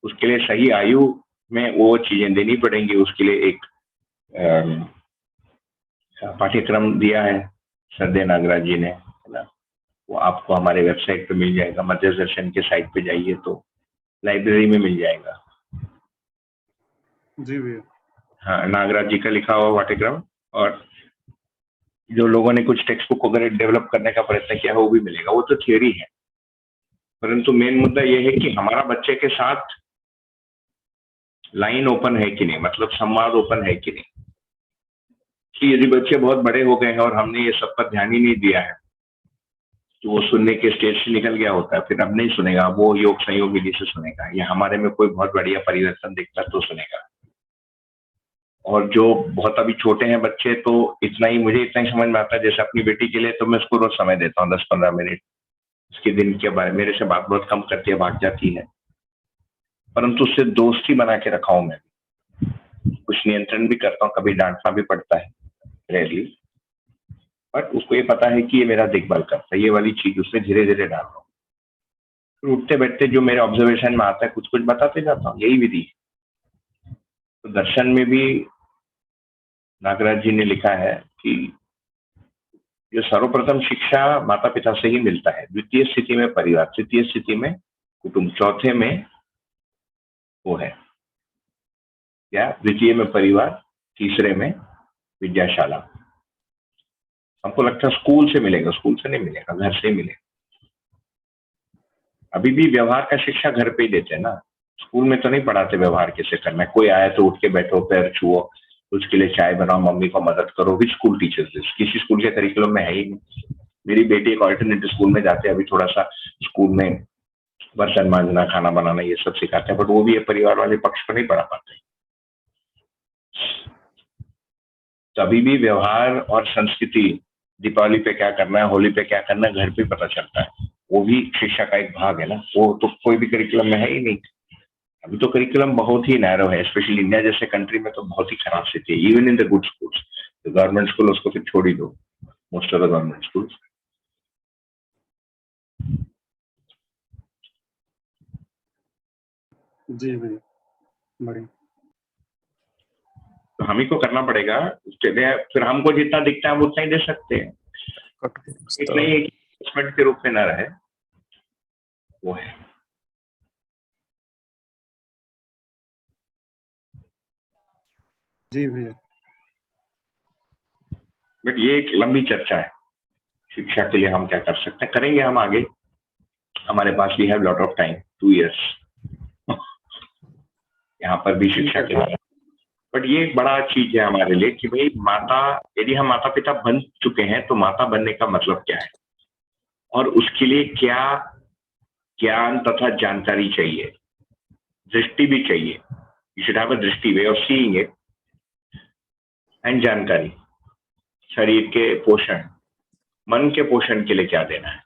उसके लिए सही आयु में वो चीजें देनी पड़ेंगी। उसके लिए एक पाठ्यक्रम दिया है श्रद्धेय नागराज जी ने, है ना। वो आपको हमारे वेबसाइट पे मिल जाएगा, मध्य दर्शन के साइट पे जाइए तो लाइब्रेरी में मिल जाएगा। जी भैया। हाँ, नागराज जी का लिखा हुआ पाठ्यक्रम, और जो लोगों ने कुछ टेक्स्ट बुक वगैरह डेवलप करने का प्रयत्न किया है वो भी मिलेगा। वो तो थियोरी है, परंतु मेन मुद्दा ये है कि हमारा बच्चे के साथ लाइन ओपन है कि नहीं, मतलब संवाद ओपन है कि नहीं। कि यदि बच्चे बहुत बड़े हो गए हैं और हमने ये सब पर ध्यान ही नहीं दिया है तो वो सुनने के स्टेज से निकल गया होता है, फिर अब नहीं सुनेगा, वो योग संयोग विधि से सुनेगा, या हमारे में कोई बहुत बढ़िया परिवर्तन दिखता तो सुनेगा। और जो बहुत अभी छोटे हैं बच्चे, तो इतना ही मुझे इतना ही समझ में आता है, जैसे अपनी बेटी के लिए तो मैं उसको रोज समय देता हूँ 10-15 मिनट, उसके दिन के बारे मेरे से बात बहुत कम करती है, भाग जाती है, परंतु उससे दोस्ती बना के रखा हूं मैं। कुछ नियंत्रण भी करता हूँ, कभी डांटना भी पड़ता है, रेयरली, बट उसको ये पता है कि ये मेरा देखभाल करता है। ये वाली चीज उससे धीरे धीरे डाल रहा हूँ। फिर उठते बैठते जो मेरे ऑब्जर्वेशन में आता है कुछ कुछ बताते जाता हूँ, यही विधि है। तो दर्शन में भी नागराज जी ने लिखा है कि जो सर्वप्रथम शिक्षा माता पिता से ही मिलता है, द्वितीय स्थिति में परिवार, तृतीय स्थिति में कुटुंब, चौथे में वो है क्या, द्वितीय में परिवार, तीसरे में विद्याशाला। हमको लगता है स्कूल से मिलेगा, स्कूल से नहीं मिलेगा, घर से ही मिलेगा। अभी भी व्यवहार का शिक्षा घर पे ही देते हैं ना, स्कूल में तो नहीं पढ़ाते व्यवहार कैसे करना है। कोई आया तो उठ के बैठो, पैर छुओ, उसके लिए चाय बनाओ, मम्मी को मदद करो। Which school teachers this? किसी स्कूल के करिकुलम में है ही नहीं। मेरी बेटी एक ऑल्टरनेटिव स्कूल में जाते हैं, अभी थोड़ा सा स्कूल में बर्तन मांजना, खाना बनाना ये सब सिखाते हैं, बट वो भी परिवार वाले पक्ष को नहीं पढ़ा पाते। तभी भी व्यवहार और संस्कृति, दीपावली पे क्या करना है, होली पे क्या करना है, घर पे पता चलता है। वो भी शिक्षा का एक भाग है ना, वो तो कोई भी करिकुलम में है ही नहीं। अभी तो करिकुलम बहुत ही नैरो है, स्पेशली इंडिया जैसे कंट्री में तो बहुत ही खराब स्थिति है। Even in the good schools, तो गवर्नमेंट स्कूल उसको फिर छोड़ ही दो, most of the government schools. जी भैया, बढ़िया। तो हम ही को करना पड़ेगा उसके लिए। फिर हमको जितना दिखता है हम उतना ही दे सकते हैं, इतना ही एक इन्वेस्टमेंट के रूप में ना रहे, वो है। जी भैया। बट ये एक लंबी चर्चा है, शिक्षा के लिए हम क्या कर सकते हैं, करेंगे हम आगे। हमारे पास भी है लॉट ऑफ टाइम, 2 years यहाँ पर भी शिक्षा के लिए। बट ये एक बड़ा चीज है हमारे लिए कि भाई माता, यदि हम माता पिता बन चुके हैं तो माता बनने का मतलब क्या है, और उसके लिए क्या ज्ञान तथा जानकारी चाहिए, दृष्टि भी चाहिए। यू शुड हैव अ दृष्टि, way of seeing it, and जानकारी, शरीर के पोषण, मन के पोषण के लिए क्या देना है।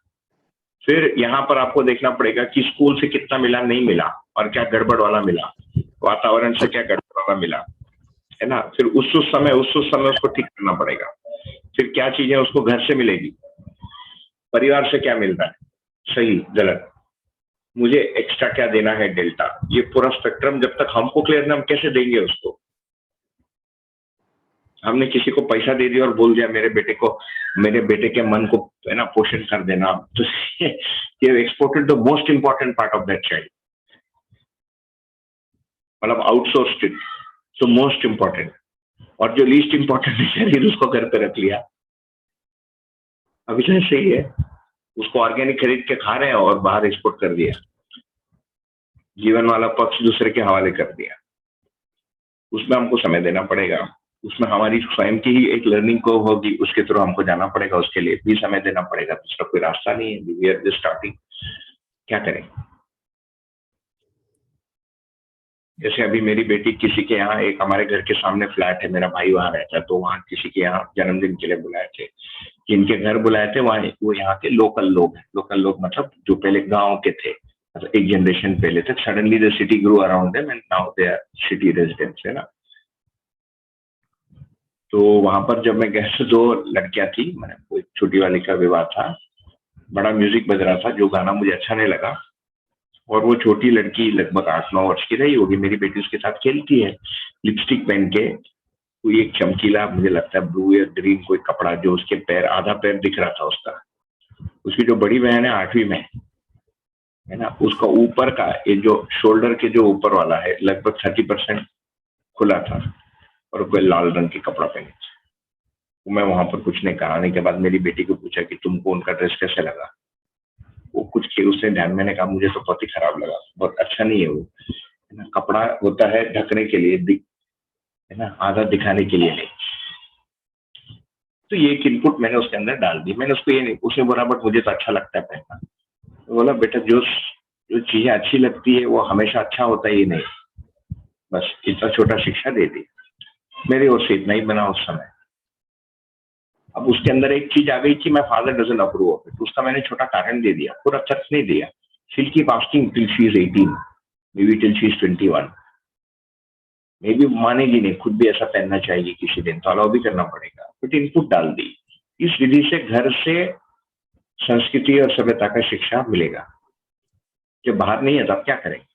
फिर यहाँ पर आपको देखना पड़ेगा कि स्कूल से कितना मिला, नहीं मिला, और क्या गड़बड़ वाला मिला, वातावरण से क्या गड़बड़ वाला मिला, है ना। फिर उस समय उसको ठीक करना पड़ेगा। फिर क्या चीजें उसको घर से मिलेगी, परिवार से क्या मिल रहा है, सही गलत, मुझे एक्स्ट्रा क्या देना है, डेल्टा। ये पूरा स्पेक्ट्रम जब तक हमको क्लियर ना, हम कैसे देंगे उसको। हमने किसी को पैसा दे दिया और बोल दिया मेरे बेटे के मन को, है ना, पोषण कर देना, तो ये exported the most important part of that child, मतलब outsourced it, so most important. और जो लीस्ट इंपॉर्टेंट है शरीर, उसको घर पे रख लिया। अभी तो ऐसे ही है, उसको ऑर्गेनिक खरीद के खा रहे हैं और बाहर एक्सपोर्ट कर दिया, जीवन वाला पक्ष दूसरे के हवाले कर दिया। उसमें हमको समय देना पड़ेगा, उसमें हमारी स्वयं की ही एक लर्निंग को होगी, उसके थ्रू हमको जाना पड़ेगा, उसके लिए भी समय देना पड़ेगा। दूसरा कोई रास्ता नहीं है, वी आर जस्ट स्टार्टिंग। क्या करें, जैसे अभी मेरी बेटी किसी के यहाँ, एक हमारे घर के सामने फ्लैट है, मेरा भाई वहां रहता है, तो वहाँ किसी के यहाँ जन्मदिन के लिए बुलाए थे, जिनके घर बुलाए थे वहाँ वो यहाँ के लोकल लोग हैं। लोकल लोग मतलब जो पहले गांव के थे, मतलब एक जनरेशन पहले तक, suddenly the city grow around them and now they are city residents, है ना। तो वहां पर जब मैं गया, 2 लड़कियां थी, मैंने कोई छोटी वाली का विवाह था, बड़ा म्यूजिक बज रहा था, जो गाना मुझे अच्छा नहीं लगा, और वो छोटी लड़की लगभग 8-9 वर्ष की रही होगी, मेरी बेटी उसके साथ खेलती है, लिपस्टिक पहन के, कोई एक चमकीला, मुझे लगता है ब्लू या ग्रीन कोई कपड़ा, जो उसके पैर, आधा पैर दिख रहा था उसका। उसकी जो बड़ी बहन है 8वीं में, है ना, उसका ऊपर का ये जो शोल्डर के जो ऊपर वाला है लगभग 30% खुला था, और कोई लाल रंग के कपड़ा पहने थे। तो मैं वहां पर कुछ नहीं कराने के बाद मेरी बेटी को पूछा कि तुमको उनका ड्रेस कैसे लगा। वो कुछ के उसने ध्यान, मैंने कहा मुझे तो बहुत ही खराब लगा, बहुत अच्छा नहीं है वो, है ना। कपड़ा होता है ढकने के लिए, है ना, आधा दिखाने के लिए नहीं। तो ये एक इनपुट मैंने उसके अंदर डाल दी। मैंने उसको ये नहीं, उसने बोला बट मुझे तो अच्छा लगता है पहनना। तो बोला बेटा जो चीजें अच्छी लगती है वो हमेशा अच्छा होता ही नहीं, बस इतना छोटा शिक्षा दे दी। मेरी ओर से इतना ही बना उस समय। अब उसके अंदर एक चीज आ गई कि मैं father doesn't approve of it, उसका मैंने छोटा कारण दे दिया, पूरा सच नहीं दिया. शील keep asking till she is 18, may be till she is 21, may be मानेगी नहीं, खुद भी ऐसा पहनना चाहिए किसी दिन, तो अलाउ भी करना पड़ेगा, बट इनपुट डाल दी. इस विधि से घर से संस्कृति और सभ्यता का शिक्षा मिलेगा. जब बाहर नहीं है तो आप क्या करेंगे?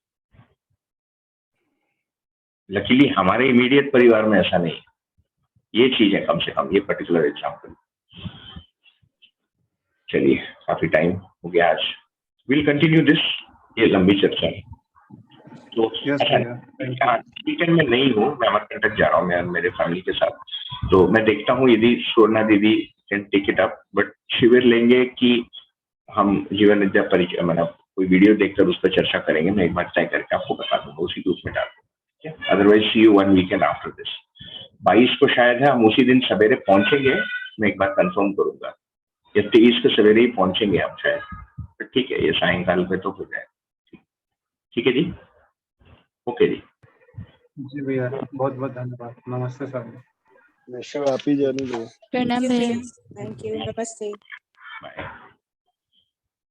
लकीली हमारे इमीडिएट परिवार में ऐसा नहीं है. ये चीज है, कम से कम ये पर्टिकुलर एग्जाम्पल. चलिए काफी टाइम हो गया आज, विल कंटिन्यू दिस, ये लंबी चर्चा है. तो वीकेंड में नहीं हूँ, मैं अमरकंटक जा रहा हूँ मैं मेरे फैमिली के साथ, तो मैं देखता हूँ यदि स्वर्णा दीदी can take it up, but शिविर लेंगे कि हम जीवन विद्या परिचय मतलब कोई वीडियो देखकर उस पर चर्चा करेंगे. मैं एक बार तय करके आपको बता दूंगा, उसी ग्रुप में डाल दूंगा. Otherwise see you 1 weekend after this. 22 को शायद है, हम उसी दिन सवेरे पहुंचेंगे, मैं एक बार कंफर्म करूंगा, या 23 को सवेरे ही पहुंचेंगे हम शायद. तो ठीक है, ये सायंकाल पे तो हो जाए. ठीक है जी, ओके जी. जी भैया, बहुत बहुत धन्यवाद. नमस्ते सर. निश्चय आप ही जाने दो. प्रणाम भैया. Thank you. नमस्ते. बाय.